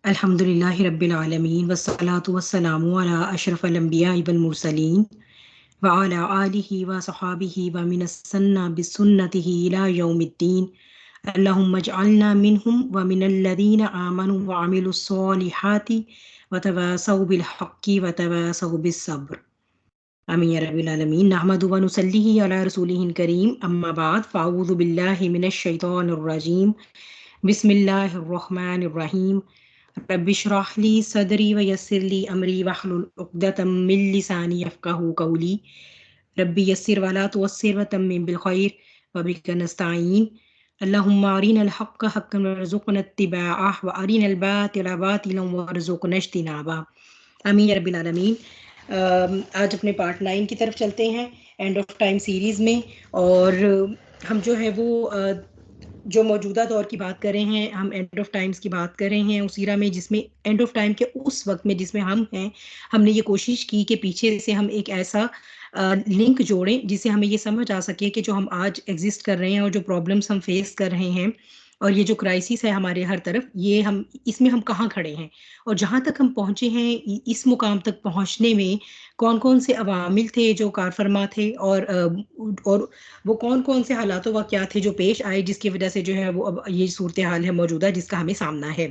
अल्हम्दुलिल्लाहि रब्बिल आलमीन वस्सलातु वस्सलामु अला अशरफिल अंबिया वल मुरसलीन व अला आलिहि व सहाबिहि व मिनस सन्ना बिसुन्नतिहि इला यौमिद्दीन अल्लाहुम्मा इजअलना मिनहुम व मिनल लज़ीना आमनु व अमिलुस सॉलिहाति व तवासौ बिल हक्की व तवासौ बिस सब्र। आमीन या रब्बिल आलमीन। नहमदु व नुसल्ली अला रसूलिहिल करीम, अम्मा बाद फ़अऊज़ु बिल्लाहि मिनश शैतानिर रजीम। बिस्मिल्लाहिर रहमानिर रहीम। रब्बि इश्रह ली सदरी व यस्सिर ली अमरी वहलुल उक़दतम मिन लिसानी यफ़क़हू क़ौली। रब्बि यस्सिर वला तुअस्सिर व तम्मिम बिल खैर व बिका नस्तईन। अल्लाहुम्मा अरिनल हक़्क़ हक़्क़न वरज़ुक़ना इत्तिबाअह व अरिनल बातिला बातिलन वरज़ुक़ना इज्तिनाबा। आमीन या रब्बिल आलमीन। आज अपने पार्ट 9 की तरफ चलते हैं, एंड ऑफ टाइम सीरीज़ में। और हम जो है वो जो मौजूदा दौर की बात कर रहे हैं, हम एंड ऑफ टाइम्स की बात कर रहे हैं उस ईरा में जिसमें एंड ऑफ टाइम के उस वक्त में जिसमें हम हैं। हमने ये कोशिश की कि पीछे से हम एक ऐसा लिंक जोड़ें जिससे हमें ये समझ आ सके कि जो हम आज एग्जिस्ट कर रहे हैं और जो प्रॉब्लम्स हम फेस कर रहे हैं और ये जो क्राइसिस है हमारे हर तरफ, ये हम इसमें हम कहाँ खड़े हैं और जहाँ तक हम पहुँचे हैं इस मुकाम तक पहुँचने में कौन कौन से अवामिल थे जो कार फरमा थे, और वो कौन कौन से हालातों व क्या थे जो पेश आए जिसकी वजह से जो है वो अब ये सूरत हाल है मौजूदा जिसका हमें सामना है।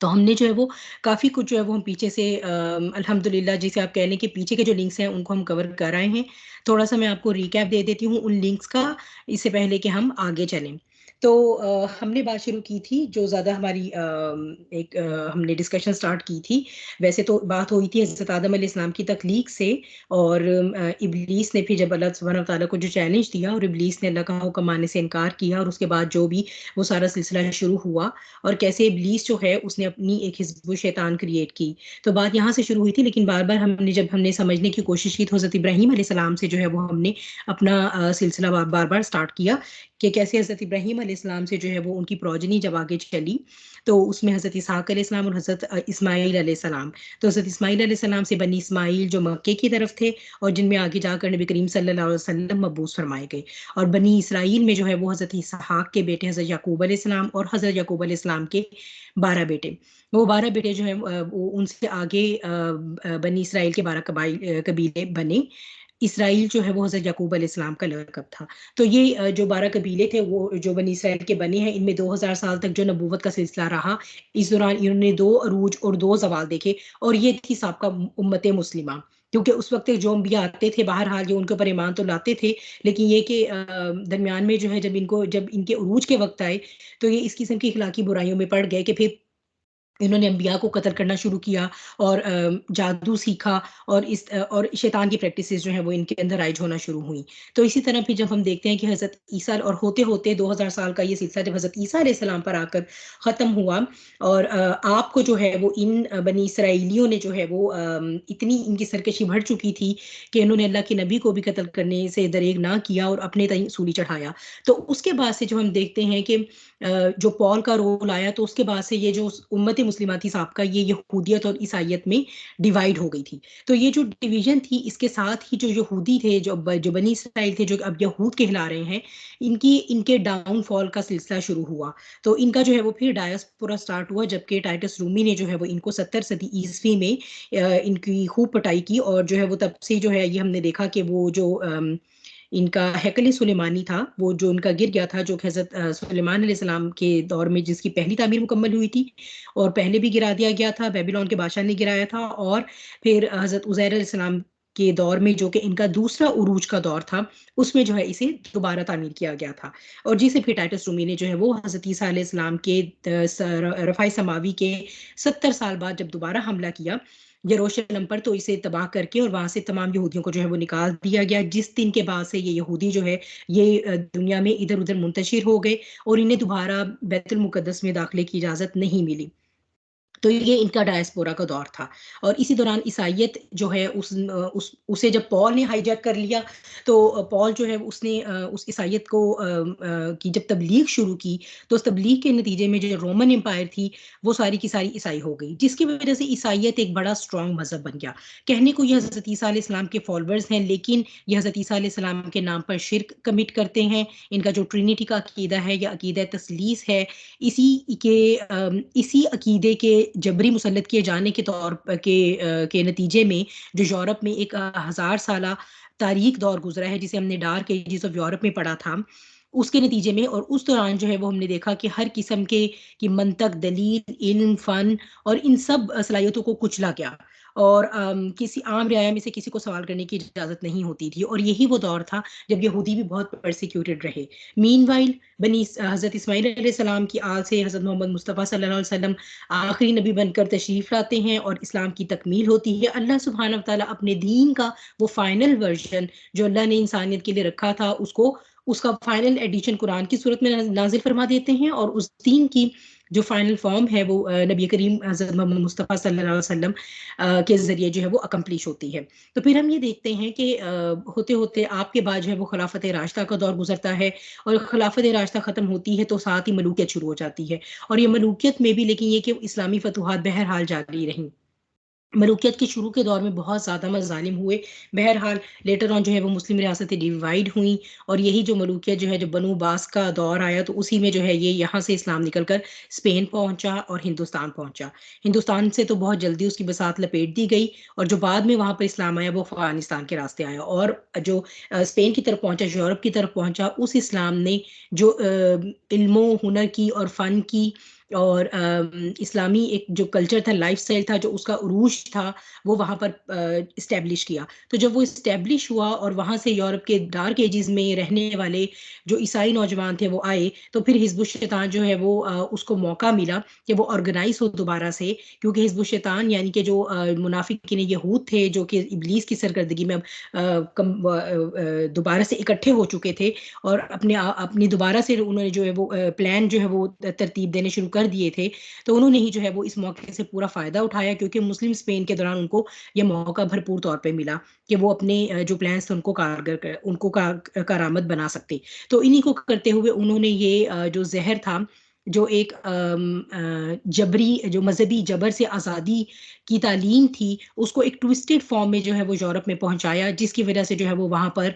तो हमने जो है वो काफ़ी कुछ जो है वो हम पीछे से अल्हम्दुलिल्लाह जिसे आप कह लें कि पीछे के जो लिंक्स हैं उनको हम कवर कर आए हैं। थोड़ा सा मैं आपको रिकैप दे देती हूँ उन लिंक्स का, इससे पहले कि हम आगे चलें। तो हमने बात शुरू की थी जो ज़्यादा हमारी हमने डिस्कशन स्टार्ट की थी। वैसे तो बात हुई थी हज़रत आदम अलैहिस्सलाम की तख्लीक से, और इब्लीस ने फिर जब अल्लाह सुब्हानहू व तआला को जो चैलेंज दिया और इब्लीस ने अल्लाह का हुक्म मानने से इनकार किया, और उसके बाद जो भी वो सारा सिलसिला शुरू हुआ और कैसे इब्लीस जो है उसने अपनी एक हिज़्ब शैतान क्रिएट की। तो बात यहाँ से शुरू हुई थी, लेकिन बार बार हमने समझने की कोशिश की तो हज़रत इब्राहीम अलैहिस्सलाम से जो है वो हमने अपना सिलसिला बार बार स्टार्ट किया कि कैसे हज़रत इब्राहीम अलैहिस्सलाम से जो है वो उनकी प्रोजनी जब आगे चली तो उसमें हज़रत इसहाक अलैहिस्सलाम और हज़रत इस्माईल अलैहिस्सलाम। तो हज़रत इस्माईल अलैहिस्सलाम से बनी इस्माईल जो मक्के की तरफ थे और जिनमें आगे जाकर नबी करीम सल्लल्लाहु अलैहि वसल्लम मबूस फरमाए गए। और बनी इसराइल में जो है वो हज़रत इसहाक के बेटे हज़रत याकूब अलैहिस्सलाम और हज़रत याकूब अलैहिस्सलाम के 12 बेटे। वो 12 बेटे जो हैं वो उनसे आगे बनी इसराइल के 12 कबीले बने। इसराइल जो है वो हज़रत याकूब अलैहिस्सलाम का लक़ब था। तो ये जो 12 कबीले थे वो जो बनी इसराइल के बने हैं, इनमें 2000 साल तक जो नबूवत का सिलसिला रहा। इस दौरान इन्होंने 2 अरूज और 2 ज़वाल देखे, और ये थी साबका उम्मत मुस्लिमा। क्योंकि उस वक्त जो अंबिया आते थे बहरहाल ये उनके ऊपर ईमान तो लाते थे, लेकिन ये कि दरमियान में जो है जब इनके उरूज के वक्त आए तो ये इस किस्म की इखलाकी बुराइयों में पड़ गए कि फिर इन्होंने अंबिया को कत्ल करना शुरू किया और जादू सीखा, और शैतान की प्रैक्टिसेस जो हैं वो इनके अंदर राइज होना शुरू हुई। तो इसी तरह फिर जब हम देखते हैं कि हज़रत ईसा, और होते-होते 2000 साल का ये सिलसिला जब हज़रत ईसा अलैहिस्सलाम पर आकर ख़त्म हुआ, और आपको जो है वो इन बनी इसराइलियों ने जो है वो इतनी इनकी सरकशी बढ़ चुकी थी कि इन्होंने अल्लाह के नबी को भी कत्ल करने से दरेग ना किया और अपने तई सूली चढ़ाया। तो उसके बाद से जो हम देखते हैं कि जो पॉल का रोल आया, तो उसके बाद से ये जो उम्मत मुस्लिमा थी साहब का, ये यहूदियत और ईसाइयत में डिवाइड हो गई थी। तो ये जो डिवीजन थी इसके साथ ही जो यहूदी थे जो बनी इसराइल थे जो अब यहूद कहला रहे हैं, इनके डाउनफॉल का सिलसिला शुरू हुआ। तो इनका जो है वो फिर डायस्पोरा स्टार्ट हुआ, जबकि टाइटस रूमी ने जो है वो इनको 70 सदी ईस्वी में इनकी खूब पिटाई की, और जो है वो तब से जो है ये हमने देखा कि वो जो इनका हैकल सुलेमानी था वो जो इनका गिर गया था, जो हज़रत सुलेमान अलैहिस्सलाम के दौर में जिसकी पहली तामीर मुकम्मल हुई थी, और पहले भी गिरा दिया गया था, बेबीलोन के बादशाह ने गिराया था, और फिर हज़रत उज़ैर अलैहिस्सलाम के दौर में जो कि इनका दूसरा उरूज का दौर था, उसमें जो है इसे दोबारा तामीर किया गया था। और जिसे फिर टाइटस रूमी ने जो है वो हज़रत ईसा अलैहिस्सलाम के रफ़ाए समावी के 70 साल बाद जब दोबारा हमला किया यरूशलेम पर, तो इसे तबाह करके और वहाँ से तमाम यहूदियों को जो है वो निकाल दिया गया। जिस दिन के बाद से ये यहूदी जो है ये दुनिया में इधर-उधर मुंतशिर हो गए और इन्हें दोबारा बैतुल मुक़द्दस में दाखिले की इजाज़त नहीं मिली। तो ये इनका डायस्पोरा का दौर था, और इसी दौरान ईसाइयत जो है उसे जब पॉल ने हाईजैक कर लिया, तो पॉल जो है उसने उस ईसाइयत को की जब तबलीग शुरू की, तो उस तबलीग के नतीजे में जो रोमन एम्पायर थी वो सारी की सारी ईसाई हो गई, जिसकी वजह से ईसाइयत एक बड़ा स्ट्रॉन्ग मजहब बन गया। कहने को ये हज़रत ईसा अलैहिस्सलाम के फॉलोअर्स हैं, लेकिन ये हज़रत ईसा अलैहिस्सलाम के नाम पर शिर्क कमिट करते हैं। इनका जो ट्रिनिटी का अकीदा है या अकीदा तस्लीस है, इसी अकीदे के जबरी मुसल्लत किए जाने के के नतीजे में जो यूरोप में एक 1000 साला तारीख दौर गुजरा है, जिसे हमने डार्क एजेस ऑफ यूरोप में पढ़ा था, उसके नतीजे में, और उस दौरान जो है वो हमने देखा कि हर किस्म के की मंतक, दलील, इल्म, फन और इन सब सलाहियतों को कुचला गया, और किसी आम रियाया में से किसी को सवाल करने की इजाज़त नहीं होती थी। और यही वो दौर था जब यहूदी भी बहुत परसिक्यूटेड रहे। मीनवाइल हज़रत इस्माईल अलैहिस्सलाम की आल से हज़रत मोहम्मद मुस्तफ़ा सल्लल्लाहु अलैहि वसल्लम आखिरी नबी बनकर तशरीफ़ लाते हैं और इस्लाम की तकमील होती है। अल्लाह सुब्हानहू व तआला अपने दीन का वो फाइनल वर्जन जो अल्लाह ने इंसानियत के लिए रखा था, उसका फाइनल एडिशन कुरान की सूरत में नाजिल फरमा देते हैं, और उस दीन की जो फाइनल फॉर्म है वो नबी करीम हज़रत मोहम्मद मुस्तफ़ा सल्लल्लाहु अलैहि वसल्लम के ज़रिए जो है वो अकम्प्लिश होती है। तो फिर हम ये देखते हैं कि होते होते आपके बाद जो है वो खिलाफत राशिदा का दौर गुजरता है, और खिलाफत राशिदा ख़त्म होती है तो साथ ही मलूकियत शुरू हो जाती है। और ये मलूकियत में भी लेकिन ये कि इस्लामी फतूहात बहरहाल जारी रहीं। मलूकियत के शुरू के दौर में बहुत ज़्यादा मज़ालिम हुए, बहरहाल लेटर ऑन जो है वो मुस्लिम रियासतें डिवाइड हुई, और यही जो मलूकियत जो है, जो बनु बास का दौर आया, तो उसी में जो है ये यहाँ से इस्लाम निकल कर स्पेन पहुँचा और हिंदुस्तान पहुँचा। हिंदुस्तान से तो बहुत जल्दी उसकी बसात लपेट दी गई, और जो बाद में वहाँ पर इस्लाम आया वो अफ़गानिस्तान के रास्ते आया, और जो स्पेन की तरफ पहुँचा, यूरोप की तरफ पहुँचा, उस इस्लाम ने जो इल्मो हुनर की और फ़न की और इस्लामी एक जो कल्चर था, लाइफस्टाइल था, जो उसका उरूज था, वो वहाँ पर इस्टेब्लिश किया। तो जब वो इस्टेब्लिश हुआ और वहाँ से यूरोप के डार्क एजेस में रहने वाले जो ईसाई नौजवान थे वो आए, तो फिर हिज़्बुश शैतान जो है वो उसको मौका मिला कि वो ऑर्गेनाइज़ हो दोबारा से, क्योंकि हिज़्बुश शैतान यानी कि जो मुनाफिकीन यहूद थे, जो कि इब्लीस की सरकर्दगी में अब दोबारा से इकट्ठे हो चुके थे, और अपनी दोबारा से उन्होंने जो है वो प्लान जो है वो तरतीब देने शुरू कर दिए थे। तो उन्होंने ही जो है वो इस मौके से पूरा फ़ायदा उठाया, क्योंकि मुस्लिम स्पेन के दौरान उनको ये मौका भरपूर तौर पे मिला कि वो अपने जो प्लान्स थे उनको कारआमद बना सकते। तो इन्हीं को करते हुए उन्होंने ये जो ज़हर था, जो एक जबरी जो मज़हबी जबर से आज़ादी की तालीम थी, उसको एक ट्विस्टेड फ़ॉर्म में जो है वो यूरोप में पहुँचाया, जिसकी वज़ह से जो है वो वहाँ पर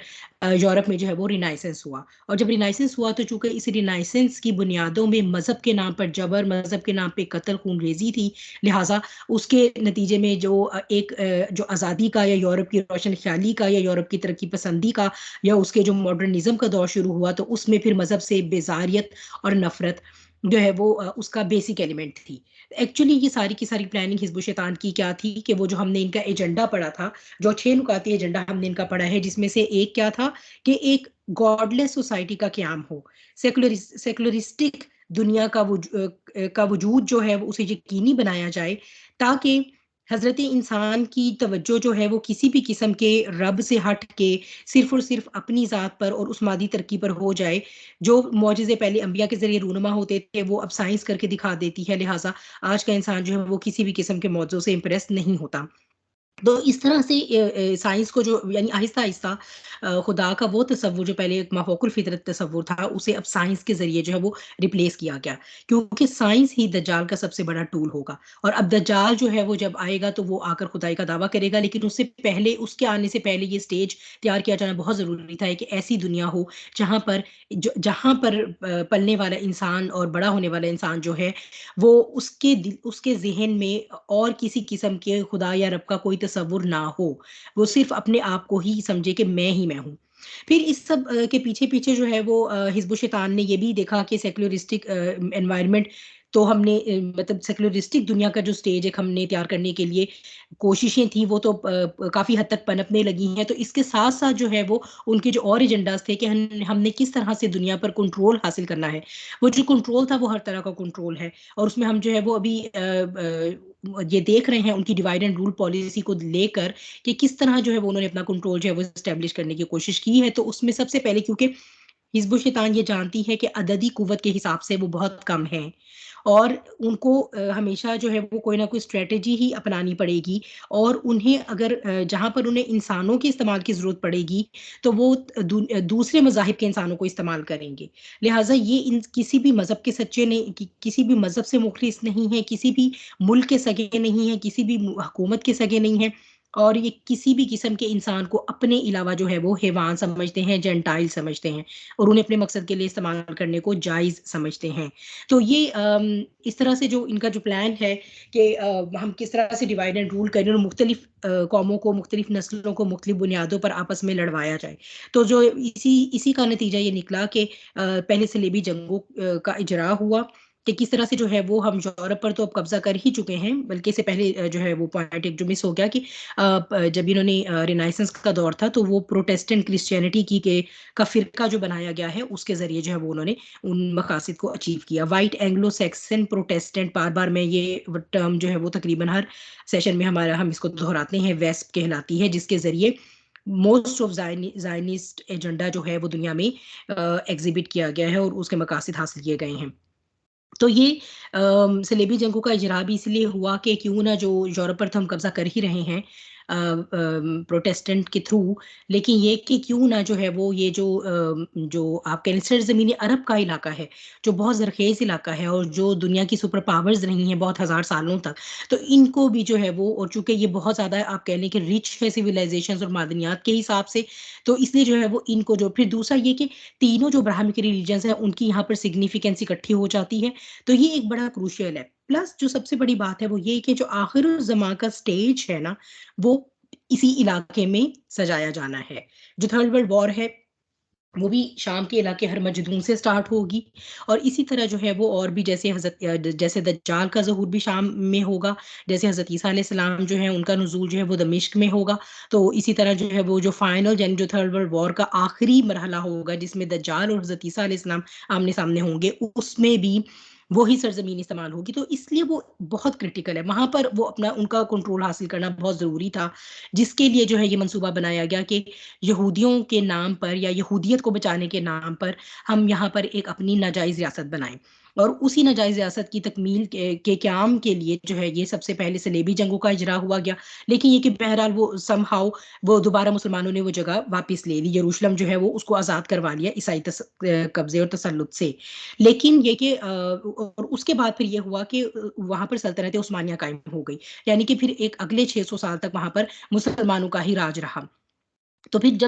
यूरोप में जो है वो रिनाइसेंस हुआ। और जब रिनाइसेंस हुआ तो चूँकि इस रिनाइसेंस की बुनियादों में मज़हब के नाम पर जबर, मज़हब के नाम पे कत्ल, खून-रेज़ी थी, लिहाज़ा उसके नतीजे में जो जो आज़ादी का या यूरोप की रोशन ख़्याली का या यूरोप की तरक्की पसंदी का या उसके जो मॉडर्निज़्म का दौर शुरू हुआ, तो उसमें फिर मज़हब से बेज़ारियत और नफ़रत जो है वो उसका बेसिक एलिमेंट थी। एक्चुअली ये सारी की सारी प्लानिंग हिज़्बुश शैतान की क्या थी कि वो जो हमने इनका एजेंडा पढ़ा था, जो 6 नुकाती एजेंडा हमने इनका पढ़ा है, जिसमें से एक क्या था कि एक गॉडलेस सोसाइटी का क़याम हो, सेक्युलरिस्टिक दुनिया का वजूद जो है वो उसे यकीनी बनाया जाए, ताकि हज़रत इंसान की तवज्जो जो है वो किसी भी किस्म के रब से हट के सिर्फ़ और सिर्फ़ अपनी ज़ात पर और उस मादी तरक्की पर हो जाए। जो मौजिज़े पहले अंबिया के ज़रिए रूनुमा होते थे, वो अब साइंस करके दिखा देती है, लिहाज़ा आज का इंसान जो है वो किसी भी किस्म के मौज़ों से इम्प्रेस नहीं होता। तो इस तरह से साइंस को जो यानी आहिस्ता-आहिस्ता खुदा का वो तसव्वुर जो पहले एक माफ़ोकुल फ़ितरत तसव्वुर था, उसे अब साइंस के ज़रिए जो है वो रिप्लेस किया गया। क्योंकि साइंस ही दज्जाल का सबसे बड़ा टूल होगा, और अब दज्जाल जो है वो जब आएगा तो वो आकर खुदाई का दावा करेगा, लेकिन उससे पहले, उसके आने से पहले ये स्टेज तैयार किया जाना बहुत ज़रूरी था कि ऐसी दुनिया हो जहाँ पर पलने वाला इंसान और बड़ा होने वाला इंसान जो है, वो उसके ज़हन में और किसी किस्म के खुदा या रब का कोई तसव्वुर ना हो। वो सिर्फ़ अपने आप को ही समझे कि मैं ही मैं हूँ। फिर इस सब के पीछे-पीछे जो है वो हिज़्बुश शैतान ने ये भी देखा कि सेक्युलरिस्टिक एनवायरनमेंट, तो हमने मतलब सेक्युलरिस्टिक दुनिया का जो स्टेज एक हमने तैयार करने के लिए कोशिशें थी, वो तो काफ़ी हद तक पनपने लगी हैं। तो इसके साथ-साथ जो है वो उनके जो और एजेंडाज़ थे कि हमने किस तरह से दुनिया पर कंट्रोल हासिल करना है। वो जो कंट्रोल था वो हर तरह का कंट्रोल है, और उसमें हम जो है वो अभी ये देख रहे हैं उनकी डिवाइड एंड रूल पॉलिसी को लेकर कि किस तरह जो है वो उन्होंने अपना कंट्रोल जो है वो एस्टेब्लिश करने की कोशिश की है। तो उसमें सबसे पहले, क्योंकि हिज़्बुश शैतान ये जानती है कि अददी कुव्वत के हिसाब से वो बहुत कम हैं, और उनको हमेशा जो है वो कोई ना कोई स्ट्रैटेजी ही अपनानी पड़ेगी, और उन्हें अगर जहाँ पर उन्हें इंसानों के इस्तेमाल की ज़रूरत पड़ेगी, तो वो दूसरे मज़ाहिब के इंसानों को इस्तेमाल करेंगे। लिहाज़ा ये इन किसी भी मज़हब के सच्चे नहीं, किसी भी मज़हब से मुख़लिस नहीं है, किसी भी मुल्क के सगे नहीं हैं, किसी भी हुकूमत के सगे नहीं हैं। और ये किसी भी किस्म के इंसान को अपने अलावा जो है वो हैवान समझते हैं, जेंटाइल समझते हैं, और उन्हें अपने मकसद के लिए इस्तेमाल करने को जायज़ समझते हैं। तो ये इस तरह से जो इनका जो प्लान है कि हम किस तरह से डिवाइड एंड रूल करें और मुख्तलिफ कौमों को, मुख्तलिफ नस्लों को मुख्तलिफ बुनियादों पर आपस में लड़वाया जाए। तो जो इसी इसी का नतीजा ये निकला कि पहले सलेबी जंगों का इजरा हुआ कि किस तरह से जो है वो हम यूरोप पर तो अब कब्जा कर ही चुके हैं, बल्कि इससे पहले जो है वो पॉइंट एक जो मिस हो गया कि जब इन्होंने रिनाइसेंस का दौर था तो वो प्रोटेस्टेंट क्रिश्चियनिटी की के का फिरका जो बनाया गया है उसके जरिए जो है वो उन्होंने उन मकासद को अचीव किया। वाइट एंग्लो सैक्सन प्रोटेस्टेंट, बार बार मैं ये टर्म जो है वो तकरीबन हर सेशन में हमारा हम इसको दोहराते हैं, वेस्प कहलाती है, जिसके जरिए मोस्ट ऑफ जायनिस्ट एजेंडा जो है वो दुनिया में एग्जिबिट किया गया है और उसके मकासद हासिल किए गए हैं। तो ये सलेबी जंगों का इजरा भी इसलिए हुआ कि क्यों ना जो यूरोप पर तो हम कब्जा कर ही रहे हैं प्रोटेस्टेंट के थ्रू, लेकिन ये कि क्यों ना जो है वो ये जो आप कह लीजिए ज़मीनी अरब का इलाका है, जो बहुत ज़रखेज़ इलाका है और जो दुनिया की सुपर पावर्स रही हैं बहुत हज़ार सालों तक, तो इनको भी जो है वो, और चूँकि ये बहुत ज़्यादा आप कह लें कि रिच है सिविलाइज़ेशंस और मादनियात के हिसाब से, तो इसलिए जो है वो इनको जो फिर दूसरा ये कि तीनों जो ब्राह्मणिक रिलीजन्स हैं उनकी यहाँ पर सिग्निफिकेंस इकट्ठी हो जाती है। तो ये एक बड़ा क्रूशियल है। प्लस जो सबसे बड़ी बात है वो ये कि जो आखिर-उज़्ज़मा का स्टेज है ना, वो इसी इलाके में सजाया जाना है। जो थर्ड वर्ल्ड वॉर है, वो भी शाम के इलाके हरमजदून से स्टार्ट होगी, और इसी तरह जो है वो और भी जैसे दज्जाल का ज़हूर भी शाम में होगा, जैसे हज़रत ईसा अलैहिस्सलाम जो है उनका नुज़ूल जो है वो दमिश्क में होगा। तो इसी तरह जो है वो जो फाइनल यानी जो थर्ड वर्ल्ड वॉर का आखिरी मरहला होगा जिसमें दज्जाल और हज़रत ईसा अलैहिस्सलाम आमने-सामने होंगे, उसमें भी वही सरज़मीन इस्तेमाल होगी। तो इसलिए वो बहुत क्रिटिकल है। वहाँ पर वो अपना उनका कंट्रोल हासिल करना बहुत ज़रूरी था, जिसके लिए जो है ये मंसूबा बनाया गया कि यहूदियों के नाम पर या यहूदियत को बचाने के नाम पर हम यहाँ पर एक अपनी नाजायज़ रियासत बनाएँ। और उसी नाजायज़ रियासत की तकमील के क़याम के लिए जो है ये सबसे पहले सलेबी जंगों का इजरा हुआ गया। लेकिन ये कि बहरहाल वो समहाउ वो दोबारा मुसलमानों ने वो जगह वापस ले ली। यरूशलेम जो है वो उसको आज़ाद करवा लिया ईसाई कब्ज़े और तसल्लुत से। लेकिन ये कि और उसके बाद फिर ये हुआ कि वहाँ पर सल्तनत उस्मानिया कायम हो गई। यानी कि फिर एक अगले 600 साल तक वहाँ पर मुसलमानों का ही राज रहा। तो फिर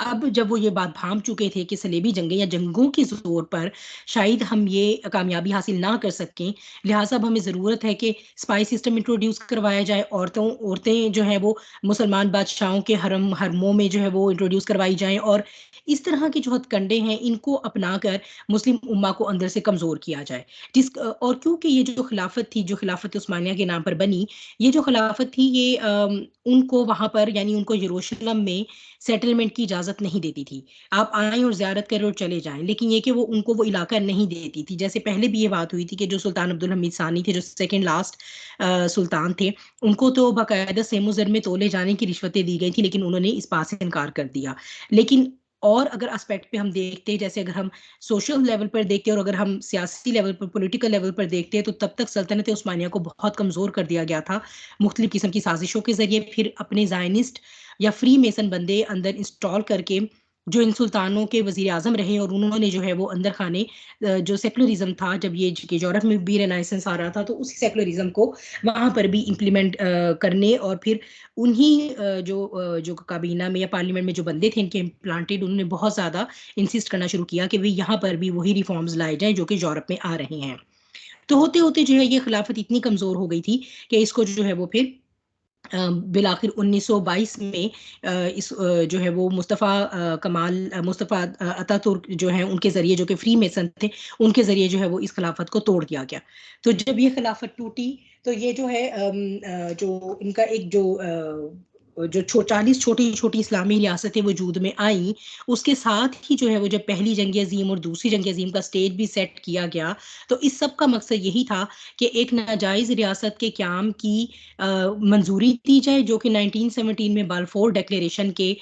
अब जब वो ये बात भांप चुके थे कि सलेबी जंगें या जंगों के ज़ोर पर शायद हम ये कामयाबी हासिल ना कर सकें, लिहाज़ा अब हमें ज़रूरत है कि स्पाई सिस्टम इंट्रोड्यूस करवाया जाए, औरतें जो हैं वो मुसलमान बादशाहों के हरमों में जो है वो इंट्रोड्यूस करवाई जाएँ, और इस तरह के जो हथकंडे हैं इनको अपनाकर मुस्लिम उम्मा को अंदर से कमज़ोर किया जाए। और क्योंकि ये जो खिलाफत थी, जो खिलाफत उस्मानिया के नाम पर बनी, ये जो खिलाफत थी ये उनको वहाँ पर यानी उनको यरूशलेम में सेटलमेंट की इजाज़त नहीं देती थी। आप आएँ और ज़ियारत करें और चले जाएँ, लेकिन ये कि वो उनको वो इलाका नहीं देती थी। जैसे पहले भी ये बात हुई थी कि जो सुल्तान अब्दुल हमीद सानी थे, जो सेकंड लास्ट सुल्तान थे, उनको तो बाकायदा सेमो-ज़र में तोले जाने की रिश्वतें दी गई थी, लेकिन उन्होंने इस बात से इनकार कर दिया। लेकिन और अगर एस्पेक्ट पे हम देखते हैं, जैसे अगर हम सोशल लेवल पर देखते हैं और अगर हम सियासी लेवल पर, पॉलिटिकल लेवल पर देखते हैं, तो तब तक सल्तनत उस्मानिया को बहुत कमज़ोर कर दिया गया था, मुख्तलिफ किस्म की साज़िशों के ज़रिए। फिर अपने ज़ायनिस्ट या फ्री मेसन बंदे अंदर इंस्टॉल करके जो इन सुल्तानों के वज़ीर आज़म रहे, और उन्होंने जो है वो अंदर खाने जो सेकुलरिज़्म था, जब ये कि यूरोप में भी रेनेसांस आ रहा था, तो उसी सेकुलरिज़्म को वहाँ पर भी इम्प्लीमेंट करने, और फिर उन्हीं जो काबीना में या पार्लियामेंट में जो बंदे थे इनके इम्प्लांटेड, उन्होंने बहुत ज़्यादा इंसिस्ट करना शुरू किया कि भई यहाँ पर भी वही रिफॉर्म्स लाए जाएँ जो कि यूरोप में आ रहे हैं। तो होते-होते जो है ये खिलाफत इतनी कमज़ोर हो गई थी कि इसको जो है वो फिर बिलाखिर 1922 में जो है वो मुस्तफ़ा अतातुर्क जो हैं उनके ज़रिए, जो कि फ्री मेसन थे, उनके ज़रिए जो है वो इस खिलाफत को तोड़ दिया गया। तो जब ये खिलाफत टूटी तो ये जो है जो इनका एक जो 40 छोटी-छोटी इस्लामी रियासतें वजूद में आईं, उसके साथ ही जो है वो जब पहली जंग अज़ीम और दूसरी जंग अज़ीम का स्टेज भी सेट किया गया, तो इस सब का मकसद यही था कि एक नाजायज़ रियासत के क़याम की मंजूरी दी जाए, जो कि 1917 में बाल्फोर डिक्लेरेशन के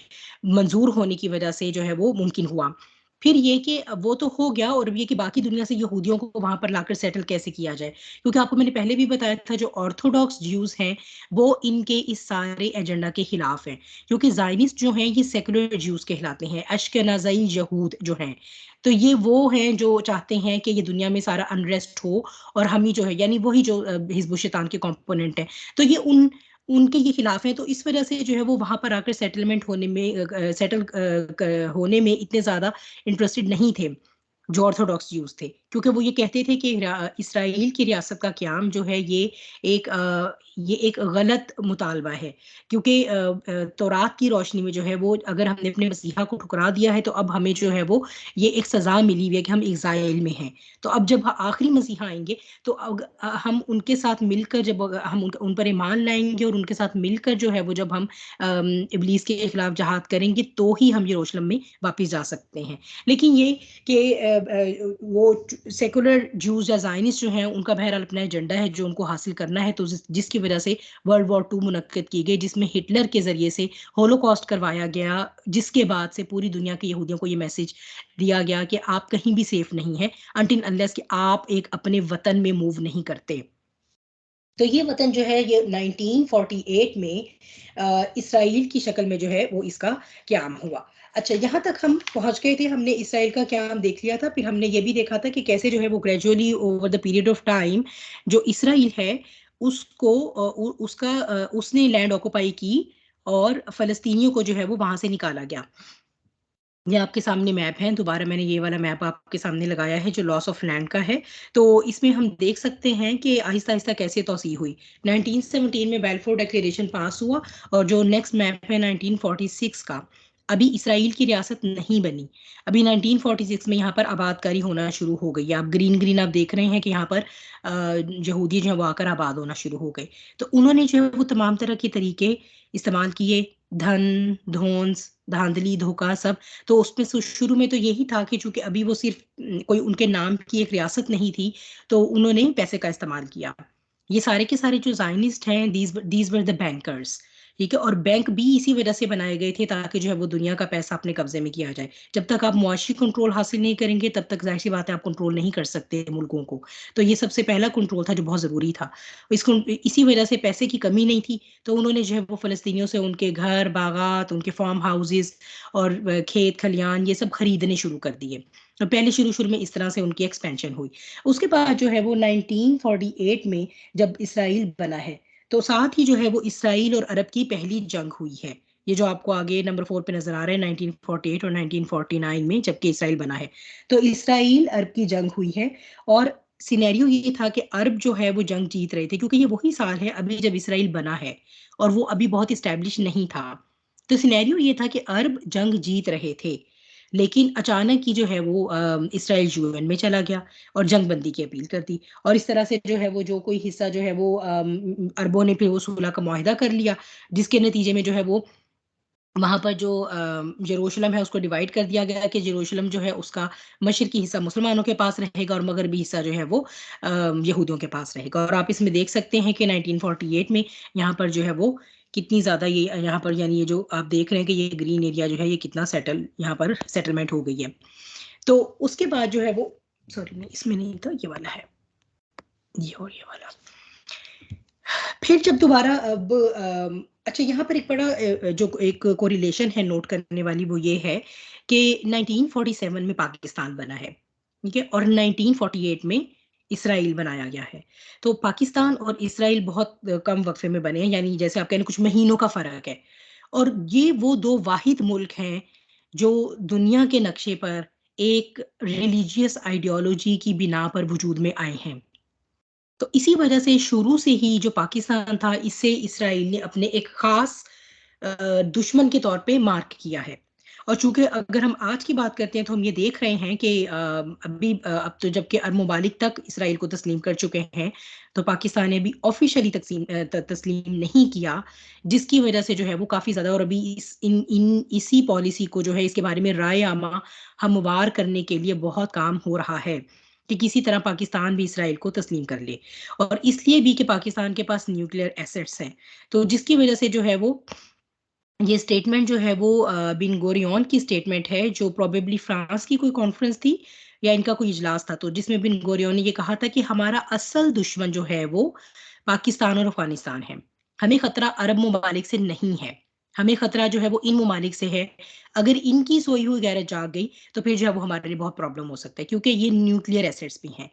मंजूर होने की वजह से जो है वो मुमकिन हुआ। फिर ये कि वो तो हो गया, और अब ये कि बाकी दुनिया से यहूदियों को वहाँ पर लाकर सेटल कैसे किया जाए? क्योंकि आपको मैंने पहले भी बताया था, जो ऑर्थोडॉक्स ज्यूज़ हैं, वो इनके इस सारे एजेंडा के खिलाफ हैं। क्योंकि ज़ायनिस्ट जो हैं, ये सेक्युलर ज्यूज़ कहलाते हैं, अश्केनाज़ी यहूद जो हैं। तो ये वो हैं जो चाहते हैं कि ये दुनिया में सारा अनरेस्ट हो, और हम ही जो है यानी वही जो हिज़्ब उश शैतान के कंपोनेंट हैं। तो ये उनके ये खिलाफ हैं, तो इस वजह से जो है वो वहां पर आकर सेटलमेंट होने में सेटल होने में इतने ज्यादा इंटरेस्टेड नहीं थे जो ऑर्थोडॉक्स ज्यूज थे, क्योंकि वो ये कहते थे कि इसराइल की रियासत का क्याम जो है ये एक गलत मुतालबा है, क्योंकि तौरात की रोशनी में जो है वो अगर हमने अपने मसीहा को ठुकरा दिया है तो अब हमें जो है वो ये एक सजा मिली हुई है कि हम इज़राइल में हैं। तो अब जब आखिरी मसीहा आएंगे तो हम उनके साथ मिलकर जब हम उन पर ईमान लाएंगे और उनके साथ मिलकर जो है वो जब हम इब्लीस के खिलाफ जहाद करेंगे तो ही हम यरूशलेम में वापस जा सकते हैं। लेकिन ये कि वो सेकुलर जूस या जायनिस्ट जो हैं उनका बहरहाल अपना एजेंडा है जो उनको हासिल करना है, तो जिसकी वजह से वर्ल्ड वॉर 2 मुनक्किद की गई, जिसमें हिटलर के जरिए से होलोकॉस्ट करवाया गया, जिसके बाद से पूरी दुनिया के यहूदियों को ये मैसेज दिया गया कि आप कहीं भी सेफ नहीं है अनटिल अनलेस कि आप एक अपने वतन में मूव नहीं करते। तो ये वतन जो है ये 1948 में इसराइल की शक्ल में जो है वो इसका क्याम हुआ। अच्छा, यहाँ तक हम पहुंच गए थे, हमने इसराइल का क्याम देख लिया था, फिर हमने ये भी देखा था कि कैसे जो है वो gradually over the period of time जो इसराइल है उसको उसने लैंड ऑक्युपाई की और फलस्तीनियों को जो है वो वहां से निकाला गया। ये आपके सामने मैप है, दोबारा मैंने ये वाला मैप आपके सामने लगाया है जो लॉस ऑफ लैंड का है। तो इसमें हम देख सकते हैं कि आहिस्ता आहिस्ता कैसे तोसी हुई। 1917 में बैलफोर डिक्लेरेशन पास हुआ और जो नेक्स्ट मैप है 1946 का, अभी इसराइल की रियासत नहीं बनी, अभी 1946 में यहाँ पर आबादकारी होना शुरू हो गई। आप ग्रीन ग्रीन आप देख रहे हैं कि यहाँ पर यहूदी जो है वो आकर आबाद होना शुरू हो गए। तो उन्होंने जो है वो तमाम तरह के तरीके इस्तेमाल किए, धन, धोंस, धांधली, धोखा, सब। तो उसमें शुरू में तो यही था कि चूंकि अभी वो सिर्फ कोई उनके नाम की एक रियासत नहीं थी, तो उन्होंने पैसे का इस्तेमाल किया। ये सारे के सारे जो जायनिस्ट हैं, दीज वर द बैंकर्स, ठीक है। और बैंक भी इसी वजह से बनाए गए थे ताकि जो है वो दुनिया का पैसा अपने कब्जे में किया जाए। जब तक आप मुआशी कंट्रोल हासिल नहीं करेंगे तब तक जाहिर सी बात है आप कंट्रोल नहीं कर सकते मुल्कों को। तो ये सबसे पहला कंट्रोल था जो बहुत ज़रूरी था। इसको इसी वजह से पैसे की कमी नहीं थी, तो उन्होंने जो है वो फ़लस्तीनियों से उनके घर, बागात, उनके फार्म हाउसेस और खेत खलियान ये सब खरीदने शुरू कर दिए। तो पहले शुरू शुरू में इस तरह से उनकी एक्सपेंशन हुई। उसके बाद जो है वो 1948 में जब इसराइल बना है, तो साथ ही जो है वो इसराइल और अरब की पहली जंग हुई है। ये जो आपको आगे नंबर 4 पे नजर आ रहा है 1948 और 1949 में जबकि इसराइल बना है। तो इसराइल अरब की जंग हुई है और सिनेरियो ये था कि अरब जो है वो जंग जीत रहे थे, क्योंकि ये वही साल है अभी जब इसराइल बना है और वो अभी बहुत इस्टेब्लिश नहीं था। तो सिनेरियो ये था कि अरब जंग जीत रहे थे, लेकिन अचानक ही जो है वो इसराइल यूएन में चला गया और जंग बंदी की अपील कर दी। और इस तरह से जो है वो जो कोई हिस्सा जो है वो अरबों ने फिर वो सुलह का मुआहिदा कर लिया, जिसके नतीजे में जो है वो वहां पर जो यरूशलेम है उसको डिवाइड कर दिया गया कि यरूशलेम जो है उसका मशरकी हिस्सा मुसलमानों के पास रहेगा और मगरबी हिस्सा जो है वो यहूदियों के पास रहेगा। और आप इसमें देख सकते हैं कि 1948 में यहाँ पर जो है वो कितनी ज़्यादा ये यहाँ पर यानी ये जो आप देख रहे हैं कि ये ग्रीन एरिया जो है ये कितना सेटल यहाँ पर सेटलमेंट हो गई है। तो उसके बाद जो है वो, सॉरी नहीं इसमें नहीं था, ये वाला है, ये और ये वाला। फिर जब दोबारा अब अच्छा, यहाँ पर एक बड़ा जो एक कोरिलेशन है नोट करने वाली वो ये है कि 1947 में पाकिस्तान बना है, ठीक है, और 1948 में इसराइल बनाया गया है। तो पाकिस्तान और इसराइल बहुत कम वक्फे में बने हैं, यानी जैसे आप कह रहे हैं कुछ महीनों का फर्क है। और ये वो दो वाहिद मुल्क हैं जो दुनिया के नक्शे पर एक रिलीजियस आइडियोलॉजी की बिना पर वजूद में आए हैं। तो इसी वजह से शुरू से ही जो पाकिस्तान था इसे इसराइल ने अपने एक खास दुश्मन के तौर पे मार्क किया है। और चूंकि अगर हम आज की बात करते हैं तो हम ये देख रहे हैं कि अभी अब तो जबकि अरब ममालिक तक इसराइल को तस्लीम कर चुके हैं, तो पाकिस्तान ने भी ऑफिशियली तस्लीम नहीं किया, जिसकी वजह से जो है वो काफ़ी ज़्यादा, और अभी इसी पॉलिसी को जो है इसके बारे में राय आमा हमवार करने के लिए बहुत काम हो रहा है कि किसी तरह पाकिस्तान भी इसराइल को तस्लीम कर ले। और इसलिए भी कि पाकिस्तान के पास न्यूक्लियर एसेट्स हैं, तो जिसकी वजह से जो है वो ये स्टेटमेंट जो है वो बिन गोरियन की स्टेटमेंट है, जो प्रोबेबली फ्रांस की कोई कॉन्फ्रेंस थी या इनका कोई इजलास था, तो जिसमें बिन गोरियन ने ये कहा था कि हमारा असल दुश्मन जो है वो पाकिस्तान और अफगानिस्तान है। हमें खतरा अरब ममालिक से नहीं है, हमें खतरा जो है वो इन ममालिक से है। अगर इनकी सोई हुई गैरत जाग गई तो फिर जो है वो हमारे लिए बहुत प्रॉब्लम हो सकता है, क्योंकि ये न्यूक्लियर एसेट्स भी हैं।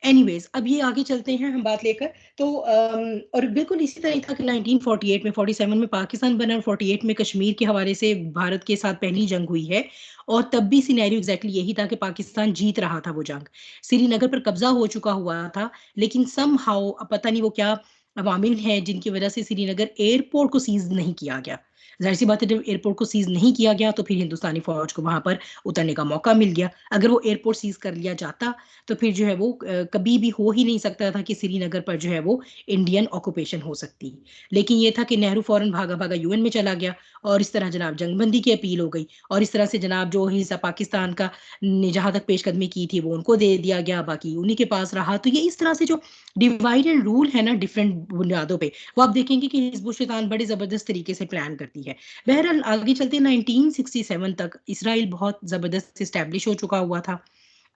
एनीवेज अब ये आगे चलते हैं हम बात लेकर। तो और बिल्कुल इसी तरह था कि 1948 में 47 में पाकिस्तान बना और 48 में कश्मीर के हवाले से भारत के साथ पहली जंग हुई है। और तब भी सिनेरियो एग्जैक्टली यही था कि पाकिस्तान जीत रहा था वो जंग। श्रीनगर पर कब्जा हो चुका हुआ था, लेकिन सम हाउ पता नहीं वो क्या अवामिल हैं जिनकी वजह से श्रीनगर एयरपोर्ट को सीज नहीं किया गया। जाहिर सी बात है, जब एयरपोर्ट को सीज नहीं किया गया तो फिर हिंदुस्तानी फौज को वहां पर उतरने का मौका मिल गया। अगर वो एयरपोर्ट सीज कर लिया जाता तो फिर जो है वो कभी भी हो ही नहीं सकता था कि श्रीनगर पर जो है वो इंडियन ऑक्यूपेशन हो सकती। लेकिन ये था कि नेहरू फौरन भागा भागा यूएन में चला गया और इस तरह जनाब जंगबंदी की अपील हो गई और इस तरह से जनाब जो हिस्सा पाकिस्तान का ने जहां तक पेशकदमी की थी वो उनको दे दिया गया, बाकी उन्हीं के पास रहा। तो ये इस तरह से जो डिवाइड एंड रूल है ना डिफरेंट बुनियादों पे, वो आप देखेंगे कि हिजबुल शैतान बड़े जबरदस्त तरीके से प्लान करती है। बहरहाल आगे चलते 1967 तक इसराइल बहुत जबरदस्त स्टैब्लिश हो चुका हुआ था।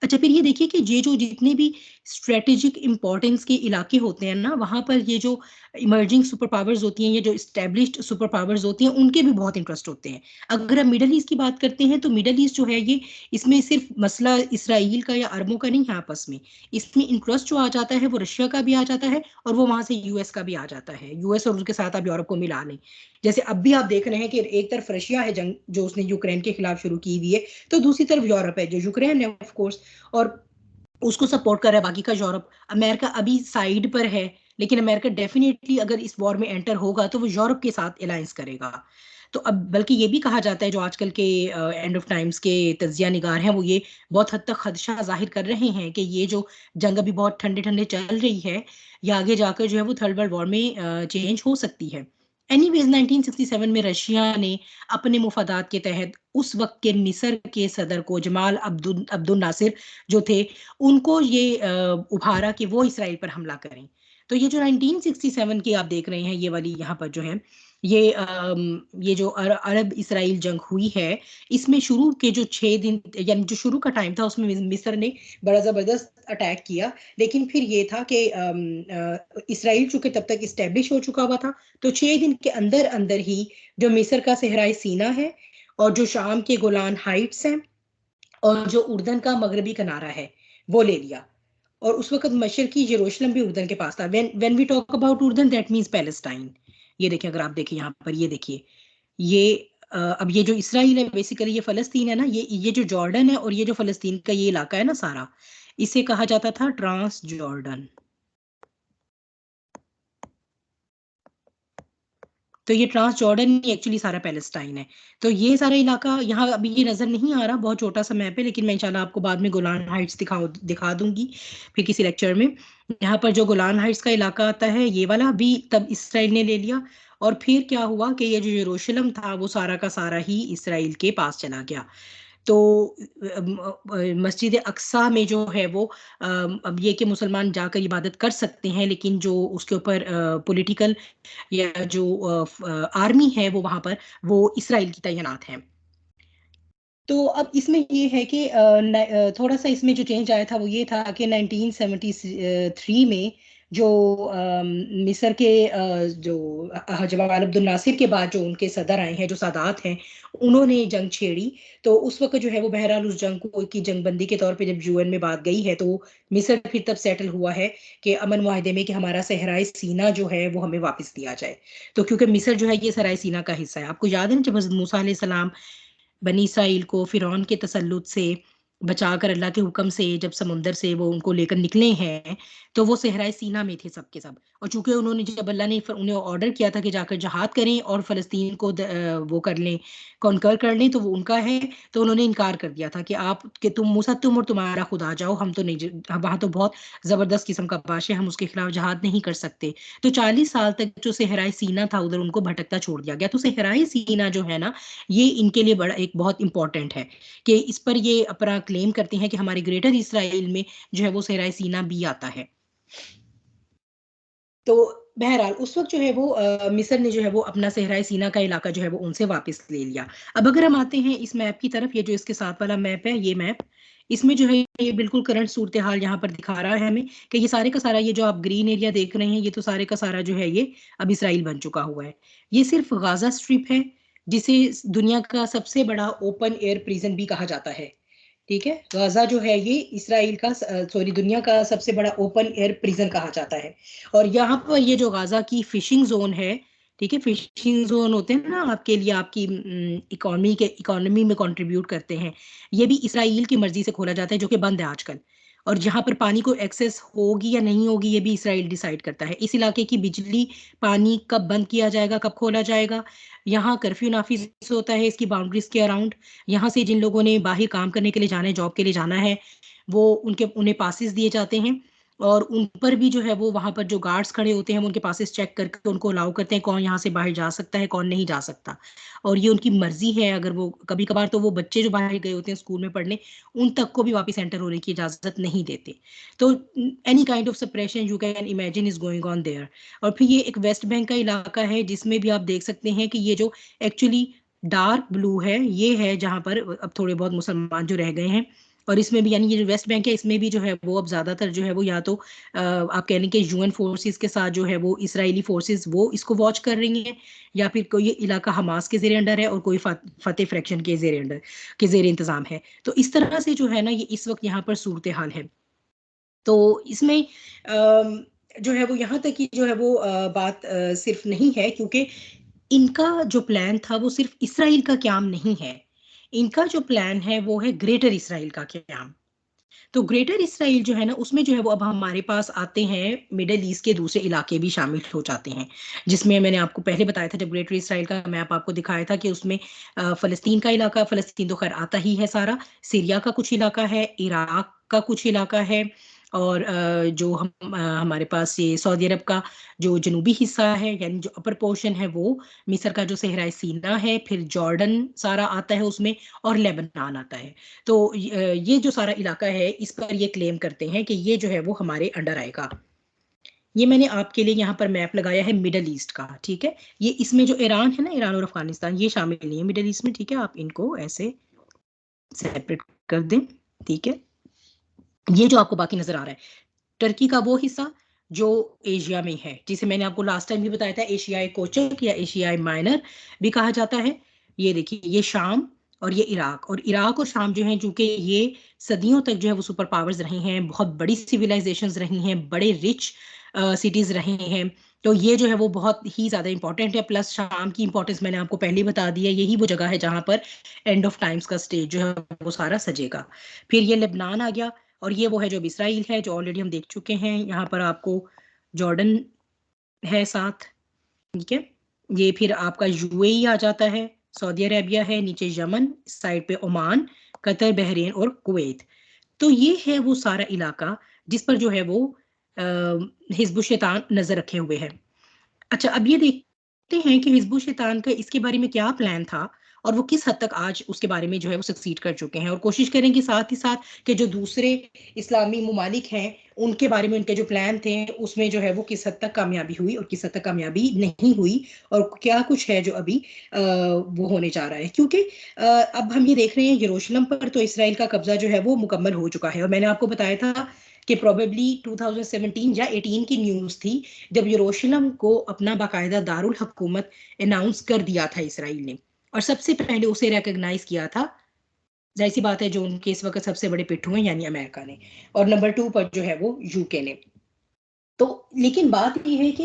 अच्छा, फिर ये देखिए कि ये जो जितने भी स्ट्रेटेजिक इंपॉर्टेंस के इलाके होते हैं ना, वहां पर ये जो इमर्जिंग सुपर पावर्स होती हैं, ये जो स्टैब्लिश्ड सुपर पावर्स होती हैं, उनके भी बहुत इंटरेस्ट होते हैं। अगर हम मिडल ईस्ट की बात करते हैं तो मिडल ईस्ट जो है ये, इसमें सिर्फ मसला इसराइल का या अरबों का नहीं है आपस में। इसमें इंटरेस्ट जो आ जाता है वो रशिया का भी आ जाता है और वो वहां से यूएस का भी आ जाता है। यूएस और उसके साथ आप यूरोप को मिला लें। जैसे अब भी आप देख रहे हैं कि एक तरफ रशिया है जंग जो उसने यूक्रेन के खिलाफ शुरू की हुई है, तो दूसरी तरफ यूरोप है जो यूक्रेन है ऑफ कोर्स, और उसको सपोर्ट कर रहा है बाकी का यूरोप। अमेरिका अभी साइड पर है, लेकिन अमेरिका डेफिनेटली अगर इस वॉर में एंटर होगा तो वो यूरोप के साथ अलायंस करेगा। तो अब बल्कि ये भी कहा जाता है, जो आजकल के एंड ऑफ टाइम्स के तज्जिया निगार हैं वो ये बहुत हद तक खदशा जाहिर कर रहे हैं कि ये जो जंग अभी बहुत ठंडे ठंडे चल रही है, ये आगे जाकर जो है वो थर्ड वर्ल्ड वॉर में चेंज हो सकती है। एनीवेज 1967 में रशिया ने अपने मुफादात के तहत उस वक्त के मिस्र के सदर को जमाल अब्दुल अब्दुल नासिर जो थे, उनको ये उभारा कि वो इसराइल पर हमला करें। तो ये जो 1967 की आप देख रहे हैं ये वाली यहाँ पर जो है ये जो अरब इसराइल जंग हुई है, इसमें शुरू के जो 6 दिन यानी जो शुरू का टाइम था उसमें मिस्र ने बड़ा जबरदस्त अटैक किया। लेकिन फिर ये था कि इसराइल चूंकि तब तक इस्टेब्लिश हो चुका हुआ था, तो 6 दिन के अंदर अंदर ही जो मिस्र का सहराई सीना है और जो शाम के गोलान हाइट्स हैं और जो उर्दन का मगरबी किनारा है वो ले लिया। और उस वक्त मशरकी यरूशलेम भी उर्दन के पास था। व्हेन वी टॉक अबाउट उर्दन दैट मींस पैलेस्टाइन। ये देखिए, अगर आप देखिए यहाँ पर, ये देखिए ये अब ये जो इसराइल है बेसिकली ये फलस्तीन है ना, ये जो जॉर्डन है और ये जो फलस्तीन का ये इलाका है ना सारा, इसे कहा जाता था ट्रांस जॉर्डन। तो ये ट्रांस जॉर्डन ही एक्चुअली सारा पैलेस्टाइन है। तो ये सारा इलाका यहाँ अभी ये नजर नहीं आ रहा, बहुत छोटा सा मैप है, लेकिन मैं इंशाल्लाह आपको बाद में गोलान हाइट्स दिखा दूंगी फिर किसी लेक्चर में। यहाँ पर जो गोलान हाइट्स का इलाका आता है ये वाला भी तब इसराइल ने ले लिया। और फिर क्या हुआ कि ये जो यरूशलेम था वो सारा का सारा ही इसराइल के पास चला गया। तो मस्जिद अक्सा में जो है वो अब ये कि मुसलमान जाकर इबादत कर सकते हैं, लेकिन जो उसके ऊपर पॉलिटिकल या जो आर्मी है वो वहां पर वो इसराइल की तैनात है। तो अब इसमें ये है कि थोड़ा सा इसमें जो चेंज आया था वो ये था कि 1973 में जो मिस्र के जो जमाल अब्दुल नासिर के बाद जो उनके सदर आए हैं, जो सादात हैं, उन्होंने जंग छेड़ी। तो उस वक्त जो है वो बहरहाल उस जंग को की जंगबंदी के तौर पे जब यूएन में बात गई है, तो मिस्र फिर तब सेटल हुआ है कि अमन मुआहदे में कि हमारा सहराई सीना जो है वो हमें वापस दिया जाए। तो क्योंकि मिस्र जो है ये सहराई सीना का हिस्सा है। आपको याद है ना, जब हज़रत मूसा अलैहिस्सलाम बनी इसराइल को फिरौन के तसल्लुत से बचाकर अल्लाह के हुक्म से जब समुंदर से वो उनको लेकर निकले हैं, तो वो सहराए सीना में थे सब के सब। और चूंकि उन्होंने जब अल्लाह ने उन्हें ऑर्डर किया था कि जाकर जहाद करें और फलस्तीन को वो कर लें, कॉन्कर कर लें, तो वो उनका है। तो उन्होंने इनकार कर दिया था कि आप कि तुम मूसा तुम और तुम्हारा खुदा जाओ, हम तो नहीं, वहां तो बहुत जबरदस्त किस्म का बाश है, हम उसके खिलाफ जहाद नहीं कर सकते। तो 40 साल तक जो सहराई सीना था उधर उनको भटकता छोड़ दिया गया। तो सहराई सीना जो है ना, ये इनके लिए बड़ा एक बहुत इंपॉर्टेंट है कि इस पर ये अपना क्लेम करते हैं कि हमारे ग्रेटर इसराइल में जो है वो सहराई सीना भी आता है। तो बहरहाल उस वक्त जो है वो मिस्र ने जो है वो अपना सहराई सीना का इलाका जो है वो उनसे वापस ले लिया। अब अगर हम आते हैं इस मैप की तरफ, ये जो इसके साथ वाला मैप है, ये मैप, इसमें जो है ये बिल्कुल करंट सूरत हाल यहाँ पर दिखा रहा है हमें कि ये सारे का सारा, ये जो आप ग्रीन एरिया देख रहे हैं, ये तो सारे का सारा जो है ये अब इसराइल बन चुका हुआ है। ये सिर्फ गाजा स्ट्रिप है, जिसे दुनिया का सबसे बड़ा ओपन एयर प्रिजन भी कहा जाता है। ठीक है, गाजा जो है ये इसराइल का दुनिया का सबसे बड़ा ओपन एयर प्रिजन कहा जाता है। और यहाँ पर ये जो गाजा की फिशिंग जोन है, ठीक है, फिशिंग जोन होते हैं ना आपके लिए, आपकी इकोनॉमी में कंट्रीब्यूट करते हैं, ये भी इसराइल की मर्जी से खोला जाता है, जो कि बंद है आजकल। और जहाँ पर पानी को एक्सेस होगी या नहीं होगी ये भी इसराइल डिसाइड करता है। इस इलाके की बिजली पानी कब बंद किया जाएगा, कब खोला जाएगा, यहाँ कर्फ्यू नाफिज होता है इसकी बाउंड्रीज के अराउंड। यहाँ से जिन लोगों ने बाहर काम करने के लिए जाना है, जॉब के लिए जाना है, वो उन्हें पासेस दिए जाते हैं। और उन पर भी जो है वो वहां पर जो गार्ड्स खड़े होते हैं वो उनके पासेस चेक करके उनको अलाउ करते हैं कौन यहाँ से बाहर जा सकता है, कौन नहीं जा सकता। और ये उनकी मर्जी है। अगर वो कभी कभार तो वो बच्चे जो बाहर गए होते हैं स्कूल में पढ़ने, उन तक को भी वापस एंटर होने की इजाजत नहीं देते। तो any kind of suppression you can imagine is going on their. और फिर ये एक वेस्ट बैंक का इलाका है जिसमें भी आप देख सकते हैं कि ये जो एक्चुअली डार्क ब्लू है, ये है जहां पर अब थोड़े बहुत मुसलमान जो रह गए हैं। और इसमें भी यानी ये जो वेस्ट बैंक है इसमें भी जो है वो अब ज्यादातर जो है वो या तो आप कह लें कि यूएन फोर्सेस के साथ जो है वो इसराइली फोर्सेस वो इसको वॉच कर रही हैं, या फिर कोई ये इलाका हमास के जेर अंडर है और कोई फतेह फ्रैक्शन के जेर अंडर के जेर इंतजाम है। तो इस तरह से जो है ना ये इस वक्त यहाँ पर सूरत हाल है। तो इसमें जो है वो यहाँ तक की जो है वो बात सिर्फ नहीं है, क्योंकि इनका जो प्लान था वो सिर्फ इसराइल का क्याम नहीं है। इनका जो प्लान है वो है ग्रेटर इसराइल का क्याम। तो ग्रेटर इसराइल जो है ना उसमें जो है वो अब हमारे पास आते हैं मिडल ईस्ट के दूसरे इलाके भी शामिल हो जाते हैं, जिसमें मैंने आपको पहले बताया था जब ग्रेटर इसराइल का मैप आपको दिखाया था कि उसमें फलस्तीन का इलाका, फलस्तीन तो खैर आता ही है सारा, सीरिया का कुछ इलाका है, इराक का कुछ इलाका है, और जो हमारे पास ये सऊदी अरब का जो जनूबी हिस्सा है यानी जो अपर पोर्शन है वो, मिस्र का जो सहराई सीना है, फिर जॉर्डन सारा आता है उसमें, और लेबनान आता है। तो ये जो सारा इलाका है इस पर ये क्लेम करते हैं कि ये जो है वो हमारे अंडर आएगा। ये मैंने आपके लिए यहाँ पर मैप लगाया है मिडल ईस्ट का, ठीक है। ये इसमें जो ईरान है ना, ईरान और अफगानिस्तान ये शामिल नहीं है मिडल ईस्ट में, ठीक है। आप इनको ऐसे सेपरेट कर दें, ठीक है। ये जो आपको बाकी नजर आ रहा है टर्की का वो हिस्सा जो एशिया में है, जिसे मैंने आपको लास्ट टाइम भी बताया था एशियाई कोचक या एशियाई माइनर भी कहा जाता है। ये देखिए ये शाम और ये इराक, और इराक और शाम जो है चूंकि ये सदियों तक जो है वो सुपर पावर्स रहे हैं, बहुत बड़ी सिविलाइजेशंस रही हैं, बड़े रिच सिटीज रहे हैं, तो ये जो है वो बहुत ही ज्यादा इंपॉर्टेंट है। प्लस शाम की इंपॉर्टेंस मैंने आपको पहले ही बता दी है, यही वो जगह है जहां पर एंड ऑफ टाइम्स का स्टेज जो है वो सारा सजेगा। फिर ये लेबनान आ गया, और ये वो है जो इसराइल है जो ऑलरेडी हम देख चुके हैं। यहाँ पर आपको जॉर्डन है साथ, ठीक है। ये फिर आपका यूएई आ जाता है, सऊदी अरेबिया है, नीचे यमन, साइड पे ओमान, कतर, बहरीन और कुवैत। तो ये है वो सारा इलाका जिस पर जो है वो हिजबुल शैतान नजर रखे हुए है। अच्छा, अब ये देखते हैं कि हिजबुल शैतान का इसके बारे में क्या प्लान था और वो किस हद तक आज उसके बारे में जो है वो सक्सीड कर चुके हैं, और कोशिश करेंगे साथ ही साथ कि जो दूसरे इस्लामी मुमालिक हैं उनके बारे में उनके जो प्लान थे उसमें जो है वो किस हद तक कामयाबी हुई और किस हद तक कामयाबी नहीं हुई, और क्या कुछ है जो अभी वो होने जा रहा है। क्योंकि अब हम ये देख रहे हैं यरूशलेम पर तो इसराइल का कब्जा जो है वो मुकम्मल हो चुका है, और मैंने आपको बताया था कि प्रोबेबली 2017 या 18 की न्यूज़ थी जब यरूशलेम को अपना बाकायदा दारुल हुकूमत अनाउंस कर दिया था इसराइल ने, और सबसे पहले उसे रिकॉग्नाइज किया था, जाहिर सी बात है, जो उनके इस वक्त सबसे बड़े पिट्ठू हैं यानी अमेरिका ने, और नंबर 2 पर जो है वो यूके ने। तो लेकिन बात ये है कि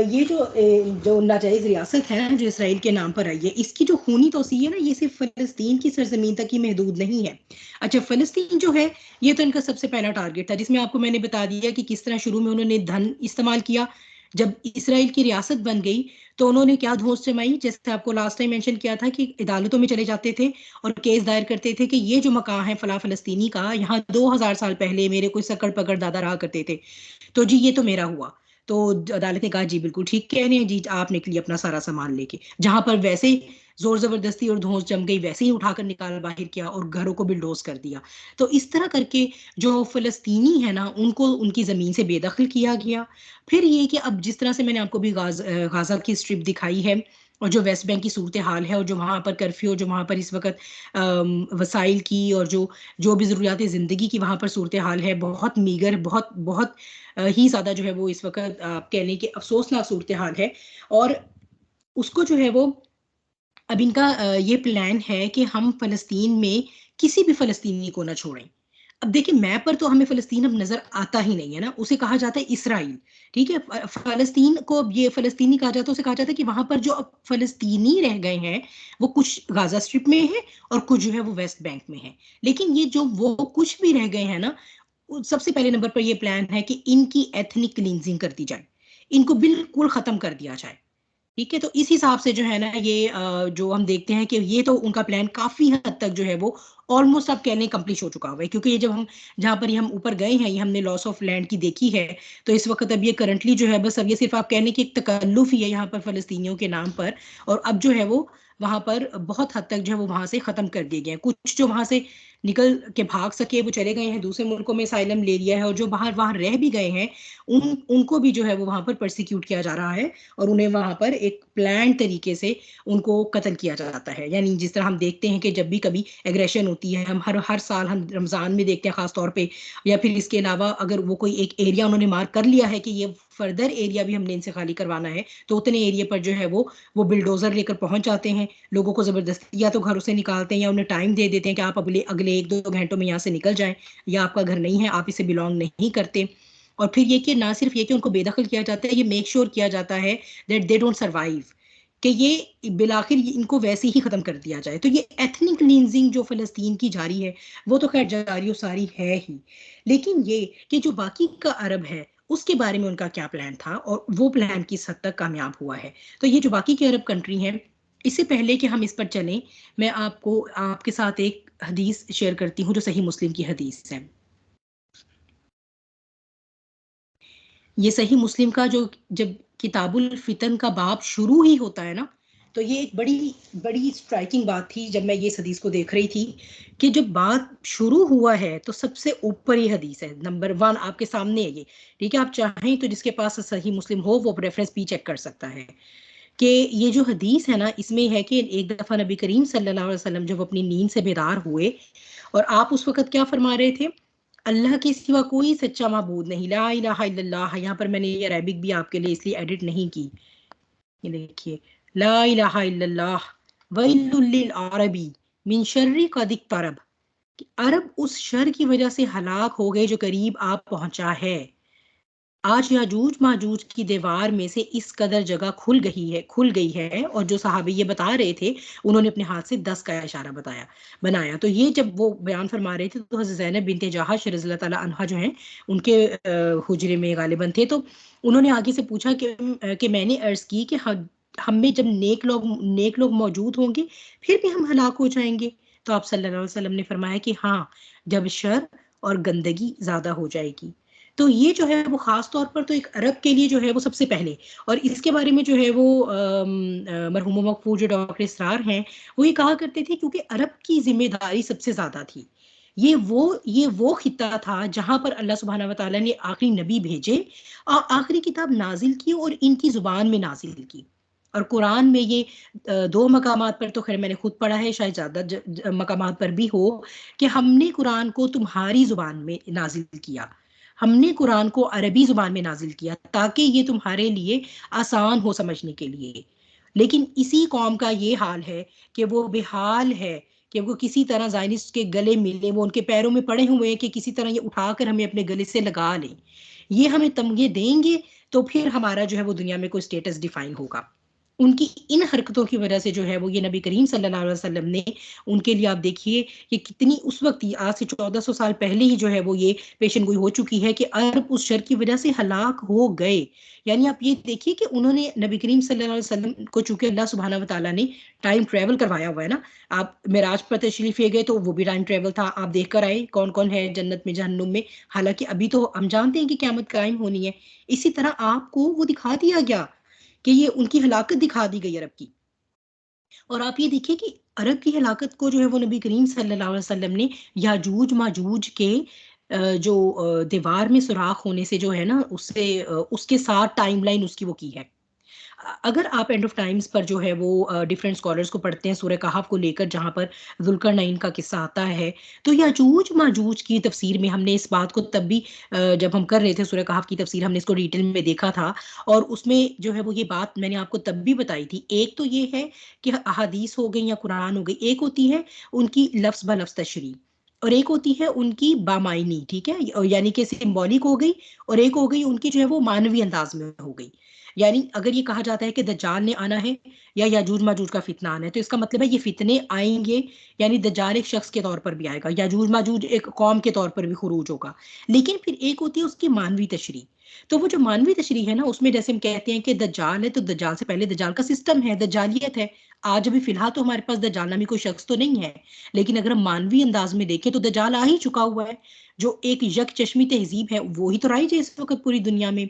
ये जो नाजायज रियासत है ना जो इसराइल के नाम पर आई है, इसकी जो खूनी तोसी है ना ये सिर्फ फलस्तीन की सरजमीन तक ही महदूद नहीं है। अच्छा, फलस्तीन जो है ये तो इनका सबसे पहला टारगेट था, जिसमें आपको मैंने बता दिया कि किस तरह शुरू में उन्होंने धन इस्तेमाल किया। जब इसराइल की रियासत बन गई तो उन्होंने क्या धौंस जमाई, जैसे आपको लास्ट टाइम मेंशन किया था कि अदालतों में चले जाते थे और केस दायर करते थे कि ये जो मकान है फला फलस्तीनी का, यहाँ 2000 साल पहले मेरे कोई सकड़ पकड़ दादा रहा करते थे, तो जी ये तो मेरा हुआ। तो अदालत ने कहा जी बिल्कुल ठीक कह रहे हैं जी, आप निकलिए अपना सारा सामान लेके। जहां पर वैसे जोर जबरदस्ती और धौंस जम गई वैसे ही उठाकर निकाल बाहर किया और घरों को बिल्डोज कर दिया। तो इस तरह करके जो फलस्तीनी है ना उनको उनकी जमीन से बेदखल किया गया। फिर ये कि अब जिस तरह से मैंने आपको भी गाजा की स्ट्रिप दिखाई है, और जो वेस्ट बैंक की सूरत हाल है, और जो वहाँ पर कर्फ्यू, जो वहाँ पर इस वक्त वसाइल की और जो जो भी ज़रूरियात ज़िंदगी की वहाँ पर सूरत हाल है, बहुत मीगर, बहुत बहुत ही ज़्यादा जो है वो इस वक्त आप कह लें कि अफसोसनाक सूरत हाल है। और उसको जो है वो अब इनका ये प्लान है कि हम फ़लस्तीन में किसी भी फ़लस्तीनी को ना छोड़ें। अब देखिए मैप पर तो हमें फ़लस्तीन अब नज़र आता ही नहीं है ना, उसे कहा जाता है इसराइल, ठीक है? फ़लस्तीन को अब ये फ़लस्तीनी कहा जाता है, उसे कहा जाता है कि वहाँ पर जो अब फ़लस्तीनी रह गए हैं, वो कुछ गाज़ा स्ट्रिप में हैं और कुछ जो है वो वेस्ट बैंक में हैं। लेकिन ये जो वो कुछ भी रह गए हैं ना, सबसे पहले नंबर पर ये प्लान है कि इनकी एथनिक क्लींजिंग कर दी जाए, इनको बिल्कुल ख़त्म कर दिया जाए। ठीक है, तो इस हिसाब से जो है ना ये जो हम देखते हैं कि ये तो उनका प्लान काफी हद तक जो है वो ऑलमोस्ट आप कह लें कंप्लीट हो चुका हुआ है, क्योंकि ये जब हम जहाँ पर ये हम ऊपर गए हैं, ये हमने लॉस ऑफ लैंड की देखी है, तो इस वक्त अब ये करंटली जो है बस अब ये सिर्फ आप कहने की एक तकल्लुफ ही है यहाँ पर फलस्तीनियों के नाम पर। और अब जो है वो वहां पर बहुत हद तक जो है वो वहां से खत्म कर दिए गए हैं। कुछ जो वहां से निकल के भाग सके वो चले गए हैं, दूसरे मुल्कों में असाइलम ले लिया है, और जो बाहर वहां रह भी गए हैं उनको भी जो है वो वहां पर परसिक्यूट किया जा रहा है, और उन्हें वहां पर एक प्लान तरीके से उनको कत्ल किया जाता है। यानी जिस तरह हम देखते हैं कि जब भी कभी एग्रेशन होती है, हम हर हर साल हम रमज़ान में देखते हैं ख़ास तौर पे, या फिर इसके अलावा अगर वो कोई एक एरिया उन्होंने मार्क कर लिया है कि ये फर्दर एरिया भी हमने इनसे खाली करवाना है, तो उतने एरिया पर जो है वो बिल्डोजर लेकर पहुंच जाते हैं, लोगों को ज़बरदस्ती या तो घरों से निकालते हैं या उन्हें टाइम दे देते हैं कि आप अगले अगले 1-2 घंटों में यहाँ से निकल जाएं, या आपका घर नहीं है, आप इसे बिलोंग नहीं करते। और फिर ये कि ना सिर्फ ये कि उनको बेदखल किया जाता है, ये मेक श्योर किया जाता है दैट दे डोंट सर्वाइव, कि ये बिलाखिर इनको वैसे ही खत्म कर दिया जाए। तो ये एथनिक क्लींजिंग जो फलस्तीन की जारी है, वो तो खैर जारी सारी है ही, लेकिन ये कि जो बाकी का अरब है उसके बारे में उनका क्या प्लान था और वो प्लान किस हद तक कामयाब हुआ है। तो ये जो बाकी के अरब कंट्री हैं, इससे पहले कि हम इस पर चलें, मैं आपको आपके साथ एक हदीस शेयर करती हूँ जो सही मुस्लिम की हदीस है। ये सही मुस्लिम का जो जब किताबुल फितन का बाब शुरू ही होता है ना, तो ये एक बड़ी बड़ी स्ट्राइकिंग बात थी जब मैं ये हदीस को देख रही थी, कि जब बात शुरू हुआ है तो सबसे ऊपर ये हदीस है, नंबर 1 आपके सामने है ये। ठीक है, आप चाहें तो जिसके पास सही मुस्लिम हो वो रेफरेंस भी चेक कर सकता है, कि ये जो हदीस है ना, इसमें है कि एक दफ़ा नबी करीम सल्लल्लाहु अलैहि वसल्लम जब अपनी नींद से बेदार हुए, और आप उस वक़्त क्या फरमा रहे थे? अल्लाह के सिवा कोई सच्चा माबूद नहीं, ला इलाहा इल्लल्लाह। यहाँ पर मैंने ये अरेबिक भी आपके लिए इसलिए एडिट नहीं की, ये देखिए, ला इलाहा इल्लल्लाह वैलुल लिल अरबी मिन शर्रि कद इक़्तरब, कि अरब उस शर की वजह से हलाक हो गए जो करीब आ पहुंचा है। आज याजूज माजूज की दीवार में से इस कदर जगह खुल गई है, और जो साहबी ये बता रहे थे उन्होंने अपने हाथ से 10 का इशारा बनाया। तो ये जब वो बयान फरमा रहे थे तो हज़रत ज़ैनब बिनते जहाश रज़ी अल्लाह ताला अन्हा जो हैं उनके हुजरे में गालिबन थे, तो उन्होंने आगे से पूछा कि मैंने अर्ज की कि हम में जब नेक लोग मौजूद होंगे फिर भी हम हलाक हो जाएंगे। तो आप सल्लल्लाहु अलैहि वसल्लम ने फरमाया कि हाँ, जब शर और गंदगी ज्यादा हो जाएगी। तो ये जो है वो खास तौर पर तो एक अरब के लिए जो है वो सबसे पहले, और इसके बारे में जो है वो मरहूमा मकफूर जो डॉक्टर इसरार हैं, वो ये कहा करते थे क्योंकि अरब की जिम्मेदारी सबसे ज्यादा थी। ये वो खिता था जहां पर अल्लाह सुब्हानहू व तआला ने आखिरी नबी भेजे और आखिरी किताब नाजिल की और इनकी जुबान में नाजिल की। और कुरान में ये 2 मकामात पर तो खैर मैंने खुद पढ़ा है, शायद ज़्यादा मकामात पर भी हो, कि हमने कुरान को तुम्हारी ज़ुबान में नाजिल किया। हमने कुरान को अरबी ज़ुबान में नाजिल किया ताकि ये तुम्हारे लिए आसान हो समझने के लिए। लेकिन इसी कौम का ये हाल है कि वो बेहाल है, कि वो किसी तरह ज़ायनिस्ट के गले मिले, वो उनके पैरों में पड़े हुए हैं कि किसी तरह ये उठाकर हमें अपने गले से लगा लें। ये हमें तमगे देंगे तो फिर हमारा जो है वो दुनिया में कोई स्टेटस डिफाइन होगा। उनकी इन हरकतों की वजह से जो है वो ये नबी करीम सल्लल्लाहु अलैहि वसल्लम ने उनके लिए, आप देखिए कि कितनी उस वक्त ही आज से 1400 साल पहले ही जो है वो ये पेशन गोई हो चुकी है कि अरब उस शर की वजह से हलाक हो गए। यानी आप ये देखिए कि उन्होंने नबी करीम सल्लल्लाहु अलैहि वसल्लम को, चूंकि अल्लाह सुब्हानहू व तआला ने टाइम ट्रेवल करवाया हुआ है ना, आप मेराज पर तशरीफ ले गए तो वो भी टाइम ट्रेवल था, आप देख कर आए कौन कौन है जन्नत में जहन्नुम में। हालांकि अभी तो हम जानते हैं कि क़यामत कायम होनी है, इसी तरह आपको वो दिखा दिया गया कि ये उनकी हलाकत दिखा दी गई अरब की। और आप ये देखिए कि अरब की हलाकत को जो है वो नबी करीम सल्लल्लाहु अलैहि वसल्लम ने याजूज माजूज के जो दीवार में सुराख होने से जो है ना उससे उसके साथ टाइमलाइन उसकी वो की है। अगर आप एंड ऑफ टाइम्स पर जो है वो डिफरेंट स्कॉलर्स को पढ़ते हैं सूरह कहफ को लेकर, जहाँ पर जुल्करनैन का किस्सा आता है, तो याजूज माजूज की तफसीर में हमने इस बात को तब भी जब हम कर रहे थे सूरह कहफ की तफसीर, हमने इसको डिटेल में देखा था, और उसमें जो है वो ये बात मैंने आपको तब भी बताई थी। एक तो ये है कि अहादीस हो गई या कुरान हो गई, एक होती है उनकी लफ्ज ब लफ्ज तशरीह, और एक होती है उनकी बामायनी, ठीक है, यानी कि सिंबॉलिक हो गई, और एक हो गई उनकी जो है वो मानवी अंदाज में हो गई। यानी अगर ये कहा जाता है कि दज्जाल ने आना है या याजूज माजूज का फितना आना है, तो इसका मतलब है ये फितने आएंगे, यानी दज्जाल एक शख्स के तौर पर भी आएगा, याजूज माजूज एक कौम के तौर पर भी खुरूज होगा। लेकिन फिर एक होती है उसकी मानवी तशरीह। तो वो जो मानवी तशरीह है ना, उसमें जैसे हम कहते हैं कि दज्जाल है, तो दज्जाल से पहले दज्जाल का सिस्टम है, दज्जालियत है। आज अभी फिलहाल तो हमारे पास दज्जाल नामी कोई शख्स तो नहीं है, लेकिन अगर हम मानवी अंदाज में देखें तो दज्जाल आ ही चुका हुआ है। जो एक यक चश्मी तहजीब है वो ही तो राइज है इस वक्त पूरी दुनिया में।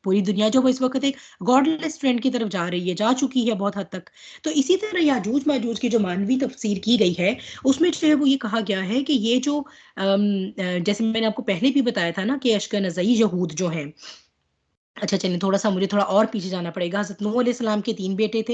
पूरी दुनिया जो इस वक्त एक गॉडलेस ट्रेंड की तरफ जा रही है, जा चुकी है बहुत हद तक। तो इसी तरह याजूज माजूज की जो मानवी तफसीर की गई है, उसमें जो है वो ये कहा गया है कि ये जो जैसे मैंने आपको पहले भी बताया था ना कि अश्कनज़ई यहूद जो है, अच्छा चलिए थोड़ा सा मुझे थोड़ा और पीछे जाना पड़ेगा। हज़रत नूह अलैहिस्सलाम के 3 बेटे थे,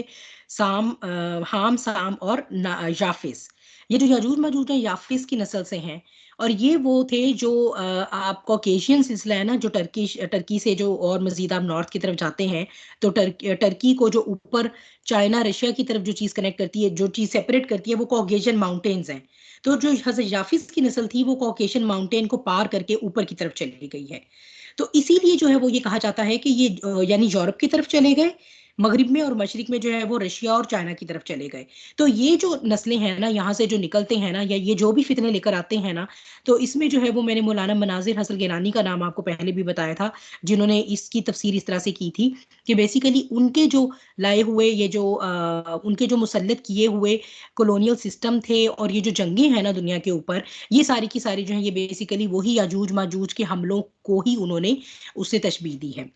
हाम, साम और याफिस। ये जो याजूज माजूज है याफिस की नस्ल से हैं, और ये वो थे जो आप कॉकेशियन सिलसिला है ना, जो टर्की से जो और मजीद आप नॉर्थ की तरफ जाते हैं, तो टर्की को जो ऊपर चाइना रशिया की तरफ जो चीज़ कनेक्ट करती है, जो चीज़ सेपरेट करती है, वो कॉकेशियन माउंटेन्स हैं। तो जो हज़रत याफिस की नस्ल थी वो कॉकेशियन माउंटेन को पार करके ऊपर की तरफ चली गई है। तो इसीलिए जो है वो ये कहा जाता है कि ये यानी यूरोप की तरफ चले गए मगरिब में, और मशरिक में जो है वो रशिया और चाइना की तरफ चले गए। तो ये जो नस्लें हैं ना यहाँ से जो निकलते हैं ना, या ये जो भी फितने लेकर आते हैं ना, तो इसमें जो है वो मैंने मौलाना मनाजिर हसन गिलानी का नाम आपको पहले भी बताया था, जिन्होंने इसकी तफसीर इस तरह से की थी कि बेसिकली उनके जो लाए हुए ये जो उनके जो मुसल्लत किए हुए कॉलोनियल सिस्टम थे, और ये जो जंगें हैं ना दुनिया के ऊपर, ये सारी की सारी जो है ये बेसिकली वही याजूज माजूज के हमलों को ही उन्होंने उससे तशबीह दी है।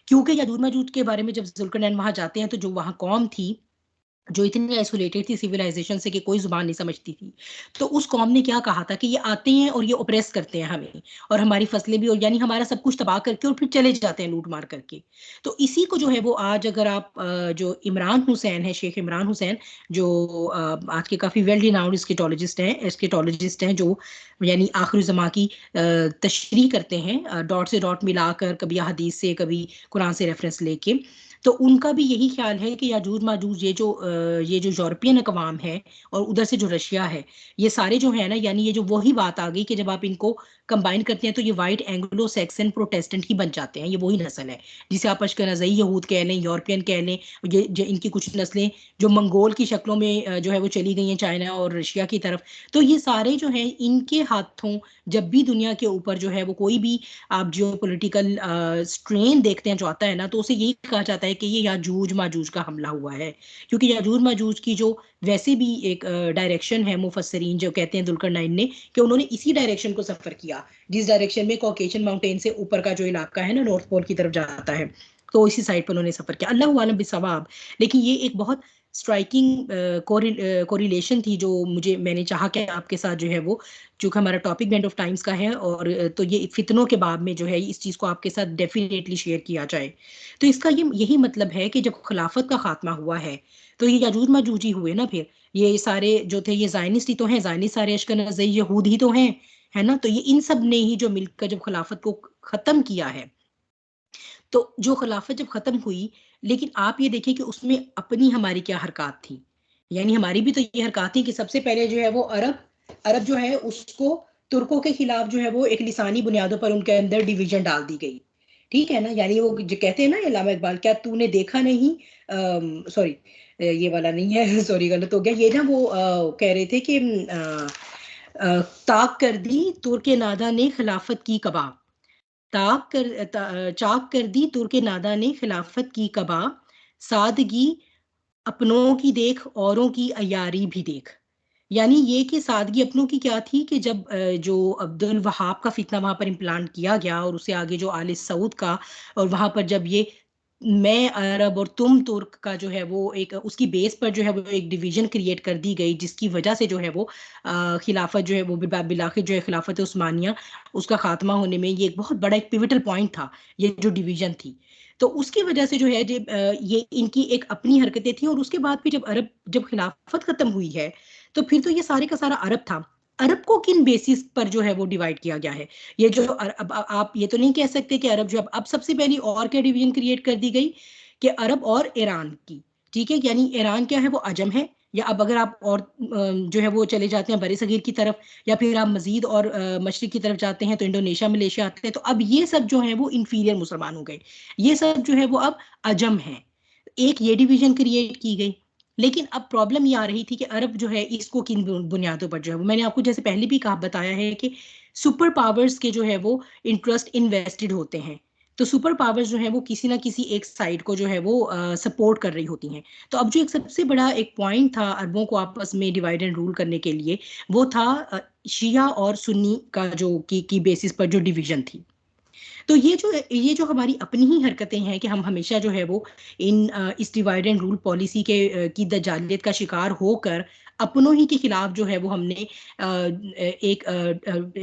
क्योंकि याजूज माजूज के बारे में जब जुल्करनैन वहां जाते हैं, तो जो वहां कौम थी जो इतनी आइसोलेटेड थी सिविलाइजेशन से कि कोई जुबान नहीं समझती थी, तो उस कौम ने क्या कहा था कि ये आते हैं और ये ओप्रेस करते हैं हमें, और हमारी फसलें भी, और यानी हमारा सब कुछ तबाह करके और फिर चले जाते हैं लूट मार करके। तो इसी को जो है वो आज अगर आप जो इमरान हुसैन है, शेख इमरान हुसैन, जो आज के काफ़ी वेल रिनाउंड स्केटोलॉजिस्ट हैं, जो यानी आखिर ज़मा की तशरीह करते हैं, डॉट से डॉट मिलाकर, कभी हदीस से कभी कुरान से रेफरेंस लेके। तो उनका भी यही ख्याल है कि याजूज माजूज ये जो यूरोपियन अकवाम है, और उधर से जो रशिया है, ये सारे जो है ना, यानी ये जो वही बात आ गई कि जब आप इनको कंबाइन करते हैं तो ये वाइट एंग्लो सैक्सन प्रोटेस्टेंट ही बन जाते हैं। ये वही नस्ल है जिसे आप अश्कनज़ई यहूद कह लें, यूरोपियन कह लें। ये इनकी कुछ नस्लें जो मंगोल की शक्लों में जो है वो चली गई हैं चाइना और रशिया की तरफ। तो ये सारे जो हैं इनके हाथों जब भी दुनिया के ऊपर जो है वो कोई भी आप जियो पोलिटिकल स्ट्रेन देखते हैं जो आता है ना, तो उसे यही कहा जाता है कि ये याजूज माजूज का हमला हुआ है। क्योंकि याजूज माजूज की जो वैसे भी एक डायरेक्शन है, मुफस्सरीन जो कहते हैं जुल्करनैन ने कि उन्होंने इसी डायरेक्शन को सफर किया, जिस डायरेक्शन में कॉकेशियन माउंटेन से ऊपर का जो इलाका है ना, नॉर्थ पोल की तरफ जाता है, तो इसी साइड पर उन्होंने सफर किया, अल्लाह आलम बिसवाब। लेकिन ये एक बहुत स्ट्राइकिंग कोरिलेशन थी जो मैंने चाहा कि आपके साथ जो है वो, चूंकि हमारा टॉपिक बैंड ऑफ टाइम्स का है, और तो ये फितनों के बाब में जो है इस चीज़ को आपके साथ डेफिनेटली शेयर किया जाए। तो इसका यही मतलब है कि जब खिलाफत का खात्मा हुआ है, तो ये याजूज माजूज ही हुए ना। फिर ये सारे जो थे ये जायनिस्ट ही तो हैं, जायनिस्ट सारे अश्कनज़ई यहूद ही तो हैं, है ना। तो ये इन सब ने ही जो मिलकर जब खिलाफत को खत्म किया है, तो जो खिलाफत जब खत्म हुई, लेकिन आप ये देखिए कि उसमें अपनी हमारी क्या हरकत थी। यानी हमारी भी तो ये हरकत थी कि सबसे पहले जो है वो अरब जो है उसको तुर्कों के खिलाफ जो है वो एक लिसानी बुनियादों पर उनके अंदर डिवीजन डाल दी गई। ठीक है ना, यानी वो जो कहते हैं ना अल्लामा इकबाल, क्या तूने देखा नहीं, सॉरी ये वाला नहीं है सॉरी गलत हो गया। ये ना वो कह रहे थे कि ताक कर दी तुर्क नादा ने खिलाफत की कबा, चाक कर दी तुर्क नादा ने खिलाफत की कबा, सादगी अपनों की देख औरों की अयारी भी देख। यानी ये कि सादगी अपनों की क्या थी कि जब जो अब्दुल वहाब का फितना वहां पर इम्प्लांट किया गया, और उससे आगे जो आले सऊद का, और वहां पर जब ये मैं अरब और तुम तुर्क का जो है वो एक उसकी बेस पर जो है वो एक डिवीजन क्रिएट कर दी गई, जिसकी वजह से जो है वो खिलाफत जो है वो बिलाखिर जो है खिलाफत उस्मानिया उसका खात्मा होने में ये एक बहुत बड़ा एक पिवटल पॉइंट था, ये जो डिवीजन थी। तो उसकी वजह से जो है ये इनकी एक अपनी हरकतें थी, और उसके बाद फिर जब खिलाफत खत्म हुई है तो फिर तो ये सारे का सारा अरब था। अरब को किन बेसिस पर जो है वो डिवाइड किया गया है? ये जो अब आप ये तो नहीं कह सकते कि अरब जो अब सबसे पहली और क्या डिवीजन क्रिएट कर दी गई कि अरब और ईरान की। ठीक है, यानी ईरान क्या है वो अजम है, या अब अगर आप और जो है वो चले जाते हैं बरे सगीर की तरफ, या फिर आप मजीद और मशरिक की तरफ जाते हैं तो इंडोनेशिया मलेशिया आते हैं, तो अब ये सब जो है वो इंफीरियर मुसलमान हो गए, ये सब जो है वो अब अजम है। एक ये डिवीजन क्रिएट की गई। लेकिन अब प्रॉब्लम ये आ रही थी कि अरब जो है इसको किन बुनियादों पर जो है वो, मैंने आपको जैसे पहले भी कहा बताया है कि सुपर पावर्स के जो है वो इंटरेस्ट इन्वेस्टेड होते हैं। तो सुपर पावर्स जो है वो किसी ना किसी एक साइड को जो है वो सपोर्ट कर रही होती हैं। तो अब जो एक सबसे बड़ा एक पॉइंट था अरबों को आपस में डिवाइड एंड रूल करने के लिए, वो था शिया और सुन्नी का जो की बेसिस पर जो डिवीजन थी। तो ये जो हमारी अपनी ही हरकतें हैं कि हम हमेशा जो है वो इस डिवाइड एंड रूल पॉलिसी की दजालियत का शिकार होकर अपनों ही के खिलाफ जो है वो हमने एक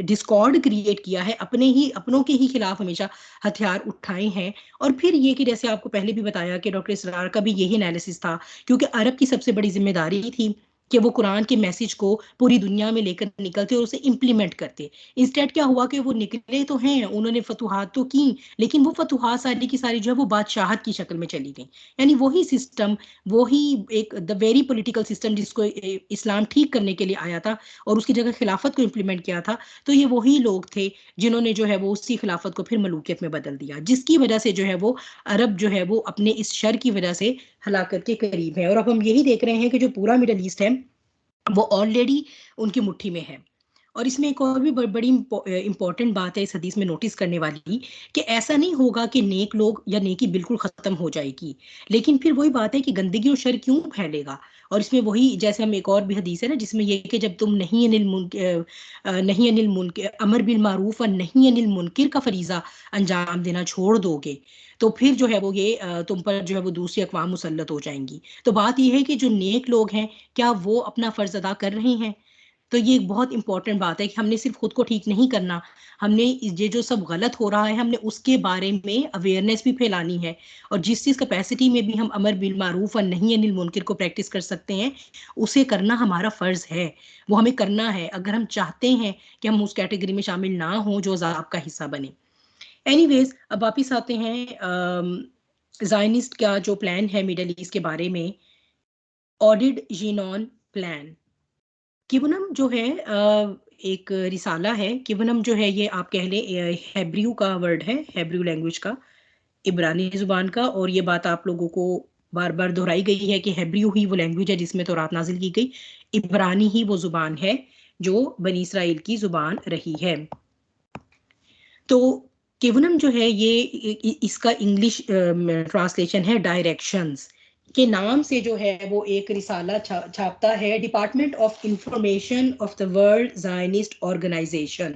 डिस्कॉर्ड क्रिएट किया है, अपनों के ही खिलाफ हमेशा हथियार उठाए हैं। और फिर ये कि जैसे आपको पहले भी बताया कि डॉक्टर इसरार का भी यही एनालिसिस था, क्योंकि अरब की सबसे बड़ी जिम्मेदारी थी कि वो कुरान के मैसेज को पूरी दुनिया में लेकर निकलते और उसे इम्प्लीमेंट करते। इंस्टेड क्या हुआ कि वो निकले तो हैं, उन्होंने फतुहात तो की, लेकिन वो फतुहात सारी की सारी जो है वो बादशाहत की शक्ल में चली गई। यानी वही सिस्टम, वही एक द वेरी पॉलिटिकल सिस्टम जिसको इस्लाम ठीक करने के लिए आया था और उसकी जगह खिलाफत को इम्प्लीमेंट किया था, तो ये वही लोग थे जिन्होंने जो है वो उसी खिलाफत को फिर मलूकियत में बदल दिया, जिसकी वजह से जो है वो अरब जो है वो अपने इस शर की वजह से हलाकत के करीब है। और अब हम यही देख रहे हैं कि जो पूरा मिडल ईस्ट है वो ऑलरेडी उनकी मुट्ठी में है। और इसमें एक और भी बड़ी इंपॉर्टेंट बात है इस हदीस में नोटिस करने वाली, कि ऐसा नहीं होगा कि नेक लोग या नेकी बिल्कुल खत्म हो जाएगी, लेकिन फिर वही बात है कि गंदगी और शर क्यों फैलेगा। और इसमें वही जैसे हम एक और भी हदीस है ना जिसमें ये कि जब तुम नहीं अनिल मुनक अमर बिल मारूफ और नहीं अनिल मुनकिर का फरीजा अंजाम देना छोड़ दोगे, तो फिर जो है वो ये तुम पर जो है वो दूसरी अक़वाम मुसल्लत हो जाएंगी। तो बात ये है कि जो नेक लोग हैं क्या वो अपना फर्ज अदा कर रहे हैं? तो ये एक बहुत इंपॉर्टेंट बात है कि हमने सिर्फ खुद को ठीक नहीं करना, हमने ये जो सब गलत हो रहा है हमने उसके बारे में अवेयरनेस भी फैलानी है। और जिस चीज़ कैपेसिटी में भी हम अमर बिल मारूफ और नहीं अनिल मुनकिर को प्रैक्टिस कर सकते हैं, उसे करना हमारा फ़र्ज़ है, वो हमें करना है अगर हम चाहते हैं कि हम उस कैटेगरी में शामिल ना हों जो अज़ाब का हिस्सा बने। एनीवेज, अब वापिस आते हैं ज़ायनिस्ट का जो प्लान है मिडल ईस्ट के बारे में, ऑडिड जीनॉन प्लान। किवनम जो है एक रिसाला है। किवनम जो है ये आप कह लें हेब्रियू का वर्ड है, हेब्रियू लैंग्वेज का, इब्रानी जुबान का। और ये बात आप लोगों को बार बार दोहराई गई है कि हेब्रियू ही वो लैंग्वेज है जिसमें तौरात नाजिल की गई, इब्रानी ही वो जुबान है जो बनी इसराइल की जुबान रही है। तो केवनम जो है ये इसका इंग्लिश ट्रांसलेशन है डायरेक्शंस के नाम से जो है वो एक रिसाला छापता है department of information of the world Zionist organisation.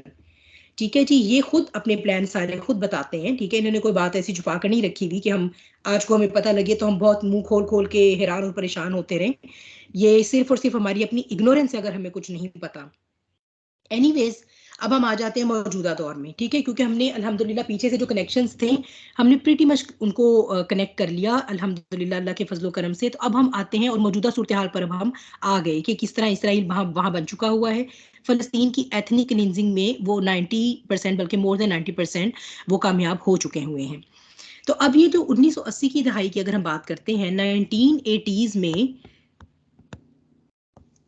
ठीक है जी, ये खुद अपने प्लान सारे खुद बताते हैं। ठीक है, इन्होंने कोई बात ऐसी छुपा कर नहीं रखी हुई कि हम आज को हमें पता लगे तो हम बहुत मुंह खोल खोल के हैरान और परेशान होते रहें। ये सिर्फ और सिर्फ हमारी अपनी इग्नोरेंस है अगर हमें कुछ नहीं पता। एनीवेज, अब हम आ जाते हैं मौजूदा दौर में। ठीक है, क्योंकि हमने अल्हम्दुलिल्लाह पीछे से जो कनेक्शंस थे हमने प्रीटी मच उनको कनेक्ट कर लिया अल्हम्दुलिल्लाह अल्लाह के फजलो करम से। तो अब हम आते हैं और मौजूदा सूरत हाल पर अब हम आ गए कि किस तरह इसराइल वहाँ बन चुका हुआ है। फ़लस्तीन की एथनिक क्लिनजिंग में वो 90% बल्कि मोर देन 90% वो कामयाब हो चुके हुए हैं। तो अब ये जो 1980 की दहाई की अगर हम बात करते हैं, 1980s में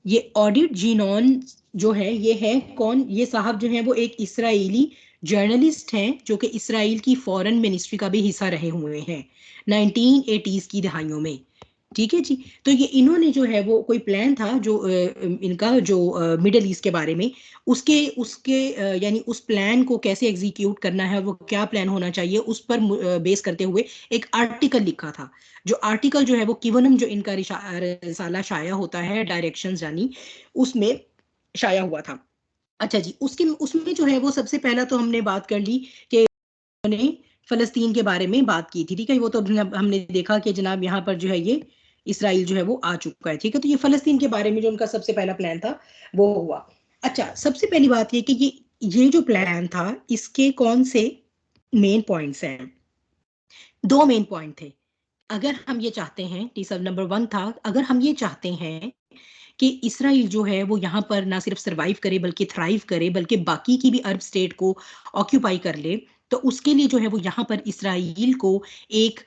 ये ऑडिट जीनॉन जो है ये है कौन? ये साहब जो हैं वो एक इसराइली जर्नलिस्ट हैं जो कि इसराइल की फॉरेन मिनिस्ट्री का भी हिस्सा रहे हुए हैं 1980s की दहाइयों में। ठीक है जी, तो ये इन्होंने जो है वो कोई प्लान था जो इनका जो मिडल ईस्ट के बारे में, उसके उसके यानी उस प्लान को कैसे एग्जीक्यूट करना है, वो क्या प्लान होना चाहिए, उस पर बेस करते हुए एक आर्टिकल लिखा था। जो आर्टिकल जो है वो किवनम जो इनका रिसाला शाया होता है डायरेक्शंस यानी, उसमें शाया हुआ था। अच्छा जी, उसके उसमें जो है वो सबसे पहला तो हमने बात कर ली कि उन्होंने फ़लस्तीन के बारे में बात की थी, ठीक है। वो तो हमने देखा कि जनाब यहाँ पर जो है ये इसराइल जो है वो आ चुका है, ठीक है। तो ये फ़लस्तीन के बारे में जो उनका सबसे पहला प्लान था वो हुआ। अच्छा, सबसे पहली बात ये कि ये जो प्लान था इसके कौन से मेन पॉइंट्स हैं? 2 मेन पॉइंट थे। अगर हम ये चाहते हैं, टीसर नंबर 1 था, अगर हम ये चाहते हैं कि इसराइल जो है वो यहाँ पर ना सिर्फ सर्वाइव करे बल्कि थ्राइव करे, बल्कि बाकी की भी अरब स्टेट को ऑक्यूपाई कर ले, तो उसके लिए जो है वो यहाँ पर इसराइल को एक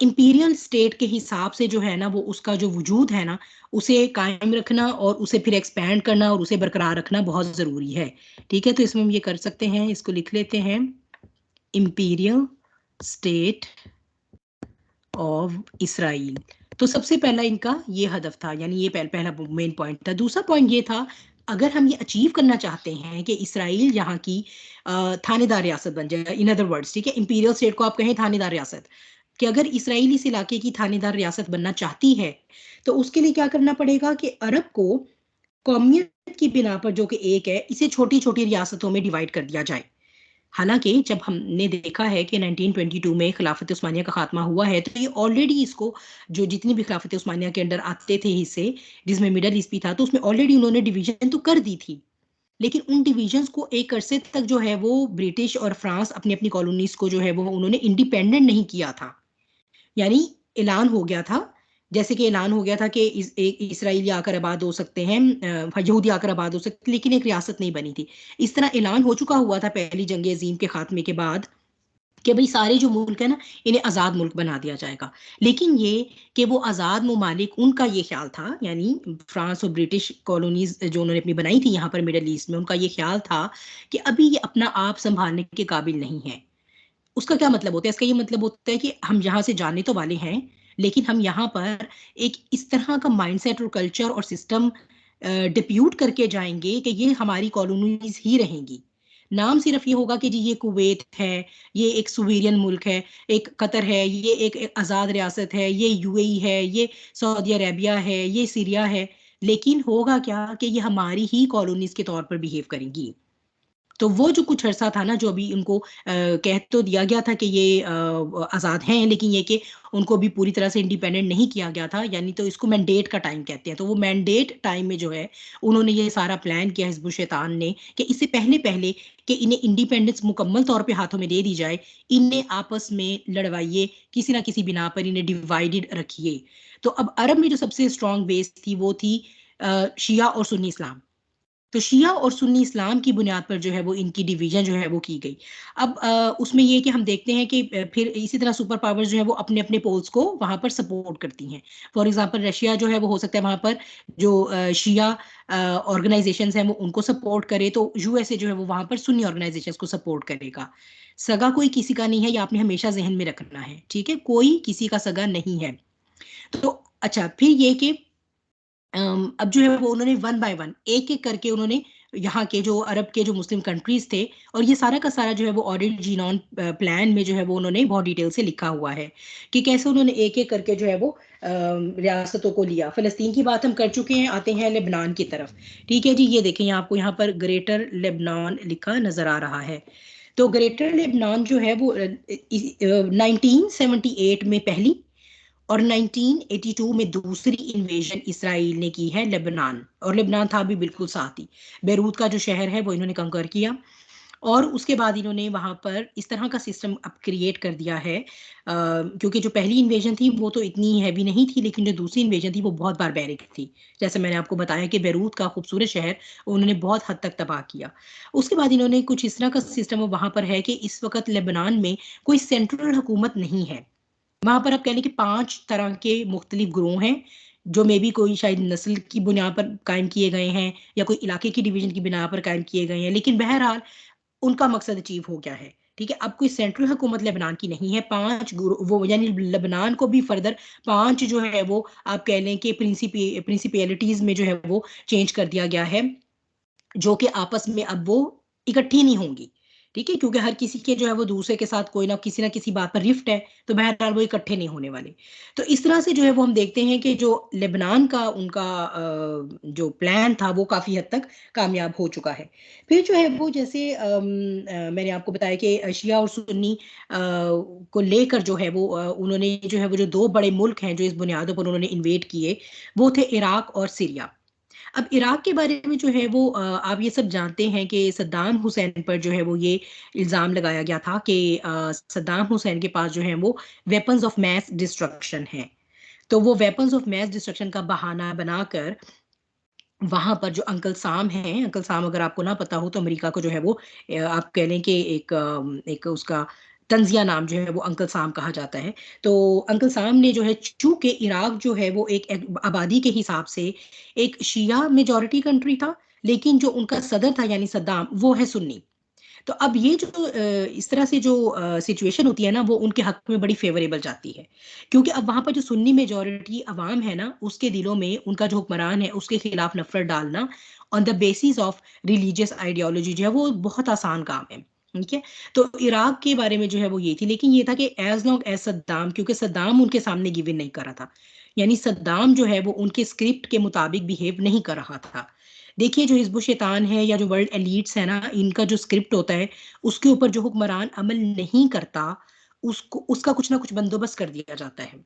इंपीरियल स्टेट के हिसाब से जो है ना वो उसका जो वजूद है ना उसे कायम रखना और उसे फिर एक्सपैंड करना और उसे बरकरार रखना बहुत ज़रूरी है, ठीक है। तो इसमें हम ये कर सकते हैं, इसको लिख लेते हैं, इंपीरियल स्टेट ऑफ इसराइल। तो सबसे पहला इनका ये हदफ था, यानी ये पहला मेन पॉइंट था। दूसरा पॉइंट ये था, अगर हम ये अचीव करना चाहते हैं कि इसराइल यहाँ की थानेदार रियासत बन जाए, इन अदर वर्ड्स, ठीक है, इंपीरियल स्टेट को आप कहें थानेदार रियासत, कि अगर इसराइल इस इलाके की थानेदार रियासत बनना चाहती है तो उसके लिए क्या करना पड़ेगा कि अरब को कौमियत की बिना पर जो कि एक है, इसे छोटी छोटी रियासतों में डिवाइड कर दिया जाए। हालांकि जब हमने देखा है कि 1922 में खिलाफत उस्मानिया का खात्मा हुआ है तो ये ऑलरेडी इसको, जो जितनी भी खिलाफत उस्मानिया के अंडर आते थे हिस्से, जिसमें मिडल ईस्ट भी था, तो उसमें ऑलरेडी उन्होंने डिवीजन तो कर दी थी, लेकिन उन डिवीजन्स को एक अरसे तक जो है वो ब्रिटिश और फ्रांस अपनी अपनी कॉलोनीज को जो है वो उन्होंने इंडिपेंडेंट नहीं किया था। यानी ऐलान हो गया था, जैसे कि ऐलान हो गया था कि इसराइली आकर आबाद हो सकते हैं, यहूदी आकर आबाद हो सकते, लेकिन एक रियासत नहीं बनी थी। इस तरह ऐलान हो चुका हुआ था पहली जंग अजीम के खात्मे के बाद कि भाई सारे जो मुल्क है ना इन्हें आज़ाद मुल्क बना दिया जाएगा। लेकिन ये कि वो आज़ाद ममालिक, उनका ये ख्याल था, यानी फ्रांस और ब्रिटिश कॉलोनीज जो उन्होंने अपनी बनाई थी यहाँ पर मिडल ईस्ट में, उनका ये ख्याल था कि अभी ये अपना आप संभालने के काबिल नहीं है। उसका क्या मतलब होता है? इसका ये मतलब होता है कि हम यहाँ से जाने तो वाले हैं, लेकिन हम यहाँ पर एक इस तरह का माइंडसेट और कल्चर और सिस्टम डिप्यूट करके जाएंगे कि ये हमारी कॉलोनीज ही रहेंगी। नाम सिर्फ ये होगा कि जी ये कुवैत है, ये एक सुवेरियन मुल्क है, एक कतर है, ये एक आज़ाद रियासत है, ये यूएई है, ये सऊदी अरेबिया है, ये सीरिया है, लेकिन होगा क्या कि ये हमारी ही कॉलोनीज के तौर पर बिहेव करेंगी। तो वो जो कुछ अरसा था ना, जो अभी उनको कह तो दिया गया था कि ये आज़ाद हैं, लेकिन ये कि उनको भी पूरी तरह से इंडिपेंडेंट नहीं किया गया था, यानी तो इसको मैंडेट का टाइम कहते हैं। तो वो मैंडेट टाइम में जो है उन्होंने ये सारा प्लान किया हिजबुल शैतान ने कि इससे पहले पहले कि इन्हें इंडिपेंडेंस मुकम्मल तौर पे हाथों में दे दी जाए, इन्हें आपस में लड़वाइए, किसी ना किसी बिना पर इन्हें डिवाइडेड रखिए। तो अब अरब में जो सबसे स्ट्रॉन्ग बेस थी वो थी शिया और सुन्नी इस्लाम। तो शिया और सुन्नी इस्लाम की बुनियाद पर जो है वो इनकी डिवीजन जो है वो की गई। अब उसमें ये कि हम देखते हैं कि फिर इसी तरह सुपर पावर्स जो है वो अपने अपने पोल्स को वहां पर सपोर्ट करती हैं। फॉर एग्जांपल रशिया जो है वो हो सकता है वहां पर जो शिया ऑर्गेनाइजेशन हैं वो उनको सपोर्ट करे, तो यूएसए जो है वो वहां पर सुन्नी ऑर्गेनाइजेशन को सपोर्ट करेगा। सगा कोई किसी का नहीं है, ये आपने हमेशा जहन में रखना है, ठीक है, कोई किसी का सगा नहीं है। तो अच्छा, फिर ये कि अब जो है वो उन्होंने वन बाय वन एक एक करके उन्होंने यहाँ के जो अरब के जो मुस्लिम कंट्रीज थे, और ये सारा का सारा जो है वो ऑडिट जीनॉन प्लान में जो है वो उन्होंने बहुत डिटेल से लिखा हुआ है कि कैसे उन्होंने एक एक करके जो है वो रियासतों को लिया। फलस्तीन की बात हम कर चुके हैं, आते हैं लेबनान की तरफ। ठीक है जी, ये देखें आपको यहाँ पर ग्रेटर लेबनान लिखा नजर आ रहा है। तो ग्रेटर लेबनान जो है वो 1978 में पहली और 1982 में दूसरी इन्वेजन इसराइल ने की है लेबनान, और लेबनान था भी बिल्कुल साथ ही। बेरूत का जो शहर है वो इन्होंने कंकर किया, और उसके बाद इन्होंने वहां पर इस तरह का सिस्टम अब क्रिएट कर दिया है, क्योंकि जो पहली इन्वेजन थी वो तो इतनी हैवी नहीं थी, लेकिन जो दूसरी इन्वेजन थी वो बहुत बारबेरिक थी। जैसे मैंने आपको बताया कि बेरूत का खूबसूरत शहर उन्होंने बहुत हद तक तबाह किया। उसके बाद इन्होंने कुछ इस तरह का सिस्टम वहां पर है कि इस वक्त लेबनान में कोई सेंट्रल हुकूमत नहीं है। वहां पर आप कह लें कि 5 तरह के मुख्तलिफ ग्रोह हैं, जो मे बी कोई शायद नस्ल की बुनियाद पर कायम किए गए हैं या कोई इलाके की डिवीजन की बिना पर कायम किए गए हैं, लेकिन बहरहाल उनका मकसद अचीव हो गया है। ठीक है, अब कोई सेंट्रल हुकूमत लेबनान की नहीं है। 5 वो यानी लेबनान को भी फर्दर 5 जो है वो आप कह लें कि प्रिंसिपियलिटीज में जो है वो चेंज कर दिया गया है, जो कि आपस में अब वो इकट्ठी नहीं होंगी। ठीक है, क्योंकि हर किसी के जो है वो दूसरे के साथ कोई ना किसी बात पर रिफ्ट है, तो बहरहाल वो इकट्ठे नहीं होने वाले। तो इस तरह से जो है वो हम देखते हैं कि जो लेबनान का उनका जो प्लान था वो काफ़ी हद तक कामयाब हो चुका है। फिर जो है वो जैसे मैंने आपको बताया कि शिया और सुन्नी को लेकर जो है वो उन्होंने जो है वो जो दो बड़े मुल्क हैं जो इस बुनियादों पर उन्होंने इन्वेड किए, वो थे इराक और सीरिया। अब इराक के बारे में जो है वो आप ये सब जानते हैं कि सद्दाम हुसैन पर जो है वो ये इल्ज़ाम लगाया गया था कि सद्दाम हुसैन के पास जो है वो वेपन्स ऑफ मैस डिस्ट्रक्शन है। तो वो वेपन्स ऑफ मैस डिस्ट्रक्शन का बहाना बनाकर वहां पर जो अंकल साम हैं, अंकल साम अगर आपको ना पता हो तो अमेरिका को जो है वो आप कह लें कि एक उसका तंजिया नाम जो है वो अंकल साम कहा जाता है। तो अंकल साम ने जो है, चूंकि इराक जो है वो एक आबादी के हिसाब से एक शिया मेजॉरिटी कंट्री था, लेकिन जो उनका सदर था यानी सद्दाम, वो है सुन्नी। तो अब ये जो इस तरह से जो सिचुएशन होती है ना, वो उनके हक में बड़ी फेवरेबल जाती है, क्योंकि अब वहां पर जो सुन्नी मेजॉरिटी अवाम है ना, उसके दिलों में उनका जो हुक्मरान है उसके खिलाफ नफरत डालना on the basis of religious ideology जो है वो बहुत आसान काम है। ठीक है, तो इराक के बारे में जो है वो ये थी, लेकिन ये था कि एज लॉन्ग एज सद्दाम, क्योंकि सद्दाम उनके सामने गिव इन नहीं कर रहा था, यानी सद्दाम जो है वो उनके स्क्रिप्ट के मुताबिक बिहेव नहीं कर रहा था। देखिए, जो हिज़्ब शैतान है या जो वर्ल्ड एलीट्स है ना, इनका जो स्क्रिप्ट होता है, उसके ऊपर जो हुक्मरान अमल नहीं करता, उसको उसका कुछ ना कुछ बंदोबस्त कर दिया जाता है।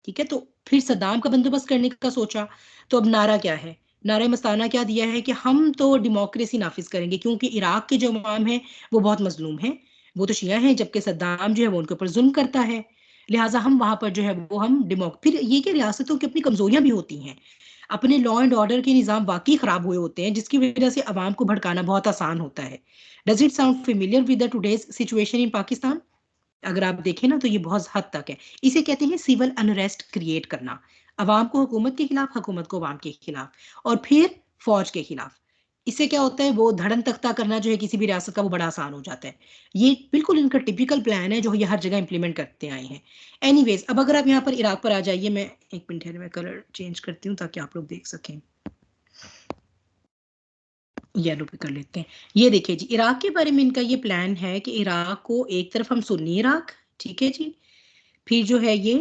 ठीक है, तो फिर सद्दाम का बंदोबस्त करने का सोचा, तो अब नारा क्या है? नारा मस्ताना क्या दिया है कि हम तो डेमोक्रेसी नाफिज करेंगे, क्योंकि इराक के जो अवाम है वो बहुत मजलूम है, वो तो शिया हैं, जबकि सद्दाम जो है वो उनके ऊपर जुल्म करता है। लिहाजा हम वहां पर जो है वो हम फिर ये कि रियासतों की अपनी कमजोरियां भी होती हैं, अपने लॉ एंड ऑर्डर के निज़ाम वाकई खराब हुए होते हैं, जिसकी वजह से अवाम को भड़काना बहुत आसान होता है। Does it sound familiar with the today's situation in Pakistan? अगर आप देखें ना, तो ये बहुत हद तक है। इसे कहते हैं सिविल अनरेस्ट क्रिएट करना, अवाम को हुकूमत के खिलाफ, हुकूमत को अवाम के खिलाफ, और फिर फौज के खिलाफ। इससे क्या होता है, वो धड़न तख्ता करना जो है किसी भी रियासत का, वो बड़ा आसान हो जाता है। ये बिल्कुल इनका टिपिकल प्लान है जो ये हर जगह इंप्लीमेंट करते आए हैं। एनीवेज, अब अगर आप यहाँ पर इराक पर आ जाइए, मैं एक मिनट है, मैं कलर चेंज करती हूँ ताकि आप लोग देख सकें। येलो पे कर लेते हैं। ये देखिए जी, इराक के बारे में इनका ये प्लान है कि इराक को एक तरफ हम सुन्नी इराक, ठीक है जी, फिर जो है ये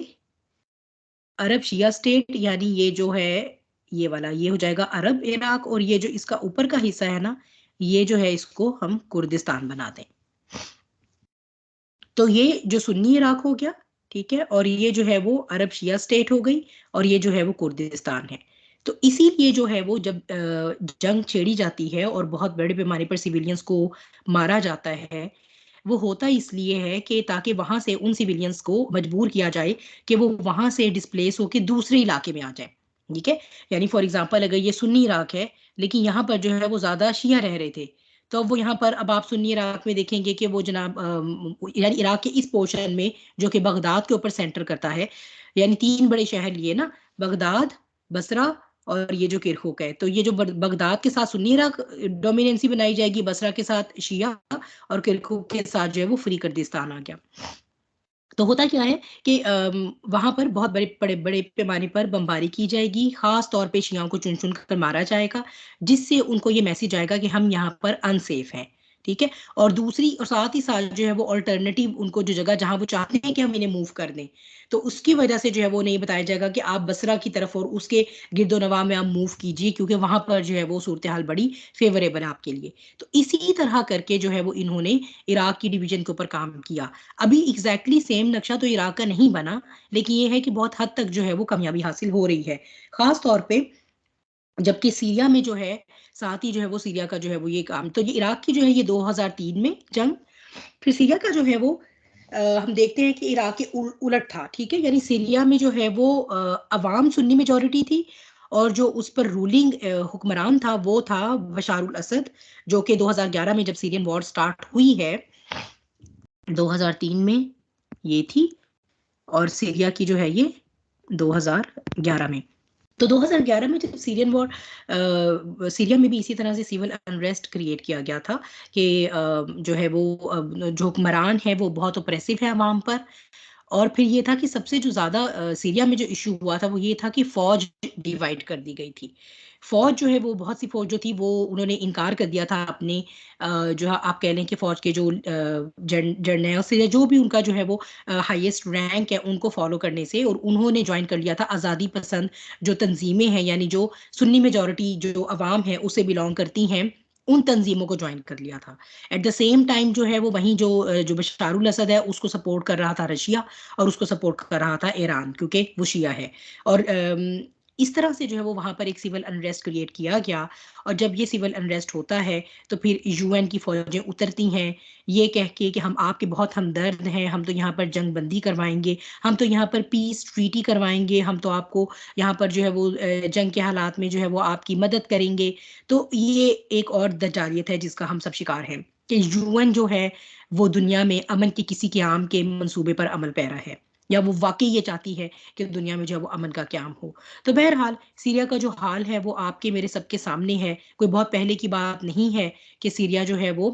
अरब शिया स्टेट, यानी ये जो है ये वाला, ये हो जाएगा अरब इराक, और ये जो इसका ऊपर का हिस्सा है ना, ये जो है इसको हम कुर्दिस्तान बना दें। तो ये जो सुन्नी इराक हो गया, ठीक है, और ये जो है वो अरब शिया स्टेट हो गई, और ये जो है वो कुर्दिस्तान है। तो इसीलिए जो है वो जब जंग छेड़ी जाती है और बहुत बड़े पैमाने पर सिविलियंस को मारा जाता है, वो होता इसलिए है कि ताकि वहां से उन सिविलियंस को मजबूर किया जाए कि वो वहां से डिस्प्लेस होकर दूसरे इलाके में आ जाए। ठीक है, यानी फॉर एग्जांपल अगर ये सुन्नी इराक है, लेकिन यहाँ पर जो है वो ज्यादा शिया रह रहे थे, तो अब वो यहाँ पर, अब आप सुन्नी इराक में देखेंगे कि वो जनाब यानी इराक के इस पोर्शन में जो कि बगदाद के ऊपर सेंटर करता है, यानी तीन बड़े शहर लिए ना, बगदाद, बसरा और ये जो किरकुक है, तो ये जो बगदाद के साथ सुन्नी इराक डोमिनेंसी बनाई जाएगी, बसरा के साथ शिया, और किरकुक के साथ जो है वो फ्री कुर्दिस्तान आ गया। तो होता क्या है कि वहां पर बहुत बड़े बड़े बड़े पैमाने पर बमबारी की जाएगी, खास तौर पे शियाओं को चुन चुन कर मारा जाएगा, जिससे उनको ये मैसेज आएगा कि हम यहाँ पर अनसेफ हैं। ठीक है, और दूसरी और साथ ही साथ जो है वो अल्टरनेटिव उनको जो जगह जहां वो चाहते हैं कि हम इन्हें मूव कर दें, तो उसकी वजह से जो है वो नहीं बताया जाएगा कि आप बसरा की तरफ और उसके गिरदोनवा में आप मूव कीजिए, क्योंकि वहां पर जो है वो सूरत हाल बड़ी फेवरेबल है आपके लिए। तो इसी तरह करके जो है वो इन्होंने इराक की डिवीजन के ऊपर काम किया। अभी एग्जैक्टली सेम नक्शा तो इराक का नहीं बना, लेकिन ये है कि बहुत हद तक जो है वो कामयाबी हासिल हो रही है, खास तौर पे। जबकि सीरिया में जो है, साथ ही जो है वो सीरिया का जो है वो ये काम, तो ये इराक की जो है ये 2003 में जंग, फिर सीरिया का जो है वो हम देखते हैं कि इराक के उलट था। ठीक है, यानी सीरिया में जो है वो अवाम सुन्नी मेजोरिटी थी, और जो उस पर रूलिंग हुक्मरान था वो था बशारुल असद, जो कि 2011 में जब सीरियन वॉर स्टार्ट हुई है, 2003 में ये थी, और सीरिया की जो है ये 2011 में। तो 2011 में जब सीरियन वॉर, सीरिया में भी इसी तरह से सिविल अनरेस्ट क्रिएट किया गया था कि जो है वो जो हुक्मरान है वो बहुत ओप्रेसिव है अवाम पर। और फिर ये था कि सबसे जो ज्यादा सीरिया में जो इशू हुआ था वो ये था कि फौज डिवाइड कर दी गई थी। फौज जो है वो बहुत सी फौज जो थी वो उन्होंने इनकार कर दिया था अपने जो है आप कह लें कि फौज के जो जर्नल से या जो भी उनका जो है वो हाईएस्ट रैंक है उनको फॉलो करने से, और उन्होंने ज्वाइन कर लिया था आज़ादी पसंद जो तंजीमें हैं, यानी जो सुन्नी मेजॉरिटी जो अवाम है उसे बिलोंग करती हैं, उन तंजीमों को ज्वाइन कर लिया था। एट द सेम टाइम जो है वो वहीं जो बशारुल असद है उसको सपोर्ट कर रहा था रशिया, और उसको सपोर्ट कर रहा था ईरान, क्योंकि वो शिया है। और इस तरह से जो है वो वहाँ पर एक सिविल अनरेस्ट क्रिएट किया गया। और जब ये सिविल अनरेस्ट होता है तो फिर यूएन की फौजें उतरती हैं, ये कह के कि हम आपके बहुत हमदर्द हैं, हम तो यहाँ पर जंग बंदी करवाएंगे, हम तो यहाँ पर पीस ट्रीटी करवाएंगे, हम तो आपको यहाँ पर जो है वो जंग के हालात में जो है वो आपकी मदद करेंगे। तो ये एक और दजालियत है जिसका हम सब शिकार हैं कि यूएन जो है वो दुनिया में अमन के किसी क़याम के मंसूबे पर अमल पैरा है, या वो वाकई ये चाहती है कि दुनिया में जो है वो अमन का क़याम हो। तो बहरहाल सीरिया का जो हाल है वो आपके मेरे सबके सामने है, कोई बहुत पहले की बात नहीं है कि सीरिया जो है वो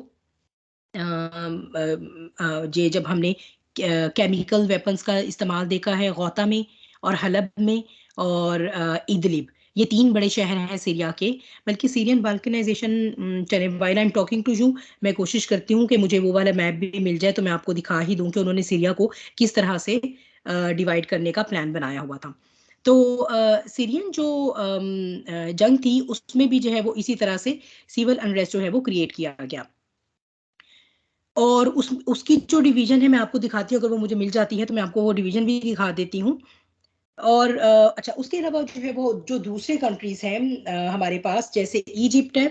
ये जब हमने केमिकल वेपन्स का इस्तेमाल देखा है गौता में और हलब में और इदलिब, ये 3 बड़े शहर हैं सीरिया के। बल्कि सीरियन बाल्कनाइजेशन, चले while I am talking to you, मैं कोशिश करती हूँ कि मुझे वो वाला मैप भी मिल जाए तो मैं आपको दिखा ही दूँ कि उन्होंने सीरिया को किस तरह से डिवाइड करने का प्लान बनाया हुआ था। तो सीरियन जो जंग थी उसमें भी जो है वो इसी तरह से सिविल अनरेस्ट जो है वो क्रिएट किया गया। और उसकी जो डिवीजन है मैं आपको दिखाती हूँ, अगर वो मुझे मिल जाती है तो मैं आपको वो डिवीजन भी दिखा देती हूँ। और अच्छा, उसके अलावा जो है वो जो दूसरे कंट्रीज हैं हमारे पास, जैसे इजिप्ट है,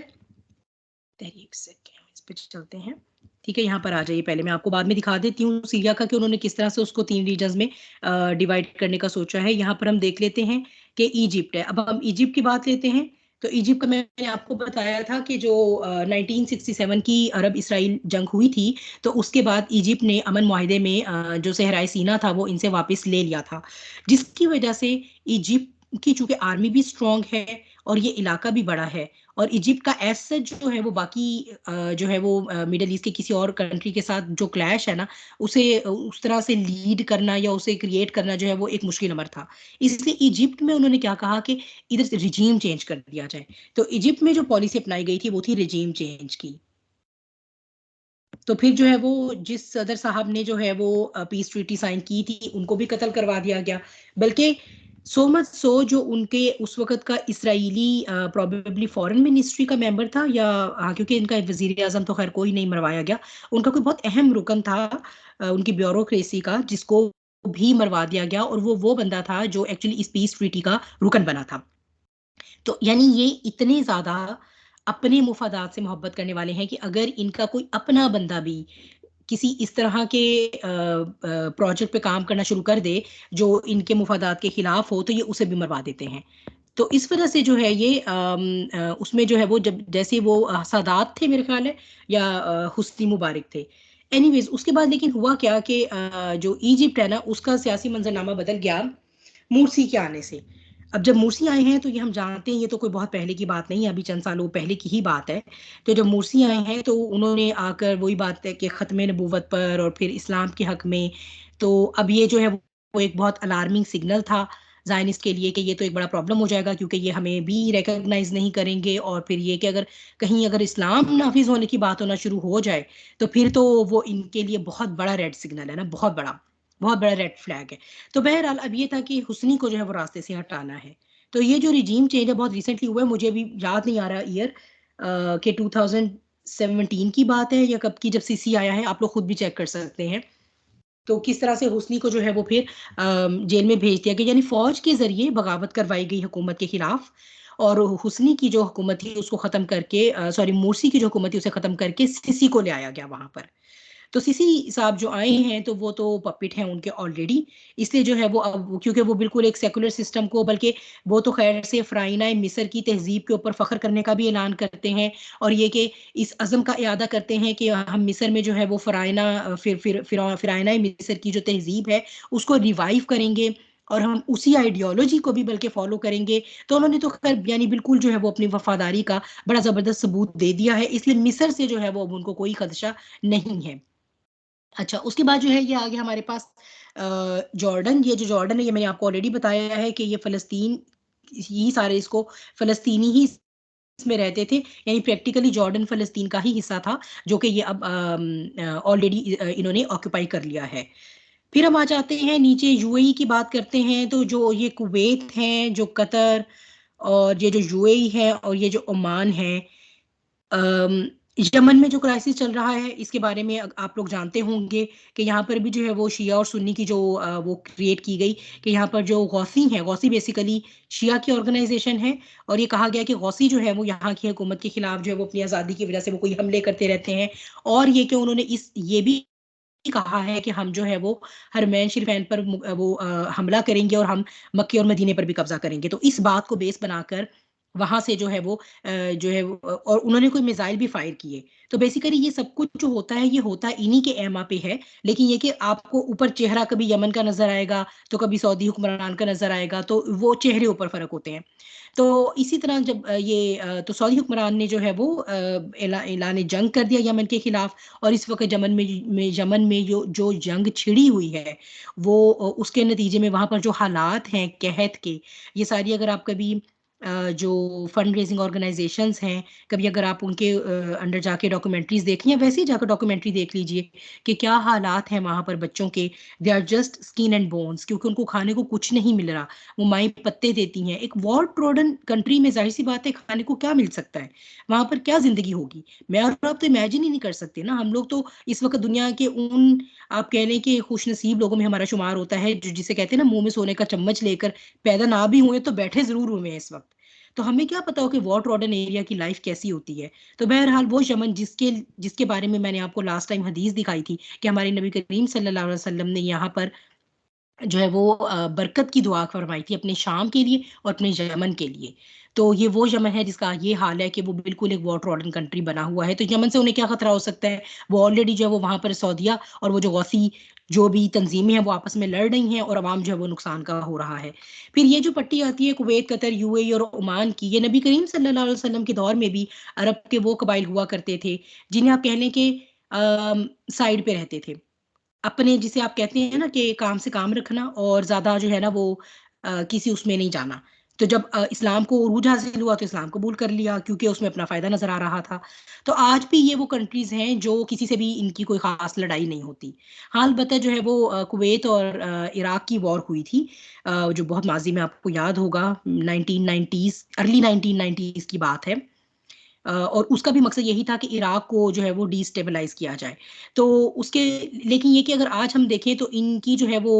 तहरीक से इस पे चलते हैं। ठीक है, यहाँ पर आ जाइए। पहले मैं आपको बाद में दिखा देती हूँ सीरिया का कि उन्होंने किस तरह से उसको 3 रीजन्स में डिवाइड करने का सोचा है। यहाँ पर हम देख लेते हैं कि इजिप्ट है। अब हम इजिप्ट की बात लेते हैं। तो इजिप्ट का मैंने आपको बताया था कि जो 1967 की अरब इसराइल जंग हुई थी, तो उसके बाद इजिप्ट ने अमन मुआहदे में जो सहराए सीना था वो इनसे वापस ले लिया था, जिसकी वजह से इजिप्ट की चूंकि आर्मी भी स्ट्रांग है और ये इलाका भी बड़ा है, और इजिप्ट का एज सच जो है वो बाकी जो है वो मिडल ईस्ट के किसी और कंट्री के साथ जो क्लैश है ना, उसे उस तरह से लीड करना या उसे क्रिएट करना जो है वो एक मुश्किल अमर था। इसलिए इजिप्ट में उन्होंने क्या कहा कि इधर से रिजीम चेंज कर दिया जाए। तो इजिप्ट में जो पॉलिसी अपनाई गई थी वो थी रिजीम चेंज की। तो फिर जो है वो जिस सदर साहब ने जो है वो पीस ट्रीटी साइन की थी उनको भी कत्ल करवा दिया गया। बल्कि सो मच सो जो उनके उस वक्त का इसराइली प्रोबेबली फॉरेन मिनिस्ट्री का मेंबर था, या हाँ, क्योंकि इनका वजीर आजम तो खैर कोई नहीं मरवाया गया, उनका कोई बहुत अहम रुकन था उनकी ब्यूरोक्रेसी का, जिसको भी मरवा दिया गया, और वो बंदा था जो एक्चुअली इस पीस ट्रीटी का रुकन बना था। तो यानी ये इतने ज्यादा अपने मुफादात से मोहब्बत करने वाले हैं कि अगर इनका कोई अपना बंदा भी किसी इस तरह के प्रोजेक्ट पे काम करना शुरू कर दे जो इनके मुफादात के खिलाफ हो, तो ये उसे भी मरवा देते हैं। तो इस वजह से जो है ये उसमें जो है वो जब जैसे वो सादात थे मेरे ख्याल है, या हुस्नी मुबारक थे। एनीवेज उसके बाद लेकिन हुआ क्या कि जो इजिप्ट है ना उसका सियासी मंजरनामा बदल गया मुर्सी के आने से। अब जब मुर्सी आए हैं तो ये हम जानते हैं, ये तो कोई बहुत पहले की बात नहीं है, अभी चंद सालों पहले की ही बात है। तो जब मुर्सी आए हैं तो उन्होंने आकर वही बात है कि ख़त्म नबूवत पर और फिर इस्लाम के हक में, तो अब ये जो है वो एक बहुत अलार्मिंग सिग्नल था जायनिस्ट के लिए कि ये तो एक बड़ा प्रॉब्लम हो जाएगा, क्योंकि ये हमें भी रिकॉग्नाइज नहीं करेंगे, और फिर ये कि अगर कहीं अगर इस्लाम नाफिज होने की बात होना शुरू हो जाए तो फिर तो वो इनके लिए बहुत बड़ा रेड सिग्नल है ना, बहुत बड़ा रेड फ्लैग है। तो बहरहाल अब ये था कि हुस्नी को जो है वो रास्ते से हटाना है। तो ये जो रिजीम चेंज है बहुत रिसेंटली हुआ है, मुझे अभी याद नहीं आ रहा ईयर कि 2017 की बात है या कब की, जब सीसी आया है, आप लोग खुद भी चेक कर सकते हैं। तो किस तरह से हुस्नी को जो है वो फिर जेल में भेज दिया गया, यानी फौज के जरिए बगावत करवाई गई हुकूमत के खिलाफ, और हुस्नी की जो हुकूमत थी उसको खत्म करके, सॉरी मुर्सी की जो हुकूमत थी उसे खत्म करके सीसी को ले आया गया वहां पर। तो सीसी साहब जो आए हैं तो वो तो पपिट हैं उनके ऑलरेडी, इसलिए जो है वो अब क्योंकि वो बिल्कुल एक सेकुलर सिस्टम को, बल्कि वो तो खैर से फ़राइना मिस्र की तहजीब के ऊपर फ़ख्र करने का भी ऐलान करते हैं, और ये कि इस अज़म का इरादा करते हैं कि हम मिस्र में जो है वो फ़राइना फ़िराइना मिस्र की जो तहजीब है उसको रिवाइव करेंगे, और हम उसी आइडियोलॉजी को भी बल्कि फॉलो करेंगे। तो उन्होंने तो खैर यानी बिल्कुल जो है वो अपनी वफादारी का बड़ा ज़बरदस्त सबूत दे दिया है, इसलिए मिस्र से जो है वो अब उनको कोई खदशा नहीं है। अच्छा, उसके बाद जो है ये आ गया हमारे पास जॉर्डन। ये जो जॉर्डन है ये मैंने आपको ऑलरेडी बताया है कि ये फ़लस्तीन ही सारे इसको फ़लस्तीनी ही में रहते थे, यानी प्रैक्टिकली जॉर्डन फ़लस्तीन का ही हिस्सा था, जो कि ये अब ऑलरेडी इन्होंने ऑक्यूपाई कर लिया है। फिर हम आ जाते हैं नीचे, यूएई की बात करते हैं, तो जो ये कुवैत है, जो कतर और ये जो यूएई है और ये जो ओमान है, यमन में जो क्राइसिस चल रहा है इसके बारे में आप लोग जानते होंगे कि यहाँ पर भी जो है वो शिया और सुन्नी की जो वो क्रिएट की गई कि यहाँ पर जो गौसी हैं, गौसी बेसिकली शिया की ऑर्गेनाइजेशन है, और ये कहा गया कि गौसी जो है वो यहाँ की हुकूमत के खिलाफ जो है वो अपनी आज़ादी की वजह से वो कोई हमले करते रहते हैं, और ये कि उन्होंने ये भी कहा है कि हम जो है वो हरमैन शरीफैन पर वो हमला करेंगे और हम मक्के और मदीने पर भी कब्जा करेंगे। तो इस बात को बेस बनाकर वहां से जो है वो जो है और उन्होंने कोई मिसाइल भी फायर किए। तो बेसिकली ये सब कुछ जो होता है ये होता इन्हीं के एमा पे है, लेकिन ये कि आपको ऊपर चेहरा कभी यमन का नजर आएगा तो कभी सऊदी हुक्मरान का नजर आएगा, तो वो चेहरे ऊपर फर्क होते हैं। तो इसी तरह जब तो सऊदी हुक्मरान ने जो है वो ऐलान जंग कर दिया यमन के खिलाफ, और इस वक्त यमन में जो जंग छिड़ी हुई है वो उसके नतीजे में वहां पर जो हालात हैं कहत के, ये सारी अगर आप कभी जो फंड रेजिंग ऑर्गेनाइजेशंस हैं, कभी अगर आप उनके अंडर जाके डॉक्यूमेंट्रीज देखें या वैसे ही जाकर डॉक्यूमेंट्री देख लीजिए कि क्या हालात हैं वहां पर बच्चों के। They are just skin and bones, क्योंकि उनको खाने को कुछ नहीं मिल रहा। वो माई पत्ते देती हैं। एक वॉर ट्रोडन कंट्री में जाहिर सी बात है खाने को क्या मिल सकता है, वहां पर क्या जिंदगी होगी। मैं और आप तो इमेजिन ही नहीं कर सकते ना। हम लोग तो इस वक्त दुनिया के उन, आप कह लें कि खुशनसीब लोगों में हमारा शुमार होता है जो जिसे कहते हैं ना मुंह में सोने का चम्मच लेकर पैदा ना भी हुए तो बैठे जरूर हुए हैं इस वक्त। तो हमें क्या पता हो कि वॉर ट्रोडन एरिया की लाइफ कैसी होती है। तो बहरहाल वो यमन जिसके जिसके बारे में मैंने आपको लास्ट टाइम हदीस दिखाई थी कि हमारे नबी करीम सल्लल्लाहु अलैहि वसल्लम ने यहाँ पर जो है वो बरकत की दुआ फरमाई थी अपने शाम के लिए और अपने यमन के लिए। तो ये वो यमन है जिसका ये हाल है कि वो बिल्कुल एक वॉर ट्रोडन कंट्री बना हुआ है। तो यमन से उन्हें क्या खतरा हो सकता है, वो ऑलरेडी जो है वो वहां पर सऊदिया और वो जो गौसी जो भी तंजीमें हैं वो आपस में लड़ रही हैं और अवाम जो है वो नुकसान का हो रहा है। फिर ये जो पट्टी आती है कुवैत, कतर, यूएई और ओमान की, ये नबी करीम सल्लल्लाहु अलैहि वसल्लम के दौर में भी अरब के वो कबाइल हुआ करते थे जिन्हें आप कह लें कि साइड पे रहते थे अपने, जिसे आप कहते हैं ना कि काम से काम रखना और ज्यादा जो है ना वो किसी उसमें नहीं जाना। तो जब इस्लाम को उरूज हासिल हुआ तो इस्लाम कबूल कर लिया क्योंकि उसमें अपना फायदा नजर आ रहा था। तो आज भी ये वो कंट्रीज हैं जो किसी से भी इनकी कोई खास लड़ाई नहीं होती। हाल बता जो है वो कुवैत और इराक की वॉर हुई थी, जो बहुत माजी में आपको याद होगा, 1990s, अर्ली 1990s की बात है। और उसका भी मकसद यही था कि इराक को जो है वो डिस्टेबलाइज किया जाए। तो उसके, लेकिन ये कि अगर आज हम देखें तो इनकी जो है वो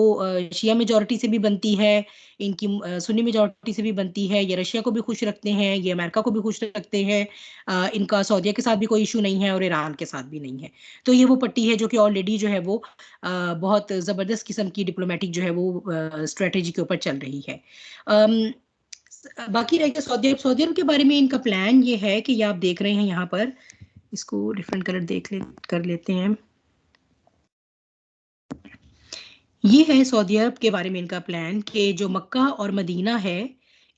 शिया मेजॉरिटी से भी बनती है, इनकी सुन्नी मेजॉरिटी से भी बनती है। ये रशिया को भी खुश रखते हैं, ये अमेरिका को भी खुश रखते हैं। इनका सऊदीया के साथ भी कोई इशू नहीं है और ईरान के साथ भी नहीं है। तो ये वो पट्टी है जो कि ऑलरेडी जो है वो बहुत ज़बरदस्त किस्म की डिप्लोमेटिक जो है वो स्ट्रेटेजी के ऊपर चल रही है। बाकी रह गया सऊदी अरब। सऊदी अरब के बारे में इनका प्लान ये है कि ये आप देख रहे हैं यहाँ पर, इसको डिफरेंट कलर कर लेते हैं। ये है सऊदी अरब के बारे में इनका प्लान कि जो मक्का और मदीना है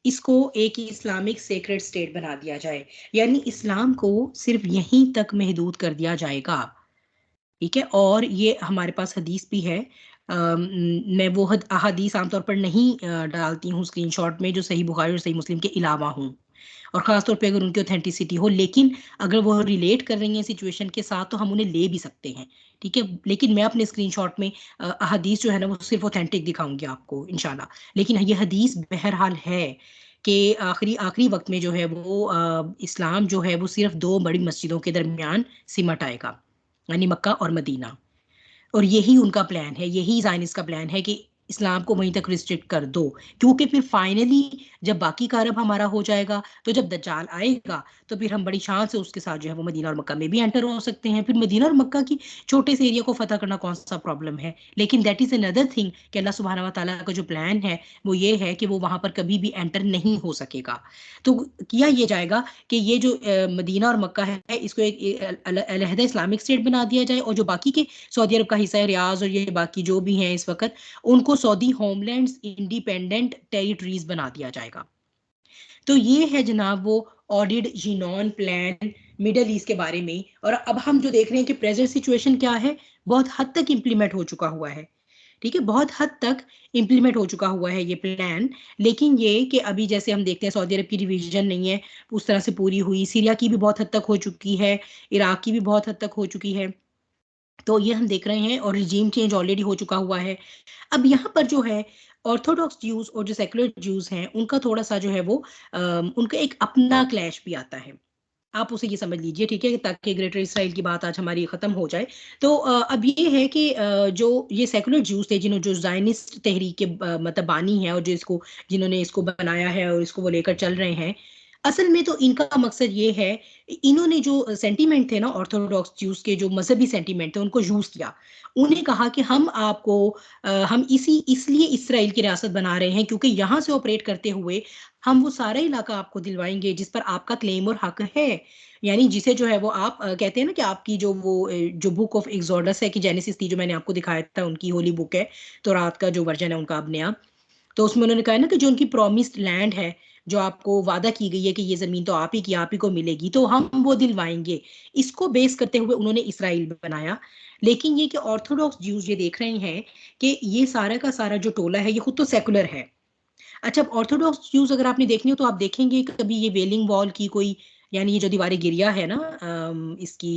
इसको एक इस्लामिक सेक्रेड स्टेट बना दिया जाए, यानी इस्लाम को सिर्फ यहीं तक महदूद कर दिया जाएगा। ठीक है, और ये हमारे पास हदीस भी है। मैं वो अहादीस आमतौर पर नहीं डालती हूँ स्क्रीनशॉट में जो सही बुखारी और सही मुस्लिम के अलावा हूँ, और ख़ासतौर पे अगर उनकी ऑथेंटिसिटी हो, लेकिन अगर वो रिलेट कर रही हैं सिचुएशन के साथ तो हम उन्हें ले भी सकते हैं। ठीक है, लेकिन मैं अपने स्क्रीनशॉट में अहादीस जो है ना वो सिर्फ ऑथेंटिक दिखाऊंगी आपको इंशाल्लाह। लेकिन ये हदीस बहरहाल है कि आखिरी आखिरी वक्त में जो है वो इस्लाम जो है वो सिर्फ दो बड़ी मस्जिदों के दरमियान सिमट आएगा, यानी मक्का और मदीना। और यही उनका प्लान है, यही ज़ायनिस्ट का प्लान है कि इस्लाम को वहीं तक रिस्ट्रिक्ट कर दो, क्योंकि फिर फाइनली जब बाकी का अरब हमारा हो जाएगा तो जब दज्जाल आएगा तो फिर हम बड़ी शान से उसके साथ जो है वो मदीना और मक्का में भी एंटर हो सकते हैं। फिर मदीना और मक्का की छोटे से एरिया को फतह करना कौन सा प्रॉब्लम है। लेकिन दैट इज़ अनदर थिंग कि अल्लाह सुब्हानहू व तआला का जो प्लान है वो ये है कि वो वहाँ पर कभी भी एंटर नहीं हो सकेगा। तो किया ये जाएगा कि ये जो मदीना और मक्का है इसको एक अलहदा इस्लामिक स्टेट बना दिया जाए, और जो बाकी के सऊदी अरब का हिस्सा है, रियाज और ये बाकी जो भी हैं इस वक्त, उनको सऊदी होमलैंड्स इंडिपेंडेंट टेरिटरीज बना दिया जाएगा। तो ये है जनाब वो ऑडिड जीनॉन प्लान मिडल ईस्ट के बारे में। और अब हम जो देख रहे हैं कि प्रेजेंट सिचुएशन क्या है, बहुत हद तक इम्प्लीमेंट हो चुका हुआ है। ठीक है, बहुत हद तक इम्प्लीमेंट हो चुका हुआ है ये प्लान। लेकिन ये कि अभी जैसे हम देखते हैं सऊदी अरब की डिवीजन नहीं है उस तरह से पूरी हुई, सीरिया की भी बहुत हद तक हो चुकी है, इराक की भी बहुत हद तक हो चुकी है, तो ये हम देख रहे हैं, और रिजीम चेंज ऑलरेडी हो चुका हुआ है। अब यहाँ पर जो है ऑर्थोडॉक्स ज्यूज और जो सेकुलर ज्यूज हैं उनका थोड़ा सा जो है वो उनका एक अपना क्लैश भी आता है, आप उसे ये समझ लीजिए, ठीक है, ताकि ग्रेटर इसराइल की बात आज हमारी खत्म हो जाए। तो अब ये है कि जो ये सेकुलर ज्यूज थे जिन्होंने जो जायनिस्ट तहरीक के मतलब बानी है और जो इसको जिन्होंने इसको बनाया है और इसको वो लेकर चल रहे हैं, असल में तो इनका मकसद ये है, इन्होंने जो सेंटीमेंट थे ना ऑर्थोडॉक्स ज्यूज के, जो मजहबी सेंटीमेंट थे उनको यूज किया। उन्हें कहा कि हम आपको हम इसलिए इसराइल की रियासत बना रहे हैं क्योंकि यहाँ से ऑपरेट करते हुए हम वो सारा इलाका आपको दिलवाएंगे जिस पर आपका क्लेम और हक है। यानी जिसे जो है वो आप कहते हैं ना कि आपकी जो वो जो बुक ऑफ एक्सोडस है कि जेनेसिस थी जो मैंने आपको दिखाया था, उनकी होली बुक है, तो रात का जो वर्जन है उनका अब नया, तो उसमें उन्होंने कहा ना कि जो उनकी प्रॉमिस्ड लैंड है, जो आपको वादा की गई है कि ये जमीन तो आप ही की आप ही को मिलेगी, तो हम वो दिलवाएंगे। इसको बेस करते हुए उन्होंने इसराइल बनाया। लेकिन ये कि ऑर्थोडॉक्स ज्यूज ये देख रहे हैं कि ये सारा का सारा जो टोला है ये खुद तो सेकुलर है। अच्छा, अब ऑर्थोडॉक्स ज्यूज अगर आपने देखनी हो तो आप देखेंगे कभी ये वेलिंग वॉल की कोई, यानी ये जो दीवारें गिरिया है ना इसकी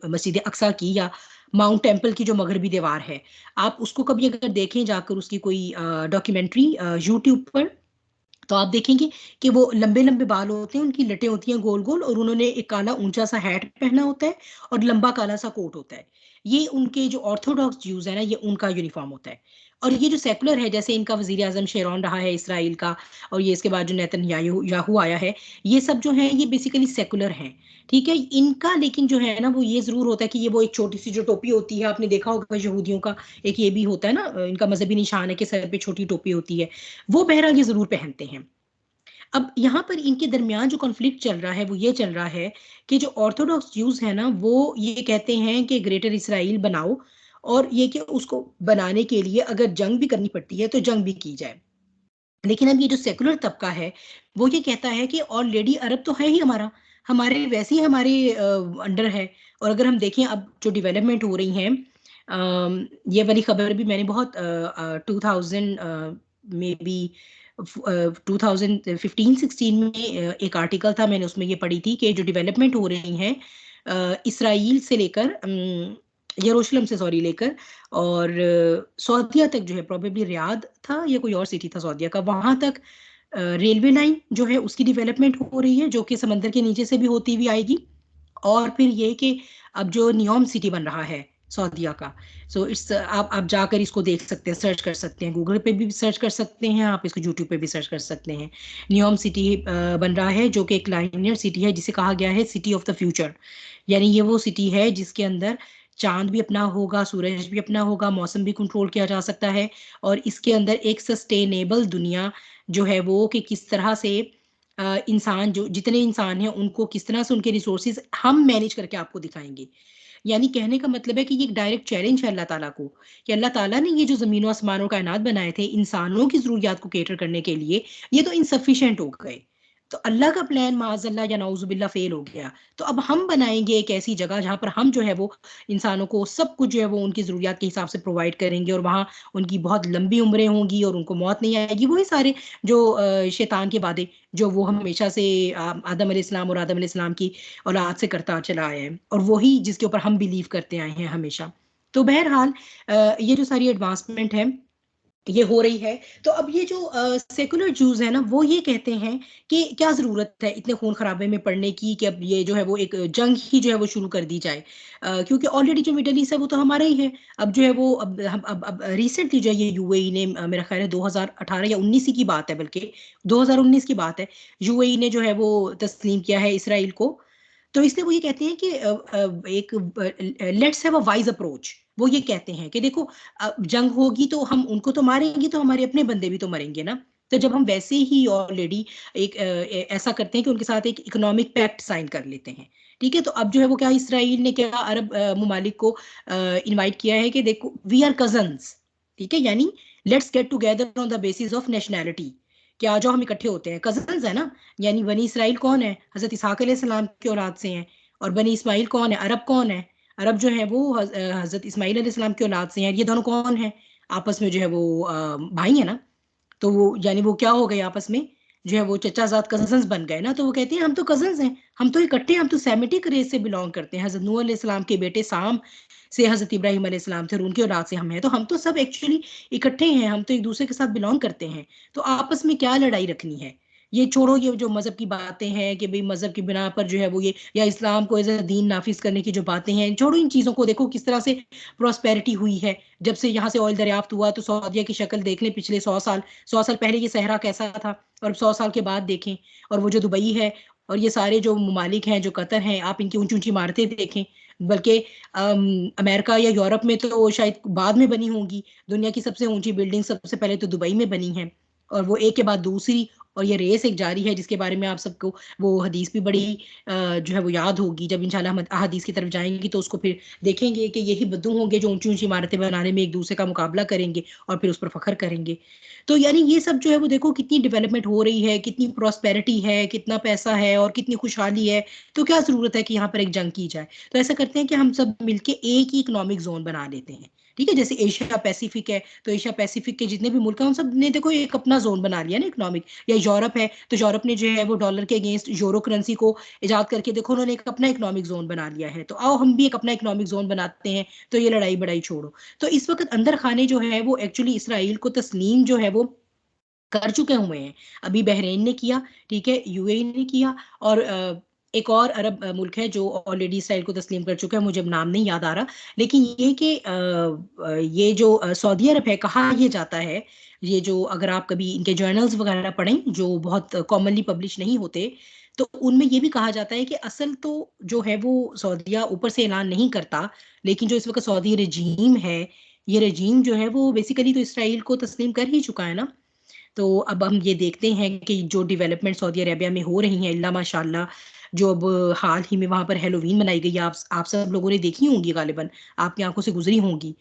मस्जिद अक्सा की, या माउंट टेम्पल की जो मगरबी दीवार है, आप उसको कभी अगर देखें जाकर उसकी कोई डॉक्यूमेंट्री यूट्यूब पर, तो आप देखेंगे कि वो लंबे लंबे बाल होते हैं, उनकी लटें होती हैं गोल गोल, और उन्होंने एक काला ऊंचा सा हैट पहना होता है और लंबा काला सा कोट होता है। ये उनके जो ऑर्थोडॉक्स ज्यूज है ना, ये उनका यूनिफॉर्म होता है। और ये जो सेकुलर है, जैसे इनका वजीर आजम शेरॉन रहा है इसराइल का, और ये इसके बाद जो नेतन्याहू याहू आया है, ये सब जो है ये बेसिकली सेकुलर हैं। ठीक है, इनका लेकिन जो है ना वो ये जरूर होता है कि ये वो एक छोटी सी जो टोपी होती है, आपने देखा होगा यहूदियों का एक ये भी होता है ना, इनका मजहबी निशान है कि सर पे छोटी टोपी होती है, वो बहरहाल ये जरूर पहनते हैं। अब यहाँ पर इनके दरमियान जो कॉन्फ्लिक्ट चल रहा है वो ये चल रहा है कि जो ऑर्थोडॉक्स ज्यूज है ना वो ये कहते हैं कि ग्रेटर इसराइल बनाओ, और ये कि उसको बनाने के लिए अगर जंग भी करनी पड़ती है तो जंग भी की जाए। लेकिन अब ये जो सेकुलर तबका है वो ये कहता है कि ऑलरेडी अरब तो है ही हमारा, हमारे वैसे ही हमारे अंडर है। और अगर हम देखें अब जो डेवलपमेंट हो रही है, ये वाली खबर भी मैंने बहुत 2000 में भी 2015-16 में एक आर्टिकल था, मैंने उसमें ये पढ़ी थी कि जो डेवलपमेंट हो रही हैं इसराइल से लेकर यरूशलेम से सॉरी लेकर, और सऊदीया तक जो है, प्रोबेबली रियाद था या कोई और सिटी था सऊदीया का, वहां तक रेलवे लाइन जो है उसकी डेवलपमेंट हो रही है जो कि समंदर के नीचे से भी होती हुई आएगी। और फिर ये कि अब जो नियोम सिटी बन रहा है सऊदीया का, सो इट्स आप जाकर इसको देख सकते हैं, सर्च कर सकते हैं, गूगल पे भी सर्च कर सकते हैं, आप इसको यूट्यूब पे भी सर्च कर सकते हैं। नियोम सिटी बन रहा है जो कि एक लाइनियर सिटी है जिसे कहा गया है सिटी ऑफ द फ्यूचर। यानी ये वो सिटी है जिसके अंदर चांद भी अपना होगा, सूरज भी अपना होगा, मौसम भी कंट्रोल किया जा सकता है, और इसके अंदर एक सस्टेनेबल दुनिया जो है वो कि किस तरह से इंसान जो जितने इंसान हैं उनको किस तरह से उनके रिसोर्सेज हम मैनेज करके आपको दिखाएंगे। यानी कहने का मतलब है कि ये एक डायरेक्ट चैलेंज है अल्लाह ताला को, कि अल्लाह ताला ने ये जो ज़मीनों आसमानों कायनात बनाए थे इंसानों की ज़रूरियात को कैटर करने के लिए, ये तो इनसफिशिएंट हो गए। तो अल्लाह का प्लान माज़अल्लाह या नाउज़ुबिल्लाह फेल हो गया। तो अब हम बनाएंगे एक ऐसी जगह जहाँ पर हम जो है वो इंसानों को सब कुछ जो है वो उनकी ज़रूरियात के हिसाब से प्रोवाइड करेंगे, और वहाँ उनकी बहुत लंबी उम्रें होंगी और उनको मौत नहीं आएगी। वही सारे जो शैतान के वादे जो वो हमेशा से आदम अलैहिस्सलाम और आदम अलैहिस्सलाम की औलाद से करता चला आया है, और वही जिसके ऊपर हम बिलीव करते आए हैं हमेशा। तो बहरहाल ये जो सारी एडवांसमेंट है ये हो रही है। तो अब ये जो सेकुलर जूस है ना वो ये कहते हैं कि क्या जरूरत है इतने खून खराबे में पड़ने की, कि अब ये जो है वो एक जंग ही जो है वो शुरू कर दी जाए, क्योंकि ऑलरेडी जो मिडल ईस्ट है वो तो हमारा ही है। अब जो है वो अब रिसेंटली जो है ये यूएई ने मेरा ख्याल है 2018 या 19 की बात है, बल्कि 2019 की बात है, यूएई ने जो है वो तस्लीम किया है इसराइल को। तो इसलिए वो ये कहते हैं कि एक let's have a wise approach. वो ये कहते हैं कि देखो जंग होगी तो हम उनको तो मारेंगे, तो हमारे अपने बंदे भी तो मरेंगे ना। तो जब हम वैसे ही ऑलरेडी एक ऐसा करते हैं कि उनके साथ एक इकोनॉमिक पैक्ट साइन कर लेते हैं, ठीक है। तो अब जो है वो क्या इसराइल ने क्या अरब ममालिक को इनवाइट किया है कि देखो वी आर कजन्स, ठीक है, यानी let's get together on the basis of nationality, कि आ जाओ हम इकट्ठे होते हैं, कजन्स है ना। यानी बनी इसराइल कौन है, हजरत इसहाक अलैहिस्सलाम की औलाद से हैं, और बनी इस्माइल कौन है, अरब कौन है, अरब जो है वो हजरत इस्माइल अलैहिस्सलाम की औलाद से हैं। ये दोनों कौन है, आपस में जो है वो भाई है ना, तो वो यानी वो क्या हो गए आपस में, जो है वो चचाजाद कजन्स बन गए ना, तो वो कहते हैं हम तो कजन्स हैं, हम तो इकट्ठे हैं, हम तो सेमेटिक रेस से बिलोंग करते हैं, हजरत नूह अलैहिस्सलाम के बेटे साम से हजरत इब्राहिम अलैहिस्सलाम थे और उनके औलाद से हम हैं, तो हम तो सब एक्चुअली इकट्ठे हैं, हम तो एक दूसरे के साथ बिलोंग करते हैं, तो आपस में क्या लड़ाई रखनी है। ये छोड़ो, ये जो मजहब की बातें हैं कि भाई मजहब की बिना पर जो है वो ये, या इस्लाम को एज अ दीन नाफिज करने की जो बातें हैं, छोड़ो इन चीजों को, देखो किस तरह से प्रॉस्पेरिटी हुई है जब से यहाँ से ऑयल दरियाफ्त हुआ, तो सऊदीया की शक्ल देख लें पिछले 100 साल, 100 साल पहले ये सहरा कैसा था और 100 साल के बाद देखें, और वो जो दुबई है और ये सारे जो ममालिक हैं, जो कतर हैं, आप इनकी ऊंची ऊंची इमारतें देखें, बल्कि अमेरिका या यूरोप में तो शायद बाद में बनी होंगी, दुनिया की सबसे ऊंची बिल्डिंग सबसे पहले तो दुबई में बनी है, और वो एक के बाद दूसरी, और ये रेस एक जारी है जिसके बारे में आप सबको वो हदीस भी बड़ी जो है वो याद होगी, जब इंशाल्लाह हम हदीस की तरफ जाएंगे तो उसको फिर देखेंगे कि यही बद्दू होंगे जो ऊंची ऊंची इमारतें बनाने में एक दूसरे का मुकाबला करेंगे और फिर उस पर फख्र करेंगे। तो यानी ये सब जो है वो देखो कितनी डेवलपमेंट हो रही है, कितनी प्रॉस्पेरिटी है, कितना पैसा है और कितनी खुशहाली है, तो क्या जरूरत है कि यहाँ पर एक जंग की जाए। तो ऐसा करते हैं कि हम सब मिलके एक ही इकोनॉमिक जोन बना लेते हैं, ठीक है, जैसे एशिया पैसिफिक है, तो एशिया पैसिफिक के जितने भी मुल्क हैं उन सब ने देखो एक अपना जोन बना लिया ना इकोनॉमिक, या यूरोप है तो यूरोप ने जो है वो डॉलर के अगेंस्ट यूरो करेंसी को इजाद करके देखो उन्होंने एक अपना इकोनॉमिक जोन बना लिया है, तो आओ हम भी एक अपना इकोनॉमिक जोन बनाते हैं, तो ये लड़ाई बड़ाई छोड़ो। तो इस वक्त अंदर खाने जो है वो एक्चुअली इसराइल को तस्लीम जो है वो कर चुके हुए हैं। अभी बहरीन ने किया, ठीक है, यूएई ने किया, और एक और अरब मुल्क है जो ऑलरेडी इसराइल को तस्लीम कर चुका है, मुझे अब नाम नहीं याद आ रहा, लेकिन ये कि ये जो सऊदी अरब है, कहा यह जाता है, ये जो अगर आप कभी इनके जर्नल्स वगैरह पढ़ें जो बहुत कॉमनली पब्लिश नहीं होते, तो उनमें ये भी कहा जाता है कि असल तो जो है वो सऊदीया ऊपर से ऐलान नहीं करता, लेकिन जो इस वक्त सऊदी रजीम है, ये रजीम जो है वो बेसिकली तो इसराइल को तस्लीम कर ही चुका है ना। तो अब हम ये देखते हैं कि जो डेवलपमेंट सऊदी अरेबिया में हो रही हैं, अल्लाह माशाल्लाह, जो अब हाल ही में वहां पर हेलोवीन मनाई गई, आप सब लोगों ने देखी होंगी, गालिबन आपकी आंखों से गुजरी होंगी।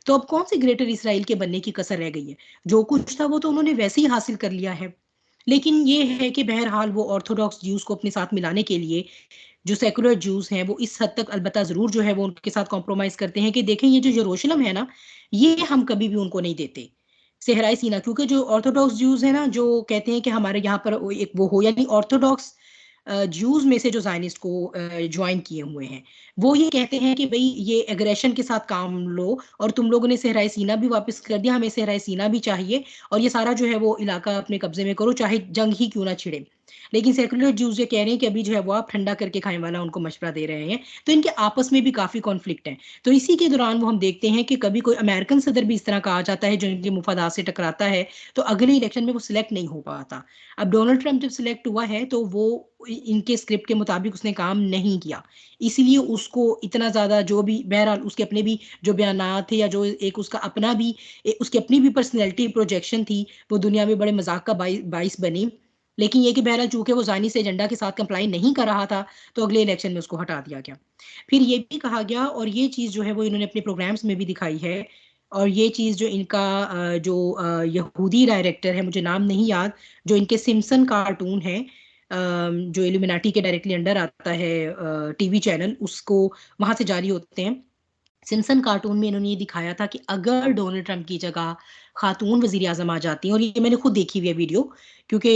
तो अब कौन सी ग्रेटर इसराइल के बनने की कसर रह गई है, जो कुछ था वो तो उन्होंने वैसे ही हासिल कर लिया है। लेकिन ये है कि बहरहाल वो ऑर्थोडॉक्स ज्यूज को अपने साथ मिलाने के लिए, जो सेकुलर ज्यूज हैं वो इस हद तक अलबत्ता जरूर जो है वो उनके साथ कॉम्प्रोमाइज करते हैं कि देखें ये जो यरूशलेम है ना, ये हम कभी भी उनको नहीं देते, सेहराई सीना, क्योंकि जो ऑर्थोडॉक्स ज्यूज है ना, जो कहते हैं कि हमारे यहाँ पर एक वो हो, यानी ऑर्थोडॉक्स ज्यूज में से जो जायनिस्ट को ज्वाइन किए हुए हैं, वो ये कहते हैं कि भाई ये एग्रेशन के साथ काम लो, और तुम लोगों ने सेहराई सीना भी वापस कर दिया, हमें सेहराई सीना भी चाहिए, और ये सारा जो है वो इलाका अपने कब्जे में करो, चाहे जंग ही क्यों ना छिड़े। लेकिन सेकुलर ज्यूज ये कह रहे हैं कि अभी जो है वो आप ठंडा करके खाने वाला उनको मशवरा दे रहे हैं, तो इनके आपस में भी काफी कॉन्फ्लिक्ट है। तो इसी के दौरान वो हम देखते हैं कि कभी कोई अमेरिकन सदर भी इस तरह का आ जाता है जो इनके मुफादात से टकराता है, तो अगले इलेक्शन में वो सिलेक्ट नहीं हो पाता। अब डोनाल्ड ट्रंप जब सिलेक्ट हुआ है तो वो इनके स्क्रिप्ट के मुताबिक उसने काम नहीं किया, इसीलिए उसको इतना ज्यादा, जो भी बहरहाल उसके अपने भी जो बयानात थे, या जो एक उसका अपना भी उसकी अपनी भी पर्सनैलिटी प्रोजेक्शन थी, वो दुनिया में बड़े मजाक का बाइस बनी। लेकिन ये कि बहरहाल चूंकि वो जानी से एजेंडा के साथ कंप्लाई नहीं कर रहा था, तो अगले इलेक्शन में उसको हटा दिया गया। फिर ये भी कहा गया, और ये चीज जो है वो इन्होंने अपने प्रोग्राम्स में भी दिखाई है, और ये चीज जो इनका जो यहूदी डायरेक्टर है, मुझे नाम नहीं याद, जो इनके सिम्सन कार्टून है, जो इल्यूमिनाटी के डायरेक्टली अंडर आता है टीवी चैनल, उसको वहां से जारी होते हैं। सिम्सन कार्टून में इन्होंने ये दिखाया था कि अगर डोनाल्ड ट्रंप की जगह खातून वजीर आजम आ जाती हैं, और ये मैंने खुद देखी हुई है वीडियो, क्योंकि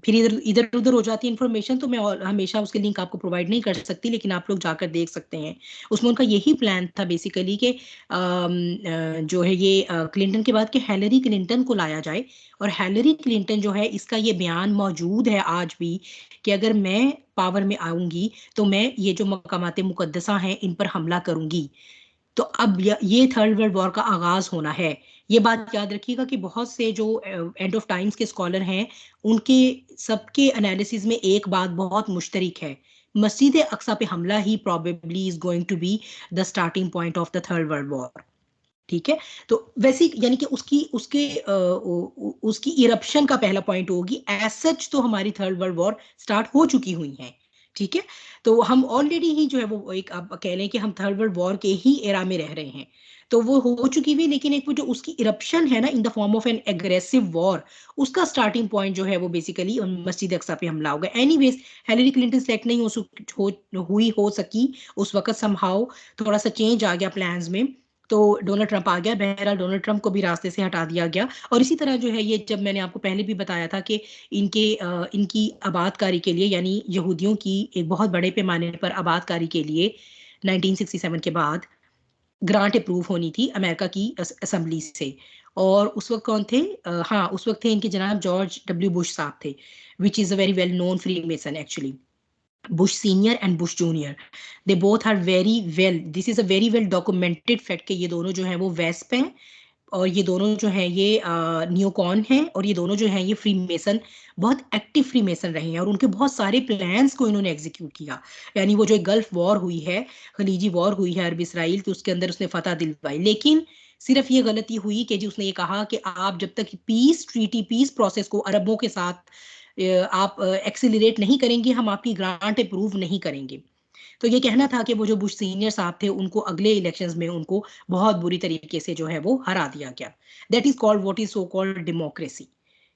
फिर इधर इधर उधर हो जाती है इन्फॉर्मेशन, तो मैं हमेशा उसके लिंक आपको प्रोवाइड नहीं कर सकती, लेकिन आप लोग जाकर देख सकते हैं। उसमें उनका यही प्लान था बेसिकली कि जो है ये क्लिंटन के बाद कि हैलरी क्लिंटन को लाया जाए, और हैलरी क्लिंटन जो है इसका ये बयान मौजूद है आज भी, कि अगर मैं पावर में आऊंगी तो मैं ये जो मकामात मुकद्दसा हैं इन पर हमला करूंगी। तो अब ये थर्ड वर्ल्ड वॉर का आगाज होना है। ये बात याद रखिएगा कि बहुत से जो एंड ऑफ टाइम्स के स्कॉलर हैं, उनके सबके एनालिसिस में एक बात बहुत मुश्तरक है, मस्जिद अक्सा पे हमला ही probably is going to be the starting point of the third world war. ठीक है, तो वैसे यानी कि उसकी इरप्शन का पहला पॉइंट होगी, एज सच तो हमारी थर्ड वर्ल्ड वॉर स्टार्ट हो चुकी हुई है। ठीक है, तो हम ऑलरेडी ही जो है वो एक आप कह लें कि हम थर्ड वर्ल्ड वॉर के ही एरा में रह रहे हैं, तो वो हो चुकी हुई, लेकिन एक वो जो उसकी इरप्शन है ना in the form of N aggressive war, उसका स्टार्टिंग पॉइंट जो है वो बेसिकली मस्जिद अक्सा पे हमला होगा। एनीवेज, हिलरी क्लिंटन सेलेक्ट नहीं हो सकी उस वक्त, समहाउ थोड़ा सा चेंज आ गया प्लान्स में, तो डोनाल्ड ट्रंप आ गया, बहरहाल डोनाल्ड ट्रंप को भी रास्ते से हटा दिया गया। और इसी तरह जो है ये, जब मैंने आपको पहले भी बताया था कि इनकी आबादकारी के लिए, यानी यहूदियों की एक बहुत बड़े पैमाने पर आबादकारी के लिए 1967 के बाद ग्रांट अप्रूव होनी थी अमेरिका की असेंबली से। और उस वक्त कौन थे? हाँ, उस वक्त थे इनके जनाब जॉर्ज डब्ल्यू बुश साहब थे, which is a very well known free mason actually. Bush senior and Bush junior, they both are very well, this is a very well documented fact कि ये दोनों जो हैं वो वेस्प हैं, और ये दोनों जो हैं ये न्यूकॉन हैं, और ये दोनों जो हैं ये फ्री मेसन, बहुत एक्टिव फ्री मेसन रहे हैं, और उनके बहुत सारे प्लान्स को इन्होंने एग्जीक्यूट किया। यानी वो जो गल्फ वॉर हुई है, खलीजी वॉर हुई है अरब इसराइल, तो उसके अंदर उसने फतह दिलवाई। लेकिन सिर्फ ये गलती हुई कि जी उसने ये कहा कि आप जब तक पीस ट्रीटी, पीस प्रोसेस को अरबों के साथ आप एक्सिलरेट नहीं करेंगे, हम आपकी ग्रांट अप्रूव नहीं करेंगे। तो ये कहना था कि वो जो बुश सीनियर साहब थे, उनको अगले इलेक्शंस में उनको बहुत बुरी तरीके से जो है वो हरा दिया गया। That is called, what is so called democracy.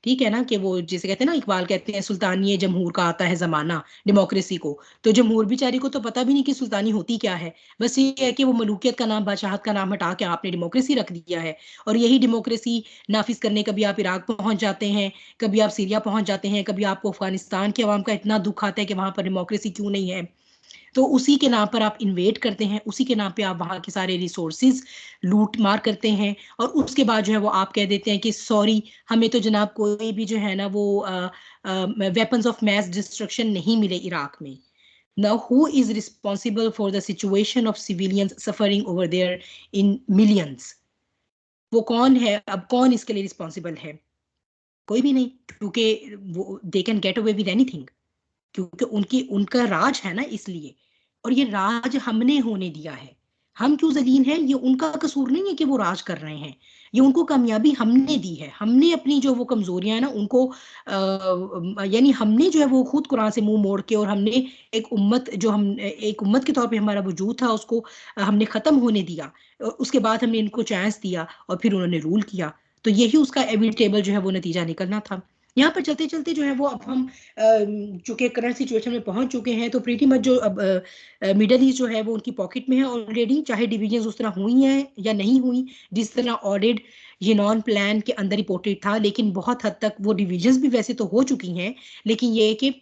ठीक है ना, कि वो जिसे कहते हैं ना, इकबाल कहते हैं सुल्तानी जमहूर का आता है जमाना डेमोक्रेसी को। तो जमहूर बेचारी को तो पता भी नहीं कि सुल्तानी होती क्या है, बस ये है कि वो मलूकियत का नाम, बादशाहत का नाम हटा के आपने डेमोक्रेसी रख दिया है। और यही डेमोक्रेसी नाफिज करने कभी आप इराक पहुंच जाते हैं, कभी आप सीरिया पहुंच जाते हैं, कभी आपको अफगानिस्तान के अवाम का इतना दुख आता है कि वहां पर डेमोक्रेसी क्यों नहीं है, तो उसी के नाम पर आप इन्वेट करते हैं, उसी के नाम पे आप वहाँ के सारे रिसोर्सेज लूट मार करते हैं, और उसके बाद जो है वो आप कह देते हैं कि सॉरी, हमें तो जनाब कोई भी जो है ना वो वेपन्स ऑफ मैस डिस्ट्रक्शन नहीं मिले इराक में। Now, who is responsible for the situation of civilians suffering over there in millions? वो कौन है? अब कौन इसके लिए रिस्पॉन्सिबल है? कोई भी नहीं, क्योंकि वो they can get away with anything, क्योंकि उनका राज है ना, इसलिए। और ये राज हमने होने दिया है। हम क्यों जलील हैं? ये उनका कसूर नहीं है कि वो राज कर रहे हैं, ये उनको कामयाबी हमने दी है। हमने अपनी जो वो कमजोरियां हैं ना उनको यानी हमने जो है वो खुद कुरान से मुंह मोड़ के, और हमने एक उम्मत, जो हम एक उम्मत के तौर पे हमारा वजूद था, उसको हमने खत्म होने दिया। और उसके बाद हमने इनको चांस दिया, और फिर उन्होंने रूल किया। तो यही उसका एविटेबल जो है वो नतीजा निकलना था। यहाँ पर चलते चलते जो है वो, अब हम चूंकि करंट सिचुएशन में पहुंच चुके हैं, तो प्रीटी मच जो अब मिडल ईस्ट जो है वो उनकी पॉकेट में है ऑलरेडी, चाहे डिवीजन उस तरह हुई हैं या नहीं हुई, जिस तरह ऑडिट ये नॉन प्लान के अंदर रिपोर्टेड था। लेकिन बहुत हद तक वो डिविजन्स भी वैसे तो हो चुकी हैं, लेकिन ये है कि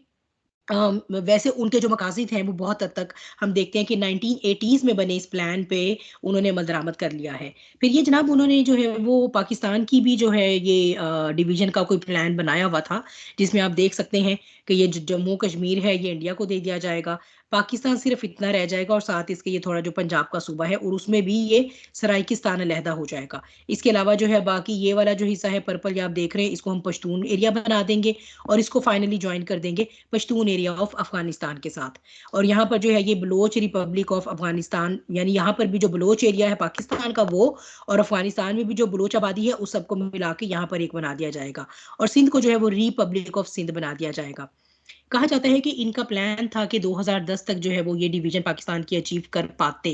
वैसे उनके जो मकासद हैं वो बहुत हद तक हम देखते हैं कि 1980s में बने इस प्लान पे उन्होंने अमल दरामद कर लिया है। फिर ये जनाब उन्होंने जो है वो पाकिस्तान की भी जो है ये डिवीजन का कोई प्लान बनाया हुआ था, जिसमें आप देख सकते हैं कि ये जो जम्मू कश्मीर है ये इंडिया को दे दिया जाएगा, पाकिस्तान सिर्फ इतना रह जाएगा, और साथ इसके ये थोड़ा जो पंजाब का सूबा है, और उसमें भी ये सराइकिस्तान अलहदा हो जाएगा। इसके अलावा जो है बाकी ये वाला जो हिस्सा है पर्पल, ये आप देख रहे हैं, इसको हम पश्तून एरिया बना देंगे, और इसको फाइनली ज्वाइन कर देंगे पश्तून एरिया ऑफ अफगानिस्तान के साथ। और यहाँ पर जो है ये बलोच रिपब्लिक ऑफ अफगानिस्तान, यानी यहाँ पर भी जो बलोच एरिया है पाकिस्तान का वो, और अफगानिस्तान में भी जो बलोच आबादी है उस सबको मिला के यहाँ पर एक बना दिया जाएगा, और सिंध को जो है वो रिपब्लिक ऑफ सिंध बना दिया जाएगा। कहा जाता है कि इनका प्लान था कि 2010 तक जो है वो ये डिवीजन पाकिस्तान की अचीव कर पाते,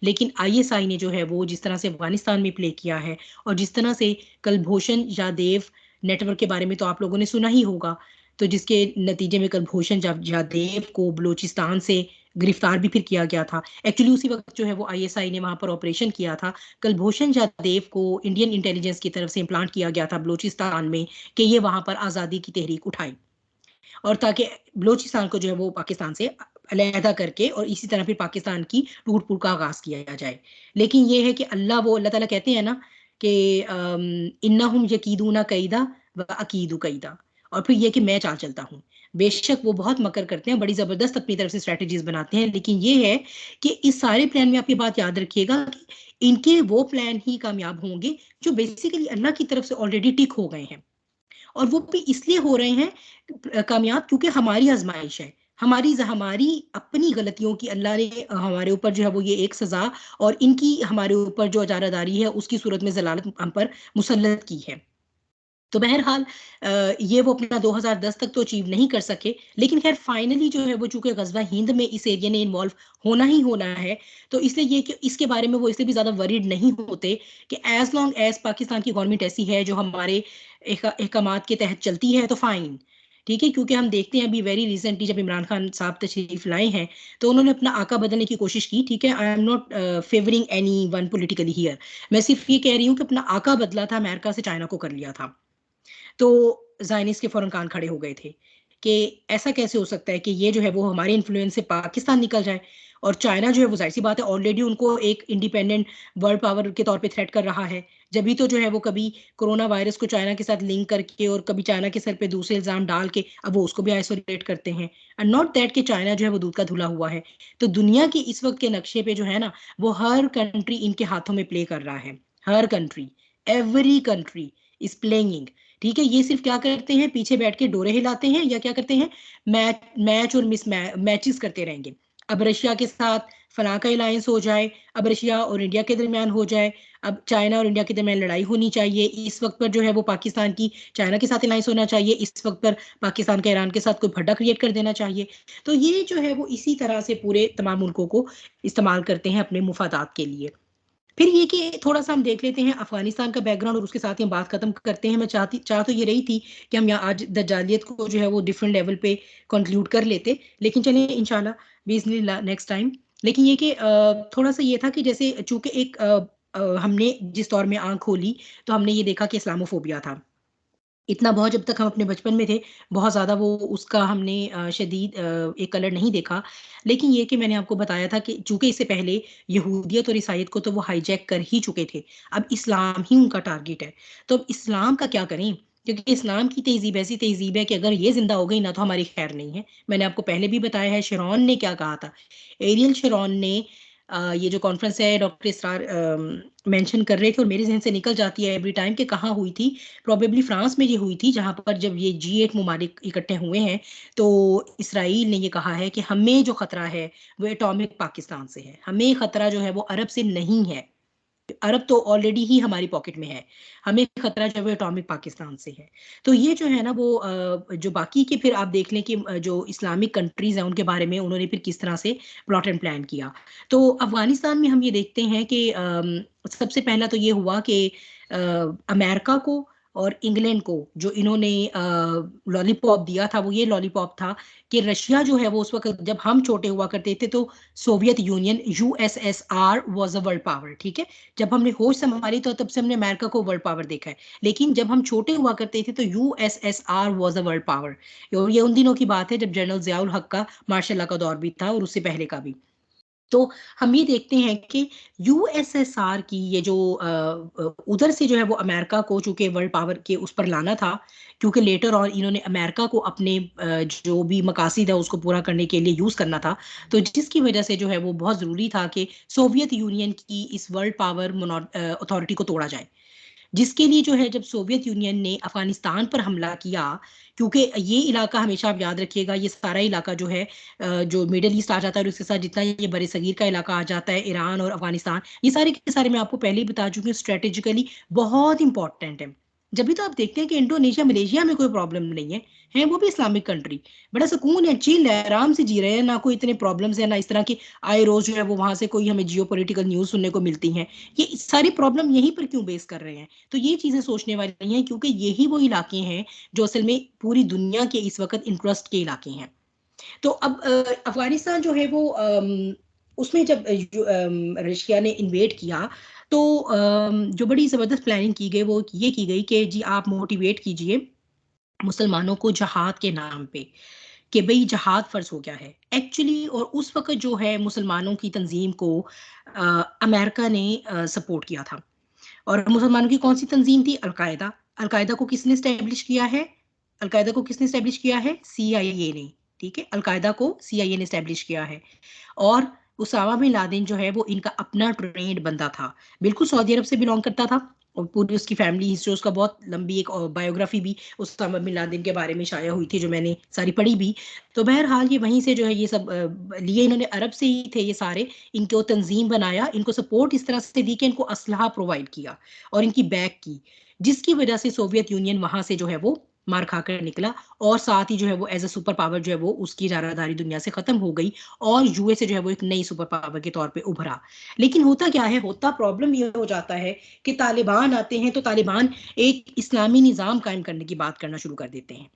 लेकिन आईएसआई ने जो है वो जिस तरह से अफगानिस्तान में प्ले किया है, और जिस तरह से कुलभूषण जादेव नेटवर्क के बारे में तो आप लोगों ने सुना ही होगा, तो जिसके नतीजे में कुलभूषण जादेव को बलूचिस्तान से गिरफ्तार भी फिर किया गया था। एक्चुअली उसी वक्त जो है वो आईएसआई ने वहां पर ऑपरेशन किया था, कुलभूषण जादेव को इंडियन इंटेलिजेंस की तरफ से इम्प्लांट किया गया था बलूचिस्तान में, कि ये वहां पर आज़ादी की तहरीक उठाए, और ताकि बलूचिस्तान को जो है वो पाकिस्तान से अलहदा करके, और इसी तरह फिर पाकिस्तान की टूट फूट का आगाज किया जाए। लेकिन ये है कि अल्लाह ताला कहते हैं ना कि इन्नहुम यकीदूना कैदा व अकीदु कैदा, और फिर ये कि मैं चाल चलता हूँ। बेशक वो बहुत मकर करते हैं, बड़ी जबरदस्त अपनी तरफ से स्ट्रेटजीज बनाते हैं, लेकिन ये है कि इस सारे प्लान में आप ये बात याद रखिएगा कि इनके वो प्लान ही कामयाब होंगे जो बेसिकली अल्लाह की तरफ से ऑलरेडी टिक हो गए हैं, और वो भी इसलिए हो रहे हैं कामयाब क्योंकि हमारी आजमाइश है, हमारी अपनी गलतियों की अल्लाह ने हमारे ऊपर जो है वो ये एक सजा, और इनकी हमारे ऊपर जो अजारादारी है उसकी सूरत में जलालत हम पर मुसल्लत की है। तो बहरहाल ये वो अपना 2010 तक तो अचीव नहीं कर सके, लेकिन खैर फाइनली जो है वो चूंकि गजवा हिंद में इस एरिया ने इन्वॉल्व होना ही होना है, तो इसलिए ये कि इसके बारे में वो इसलिए भी ज्यादा वरीड नहीं होते कि एज लॉन्ग एज पाकिस्तान की गवर्नमेंट ऐसी है जो हमारे अहकामात के तहत चलती है तो फाइन, ठीक है, क्योंकि हम देखते हैं अभी वेरी रिसेंटली जब इमरान खान साहब तशरीफ लाए हैं तो उन्होंने अपना आका बदलने की कोशिश की। ठीक है, I am not favouring any one politically here, मैं सिर्फ ये कह रही हूँ कि अपना आका बदला था, अमेरिका से चाइना को कर लिया था। तो जायनिस्ट के फौरन कान खड़े हो गए थे कि ऐसा कैसे हो सकता है कि ये जो है वो हमारे इन्फ्लुएंस से पाकिस्तान निकल जाए, और चाइना जो है वो जाहिर सी बात है ऑलरेडी उनको एक इंडिपेंडेंट वर्ल्ड पावर के तौर पे थ्रेट कर रहा है। जब भी तो जो है वो कभी कोरोना वायरस को चाइना के साथ लिंक करके और कभी चाइना के सर पे दूसरे इल्जाम डाल के अब वो उसको भी आइसोलेट करते हैं। एंड नॉट दैट कि चाइना जो है वो दूध का धुला हुआ है। तो दुनिया की इस वक्त के नक्शे पे जो है ना, वो हर कंट्री इनके हाथों में प्ले कर रहा है, हर country, every country is playing. ठीक है, ये सिर्फ क्या करते हैं, पीछे बैठ के डोरे हिलाते हैं या क्या करते हैं, मैच और मिस मैचेस करते रहेंगे। अब रशिया के साथ फलां का अलायंस हो जाए, अब रशिया और इंडिया के दरमियान हो जाए, अब चाइना और इंडिया के दरमियान लड़ाई होनी चाहिए, इस वक्त पर जो है वो पाकिस्तान की चाइना के साथ अलायंस होना चाहिए, इस वक्त पर पाकिस्तान का ईरान के साथ कोई भड्डा क्रिएट कर देना चाहिए। तो ये जो है वो इसी तरह से पूरे तमाम मुल्कों को इस्तेमाल करते हैं अपने मुफादात के लिए। फिर ये कि थोड़ा सा हम देख लेते हैं अफगानिस्तान का बैकग्राउंड और उसके साथ ही हम बात खत्म करते हैं। मैं चाह तो ये रही थी कि हम यहाँ आज दज्जालियत को जो है वो डिफरेंट लेवल पे कंक्लूड कर लेते, लेकिन चलिए इंशाल्लाह बिस्मिल्लाह नेक्स्ट टाइम। लेकिन ये कि थोड़ा सा ये था कि जैसे चूंकि एक हमने जिस दौर में आंख खोली तो हमने ये देखा कि इस्लामोफोबिया था। इतना बहुत जब तक हम अपने बचपन में थे, बहुत ज़्यादा वो उसका हमने शदीद एक कलर नहीं देखा। लेकिन ये कि मैंने आपको बताया था कि चूँकि इससे पहले यहूदियत और ईसाईयत को तो वो हाईजैक कर ही चुके थे, अब इस्लाम ही उनका टारगेट है। तो अब इस्लाम का क्या करें? क्योंकि इस्लाम की तहज़ीब ऐसी तहज़ीब है कि अगर ये ज़िंदा हो गई ना तो हमारी खैर नहीं है। मैंने आपको पहले भी बताया है शिरौन ने क्या कहा था। एरियल शिरौन ने ये जो कॉन्फ्रेंस है डॉक्टर इसरार मेंशन कर रहे थे और मेरे ज़हन से निकल जाती है एवरी टाइम कि कहाँ हुई थी। प्रोबेबली फ्रांस में ये हुई थी, जहाँ पर जब ये G8 ममालिक इकट्ठे हुए हैं तो इसराइल ने ये कहा है कि हमें जो खतरा है वो एटॉमिक पाकिस्तान से है, हमें खतरा जो है वो अरब से नहीं है, अरब तो ऑलरेडी ही हमारी पॉकेट में है, हमें खतरा जो है वो एटॉमिक पाकिस्तान से है। तो ये जो है ना वो जो बाकी के फिर आप देख लें कि जो इस्लामिक कंट्रीज हैं उनके बारे में उन्होंने फिर किस तरह से प्लॉट एंड प्लान किया। तो अफगानिस्तान में हम ये देखते हैं कि सबसे पहला तो ये हुआ कि अमेरिका को और इंग्लैंड को जो इन्होंने लॉलीपॉप दिया था वो ये लॉलीपॉप था कि रशिया जो है वो उस वक्त जब हम छोटे हुआ करते थे तो Soviet union USSR was a world power. ठीक है, जब हमने होश संभाली तो तब से हमने अमेरिका को वर्ल्ड पावर देखा है, लेकिन जब हम छोटे हुआ करते थे तो USSR was a world power. और ये उन दिनों की बात है जब जनरल जियाउल हक का मार्शल लॉ का दौर भी था और उससे पहले का भी। तो हम ये देखते हैं कि यूएसएसआर की ये जो उधर से जो है वो अमेरिका को चूंकि वर्ल्ड पावर के उस पर लाना था, क्योंकि लेटर और इन्होंने अमेरिका को अपने जो भी मकासद है उसको पूरा करने के लिए यूज करना था। तो जिसकी वजह से जो है वो बहुत जरूरी था कि सोवियत यूनियन की इस वर्ल्ड पावर अथॉरिटी को तोड़ा जाए। जिसके लिए जो है जब सोवियत यूनियन ने अफगानिस्तान पर हमला किया, क्योंकि ये इलाका हमेशा आप याद रखिएगा ये सारा इलाका जो है जो मिडल ईस्ट आ जाता है और उसके साथ जितना ये बड़े सगीर का इलाका आ जाता है, ईरान और अफगानिस्तान, ये सारे के सारे मैं आपको पहले ही बता चुकी हूँ स्ट्रेटेजिकली बहुत इंपॉर्टेंट है। जब भी तो आप देखते हैं कि इंडोनेशिया मलेशिया में कोई प्रॉब्लम नहीं है वो भी इस्लामिक कंट्री, बड़ा सुकून है, चिल है, आराम से जी रहे हैं, ना कोई इतने प्रॉब्लम्स है, ना इस तरह की आए रोज जो है वो वहां से कोई हमें जियो पोलिटिकल न्यूज सुनने को मिलती हैं। ये सारी प्रॉब्लम यहीं पर क्यों बेस कर रहे हैं? तो ये चीजें सोचने वाली हैं, क्योंकि यही वो इलाके हैं जो असल में पूरी दुनिया के इस वक्त इंटरेस्ट के इलाके हैं। तो अब अफगानिस्तान जो है वो उसमें जब रशिया ने इन्वेड किया तो जो बड़ी जबरदस्त प्लानिंग की गई वो ये की गई कि जी आप मोटिवेट कीजिए मुसलमानों को जहाद के नाम पे कि भाई जहाद फर्ज हो गया है एक्चुअली। और उस वक्त जो है मुसलमानों की तंजीम को अमेरिका ने सपोर्ट किया था। और मुसलमानों की कौन सी तंजीम थी? अलकायदा। अलकायदा को किसने स्टैब्लिश किया है? अलकायदा को किसने स्टैब्लिश किया है? सीआईए ने। ठीक है, अलकायदा को सीआईए ने स्टैब्लिश किया है। और उसामा बिन लादेन जो है वो इनका अपना ट्रेंड बंदा था, बिल्कुल सऊदी अरब से बिलोंग करता था। और पूरी उसकी फैमिली हिस्ट्री, उसका बहुत लंबी एक बायोग्राफी भी उसामा बिन लादेन के बारे में शाया हुई थी जो मैंने सारी पढ़ी भी। तो बहरहाल ये वहीं से जो है ये सब लिए इन्होंने, अरब से ही थे ये सारे। इनको तंजीम बनाया, इनको सपोर्ट इस तरह से दी कि इनको असलहा प्रोवाइड किया और इनकी बैक की, जिसकी वजह से सोवियत यूनियन वहां से जो है वो मार खाकर निकला। और साथ ही जो है वो एज अ सुपर पावर जो है वो उसकी जारादारी दुनिया से खत्म हो गई और यूएसए जो है वो एक नई सुपर पावर के तौर पे उभरा। लेकिन होता क्या है, होता प्रॉब्लम ये हो जाता है कि तालिबान आते हैं तो तालिबान एक इस्लामी निज़ाम कायम करने की बात करना शुरू कर देते हैं।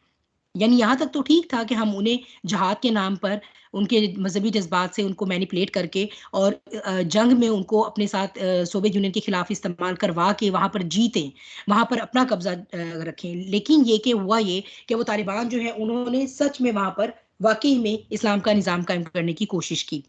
यानी यहाँ तक तो ठीक था कि हम उन्हें जहाद के नाम पर उनके मजहबी जज्बात से उनको मैनिपुलेट करके और जंग में उनको अपने साथ सोवियत यूनियन के खिलाफ इस्तेमाल करवा के वहां पर जीतें, वहां पर अपना कब्जा रखें। लेकिन ये कि हुआ ये कि वो तालिबान जो है उन्होंने सच में वहां पर वाकई में इस्लाम का निज़ाम कायम करने की कोशिश की।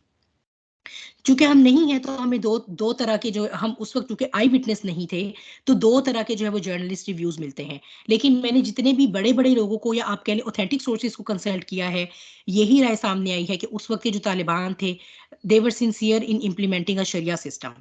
चूंकि हम नहीं हैं तो हमें दो दो तरह के जो हम उस वक्त चूंकि आई विटनेस नहीं थे, तो दो तरह के जो है वो जर्नलिस्ट रिव्यूज मिलते हैं। लेकिन मैंने जितने भी बड़े बड़े लोगों को या आप कह लें ऑथेंटिक सोर्सेज को कंसल्ट किया है, यही राय सामने आई है कि उस वक्त के जो तालिबान थे, they were sincere in implementing a शरिया सिस्टम।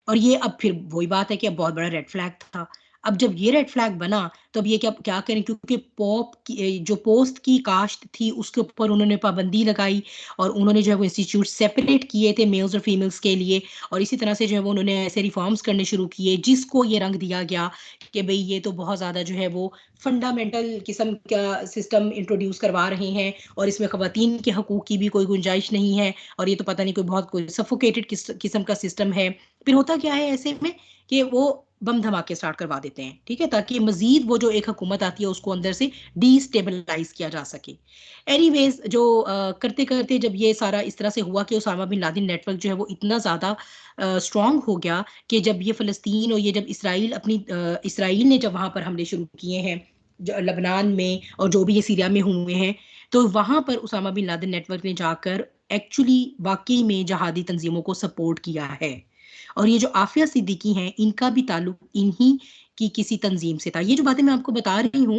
और ये अब फिर वही बात है कि अब बहुत बड़ा रेड फ्लैग था। अब जब ये रेड फ्लैग बना तो अब ये क्या क्या करें, क्योंकि पॉप की जो पोस्ट की काश्त थी उसके ऊपर उन्होंने पाबंदी लगाई और उन्होंने जो है वो इंस्टीट्यूट सेपरेट किए थे मेल्स और फीमेल्स के लिए। और इसी तरह से जो है वो उन्होंने ऐसे रिफॉर्म्स करने शुरू किए जिसको ये रंग दिया गया कि भाई ये तो बहुत ज़्यादा जो है वो फंडामेंटल किस्म का सिस्टम इंट्रोड्यूस करवा रहे हैं और इसमें खवातीन के हकूक़ की भी कोई गुंजाइश नहीं है, और ये तो पता नहीं कोई बहुत कोई सफोकेटेड किस्म का सिस्टम है। फिर होता क्या है ऐसे में कि वो बम धमाके स्टार्ट करवा देते हैं, ठीक है, ताकि मजीद वो जो एक हुकूमत आती है उसको अंदर से डिस्टेबलाइज किया जा सके। एनीवेज जो करते करते जब ये सारा इस तरह से हुआ कि उसामा बिन लादेन नेटवर्क जो है वो इतना ज़्यादा स्ट्रांग हो गया कि जब ये फ़लस्तीन और ये जब इसराइल ने जब वहाँ पर हमले शुरू किए हैं लबनान में और जो भी ये सीरिया में हुए हैं, तो वहाँ पर उसामा बिन लादेन नेटवर्क ने जाकर एक्चुअली वाकई में जहादी तंजीमों को सपोर्ट किया है। और ये जो आफिया सिद्दीकी हैं इनका भी ताल्लुक इन्हीं की किसी तंजीम से था। ये जो बातें मैं आपको बता रही हूँ,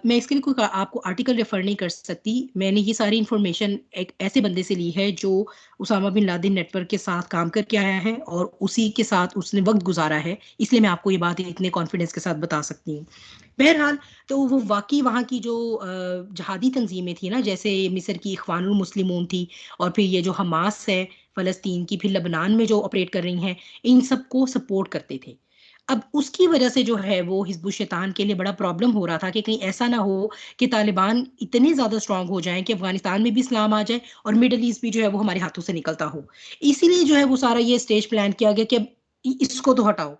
मैं इसके लिए कोई आपको आर्टिकल रेफर नहीं कर सकती। मैंने ये सारी इन्फॉर्मेशन एक ऐसे बंदे से ली है जो उसामा बिन लादेन नेटवर्क के साथ काम करके आया है और उसी के साथ उसने वक्त गुजारा है, इसलिए मैं आपको ये बात इतने कॉन्फिडेंस के साथ बता सकती हूँ। बहरहाल, तो वो वाकई वहाँ की जो जहादी तंजीमें थी ना, जैसे मिस्र की इख्वानुल मुस्लिमून थी और फिर ये जो हमास है फ़लस्तीन की, फिर लबनान में जो ऑपरेट कर रही हैं, इन सबको सपोर्ट करते थे। अब उसकी वजह से जो है वो हिज़्बुल शैतान के लिए बड़ा प्रॉब्लम हो रहा था कि कहीं ऐसा ना हो कि तालिबान इतने ज़्यादा स्ट्रांग हो जाएँ कि अफ़गानिस्तान में भी इस्लाम आ जाए और मिडल ईस्ट भी जो है वो हमारे हाथों से निकलता हो। इसीलिए जो है वो सारा ये स्टेज प्लान किया गया कि अब इसको तो हटाओ।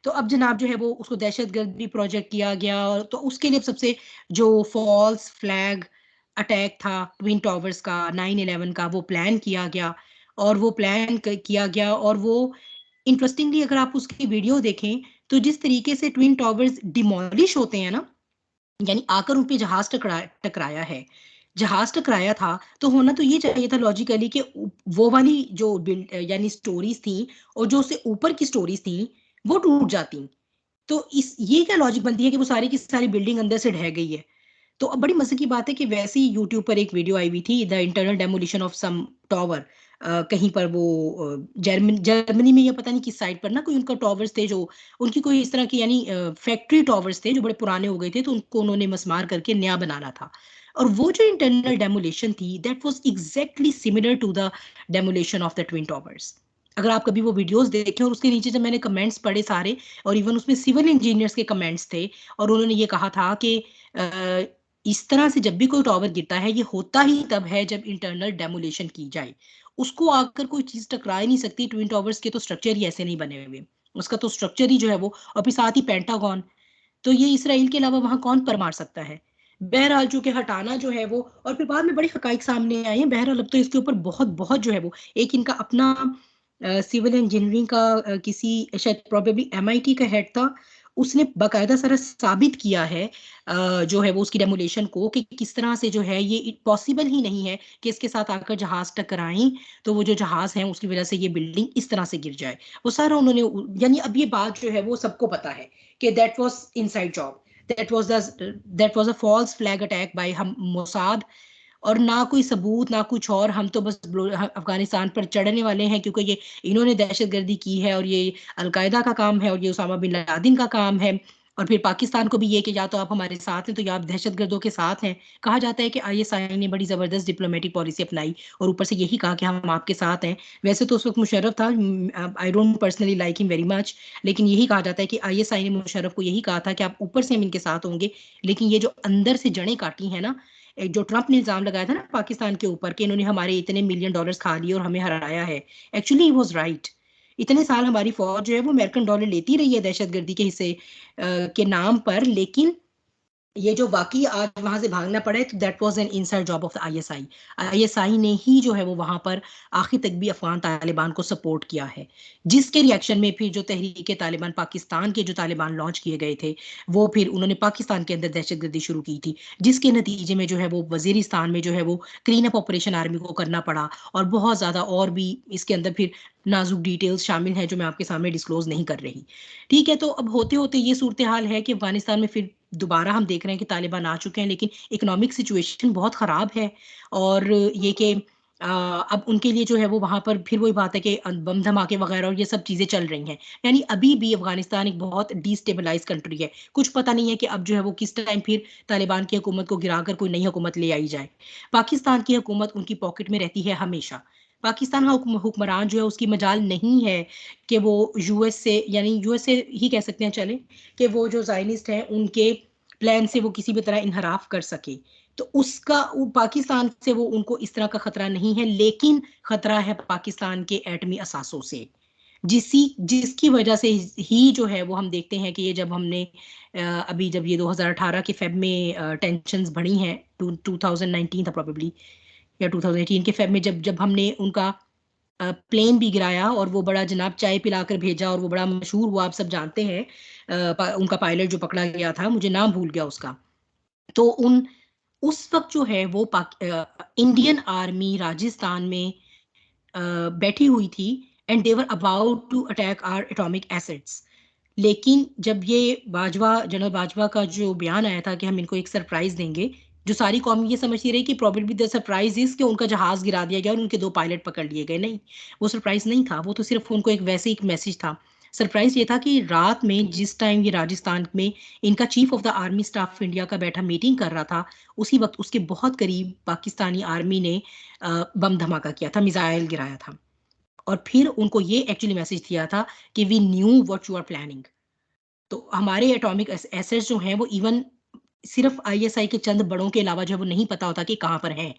तो अब जनाब जो है वो उसको दहशतगर्दी प्रोजेक्ट किया गया, और तो उसके लिए सबसे जो फॉल्स फ्लैग अटैक था ट्विन टावर्स का 9/11 का, वो प्लान किया गया और वो प्लान किया गया। और वो इंटरेस्टिंगली अगर आप उसकी वीडियो देखें तो जिस तरीके से ट्विन टावर्स डिमोलिश होते हैं ना, यानी आकर उन पे जहाज टकराया है, जहाज टकराया था, तो होना तो ये चाहिए था लॉजिकली कि वो वाली जो यानी स्टोरीज थी और जो उससे ऊपर की स्टोरीज थी वो टूट जाती। तो इस ये क्या लॉजिक बनती है कि वो सारी की सारी बिल्डिंग अंदर से ढह गई है। तो अब बड़ी मजे की बात है कि वैसे ही यूट्यूब पर एक वीडियो आई हुई थी, the internal demolition of some tower. कहीं पर वो जर्मनी में या पता नहीं किस साइड पर ना कोई उनका टावर्स थे जो उनकी कोई इस तरह की यानी फैक्ट्री टावर्स थे जो बड़े पुराने हो गए थे, तो उनको उन्होंने मसमार करके नया बनाना था। और वो जो इंटरनल डेमोलिशन थी that was exactly similar to the demolition of the twin towers. अगर आप कभी वो वीडियोस देखें और उसके नीचे जब मैंने कमेंट्स पढ़े सारे, और इवन उसमें सिविल इंजीनियर्स के कमेंट्स थे, और उन्होंने ये कहा था कि इस तरह से जब भी कोई टॉवर गिरता है ये होता ही तब है जब इंटरनल डेमोलिशन की जाए। उसको आकर कोई चीज टकरा ही नहीं सकती, ट्विन टॉवर्स के तो स्ट्रक्चर ही ऐसे नहीं बने हुए, उसका तो स्ट्रक्चर ही जो है वो, और फिर साथ ही पेंटागन, तो ये इसराइल के अलावा वहां कौन पर मार सकता है। बहरहाल चूंकि हटाना जो है वो, और फिर बाद में बड़ी हकाइक सामने आए हैं। बहरहाल अब तो इसके ऊपर बहुत बहुत जो है वो एक इनका अपना सिविल इंजीनियरिंग का किसी शायद प्रोबेबली एमआईटी का हेड था, उसने बाकायदा सारा साबित किया है जो है वो उसकी डेमोलेशन को, कि किस तरह से जो है ये पॉसिबल ही नहीं है कि इसके साथ आकर जहाज टकराएं तो वो जो जहाज है उसकी वजह से ये बिल्डिंग इस तरह से गिर जाए। वो सारा उन्होंने यानी अब ये बात जो है वो सबको पता है कि that was inside job, that was a false flag attack by हम मोसाद। और ना कोई सबूत ना कुछ, और हम तो बस अफगानिस्तान पर चढ़ने वाले हैं क्योंकि ये इन्होंने दहशतगर्दी की है और ये अलकायदा का काम है और ये उसामा बिन लादेन का काम है। और फिर पाकिस्तान को भी ये कि या तो आप हमारे साथ हैं तो या आप दहशतगर्दों के साथ हैं। कहा जाता है कि आईएसआई ने बड़ी जबरदस्त डिप्लोमेटिक पॉलिसी अपनाई और ऊपर से यही कहा कि हम आपके साथ हैं। वैसे तो उस वक्त मुशर्रफ था, I don't personally like him very much, लेकिन यही कहा जाता है कि आईएसआई ने मुशर्रफ को यही कहा था कि आप ऊपर से हम इनके साथ होंगे, लेकिन ये जो अंदर से जड़ें काटी है ना, जो ट्रंप ने इल्जाम लगाया था ना पाकिस्तान के ऊपर कि इन्होंने हमारे इतने मिलियन डॉलर्स खा लिए और हमें हराया है, एक्चुअली ही वाज राइट। इतने साल हमारी फौज जो है वो अमेरिकन डॉलर लेती रही है दहशतगर्दी के हिस्से के नाम पर, लेकिन ये जो बाकी आज वहां से भागना पड़े, तो that was an inside job of the ISI. ISI ने ही जो है वो वहां पर आखिर तक भी अफगान तालिबान को सपोर्ट किया है, जिसके रिएक्शन में फिर जो तहरीक तालिबान पाकिस्तान के जो तालिबान लॉन्च किए गए थे, वो फिर उन्होंने पाकिस्तान के अंदर दहशतगर्दी शुरू की थी, जिसके नतीजे में जो है वो वजीरिस्तान में जो है वो क्लीन अप ऑपरेशन आर्मी को करना पड़ा। और बहुत ज्यादा और भी इसके अंदर फिर नाजुक डिटेल्स शामिल हैं जो मैं आपके सामने डिस्क्लोज नहीं कर रही। ठीक है, तो अब होते होते ये सूरत हाल है कि अफगानिस्तान में फिर दोबारा हम देख रहे हैं कि तालिबान आ चुके हैं, लेकिन इकोनॉमिक सिचुएशन बहुत ख़राब है। और ये कि अब उनके लिए जो है वो वहाँ पर फिर वही बात है कि बम धमाके वगैरह और ये सब चीज़ें चल रही हैं। यानी अभी भी अफगानिस्तान एक बहुत डिस्टेबलाइज कंट्री है। कुछ पता नहीं है कि अब जो है वो किस टाइम फिर तालिबान की हुकूमत को गिराकर कोई नई हुकूमत ले आई जाए। पाकिस्तान की हुकूमत उनकी पॉकेट में रहती है हमेशा। पाकिस्तान का हुक्मरान जो है उसकी मजाल नहीं है कि वो यूएस से, यानी यूएस से ही कह सकते हैं चले, कि वो जो जायनिस्ट हैं उनके प्लान से वो किसी भी तरह इनहराफ कर सके। तो उसका पाकिस्तान से वो उनको इस तरह का खतरा नहीं है, लेकिन खतरा है पाकिस्तान के एटमी असासों से, जिसकी वजह से ही जो है वो हम देखते हैं कि ये जब हमने अभी जब ये 2018 के फेब में टेंशन्स बढ़ी हैं, 2019 था प्रोबेबली, या 2018 के फेब में जब जब हमने उनका प्लेन भी गिराया और वो बड़ा जनाब चाय पिलाकर भेजा, और वो बड़ा मशहूर, वो आप सब जानते हैं, उनका पायलट जो पकड़ा गया था, मुझे नाम भूल गया उसका। तो उस वक्त जो है वो इंडियन आर्मी राजस्थान में बैठी हुई थी, and they were about to attack our atomic assets. लेकिन जब ये जनरल बाजवा का जो बयान आया था कि हम इनको एक सरप्राइज देंगे, जो सारी कौम ये समझती रही कि प्रोबेबली द सरप्राइज इज कि उनका जहाज गिरा दिया गया और उनके 2 पायलट पकड़ लिए गए। नहीं, वो सरप्राइज नहीं था, वो तो सिर्फ उनको एक वैसे एक मैसेज था। सरप्राइज ये था कि रात में जिस टाइम ये राजस्थान में इनका chief of the army staff India का बैठा मीटिंग कर रहा था, उसी वक्त उसके बहुत करीब पाकिस्तानी आर्मी ने बम धमाका किया था, मिसाइल गिराया था। और फिर उनको ये एक्चुअली मैसेज दिया था कि we knew what you are planning. तो हमारे एटॉमिक एसेट्स जो हैं वो इवन सिर्फ आईएसआई के चंद बड़ों के अलावा जो है वो नहीं पता होता कि कहाँ पर हैं।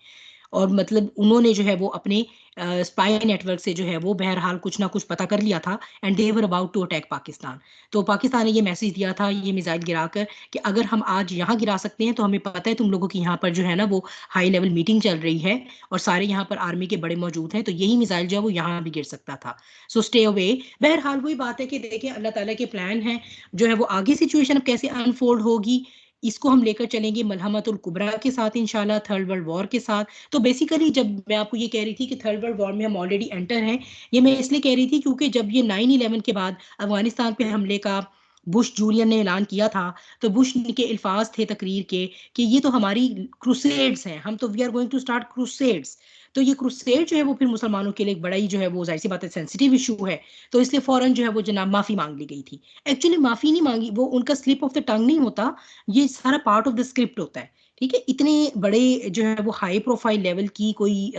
और मतलब उन्होंने जो है वो अपने स्पाई नेटवर्क से जो है वो बहरहाल कुछ ना कुछ पता कर लिया था, and they were about to attack Pakistan. तो पाकिस्तान ने ये मैसेज दिया था, ये मिसाइल गिराकर, कि अगर हम आज यहाँ गिरा सकते हैं तो हमें पता है तुम लोगों की यहाँ पर जो है ना वो हाई लेवल मीटिंग चल रही है, और सारे यहाँ पर आर्मी के बड़े मौजूद हैं, तो यही मिसाइल जो है वो यहाँ भी गिर सकता था। So stay away. बहरहाल वही बात है कि देखिए अल्लाह ताला के प्लान है, जो है वो आगे सिचुएशन अब कैसे अनफोल्ड होगी, इसको हम लेकर चलेंगे मलहमतुल कुबरा के साथ, इंशाल्लाह थर्ड वर्ल्ड वॉर के साथ। तो बेसिकली जब मैं आपको ये कह रही थी कि थर्ड वर्ल्ड वॉर में हम ऑलरेडी एंटर हैं, ये मैं इसलिए कह रही थी क्योंकि जब ये 9/11 के बाद अफगानिस्तान पे हमले का बुश जूनियर ने ऐलान किया था, तो बुश के अल्फाज थे तकरीर के कि ये तो हमारी क्रूसेड्स हैं, हम तो we are going to start crusades. तो ये क्रूसेड जो है वो फिर मुसलमानों के लिए एक बड़ा ही जो है वो जाहिर सी बात है सेंसिटिव इशू है। तो इसलिए फौरन जो है वो जनाब माफी मांग ली गई थी। एक्चुअली माफी नहीं मांगी, वो उनका स्लिप ऑफ द टंग नहीं होता, ये सारा पार्ट ऑफ द स्क्रिप्ट होता है। ठीक है, इतने बड़े जो है वो हाई प्रोफाइल लेवल की कोई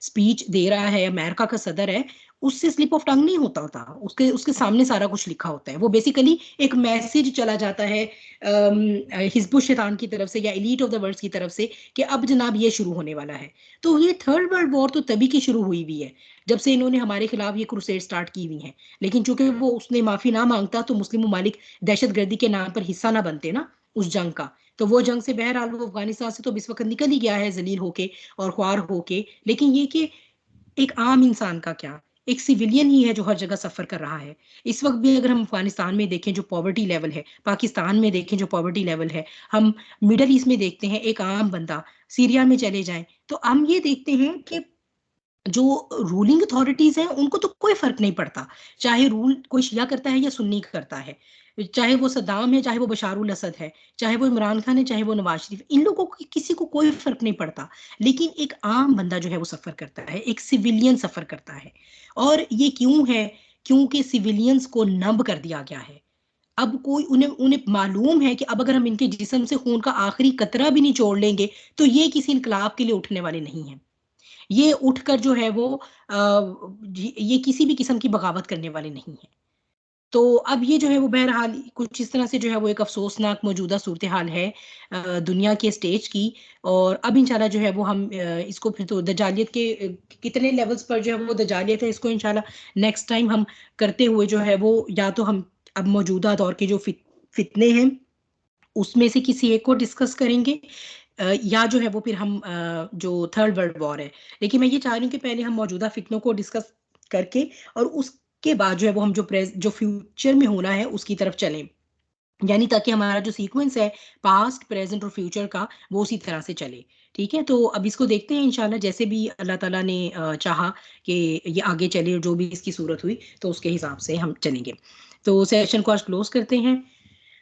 स्पीच दे रहा है, अमेरिका का सदर है, उससे स्लिप ऑफ टंग नहीं होता उसके उसके सामने सारा कुछ लिखा होता है। वो बेसिकली एक मैसेज चला जाता है हिजबुल शैतान की तरफ से या एलीट ऑफ द वर्ल्ड की तरफ से कि अब जनाब ये शुरू होने वाला है। तो ये थर्ड वर्ल्ड वॉर तो तभी की शुरू हुई हुई है जब से इन्होंने हमारे खिलाफ ये क्रूसेड स्टार्ट की हुई हैं। लेकिन चूंकि वो उसने माफी ना मांगता तो मुस्लिम ममालिक दहशतगर्दी के नाम पर हिस्सा ना बनते ना उस जंग का। तो वो जंग से बहरहाल वो अफगानिस्तान से तो इस वक्त निकल ही गया है जलील होके और ख्वार होके। लेकिन ये कि एक आम इंसान का क्या, एक सिविलियन ही है जो हर जगह सफर कर रहा है। इस वक्त भी अगर हम अफगानिस्तान में देखें जो पॉवर्टी लेवल है, पाकिस्तान में देखें जो पॉवर्टी लेवल है, हम मिडल ईस्ट में देखते हैं एक आम बंदा, सीरिया में चले जाएं तो हम ये देखते हैं कि जो रूलिंग अथॉरिटीज हैं उनको तो कोई फर्क नहीं पड़ता, चाहे रूल कोई शिया करता है या सुन्नी करता है, चाहे वो सद्दाम है, चाहे वो बशारुल असद है, चाहे वो इमरान खान है, चाहे वो नवाज शरीफ, इन लोगों को किसी को कोई फर्क नहीं पड़ता। लेकिन एक आम बंदा जो है वो सफर करता है, एक सिविलियन सफर करता है। और ये क्यों है? क्योंकि सिविलियंस को नंब कर दिया गया है। अब कोई उन्हें उन्हें मालूम है कि अब अगर हम इनके जिस्म से खून का आखिरी कतरा भी नहीं छोड़ लेंगे तो ये किसी इनकलाब के लिए उठने वाले नहीं हैं। ये उठकर जो है वो ये किसी भी किस्म की बगावत करने वाले नहीं है। तो अब ये जो है वो बहरहाल कुछ इस तरह से जो है वो एक अफसोसनाक मौजूदा सूरत हाल है दुनिया के स्टेज की। और अब इंशाल्लाह जो है वो हम इसको फिर तो दजालियत के कितने लेवल्स पर जो है वो दजालियत है, इसको इंशाल्लाह नेक्स्ट टाइम हम करते हुए जो है वो, या तो हम अब मौजूदा दौर के जो फितने हैं उसमें से किसी एक को डिस्कस करेंगे या जो है वो फिर हम जो थर्ड वर्ल्ड वॉर है, लेकिन मैं ये चाह रही हूँ कि पहले हम मौजूदा फितनों को डिस्कस करके और उसके बाद जो है वो हम जो फ्यूचर में होना है उसकी तरफ चलें, यानी ताकि हमारा जो सीक्वेंस है पास्ट, प्रेजेंट और फ्यूचर का वो उसी तरह से चले। ठीक है, तो अब इसको देखते हैं इंशाल्लाह, जैसे भी अल्लाह ताला ने चाहा कि ये आगे चले और जो भी इसकी सूरत हुई तो उसके हिसाब से हम चलेंगे। तो सेशन को आज क्लोज करते हैं।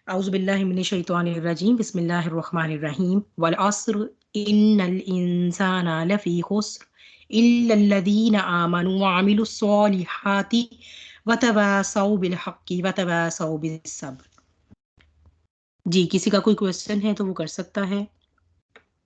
औज़ु बिल्लाहि मिनश शैतानिर रजीम, बिस्मिल्लाहिर रहमानिर रहीम, वल अस्र इन्नल इंसाना लफी खुस्र इल्लल लज़ीना आमनु व अमिलुस सॉलिहाति व तवासौ बिल हक़्क़ि व तवासौ बिस सब्र। जी, किसी का कोई क्वेश्चन है तो वो कर सकता है।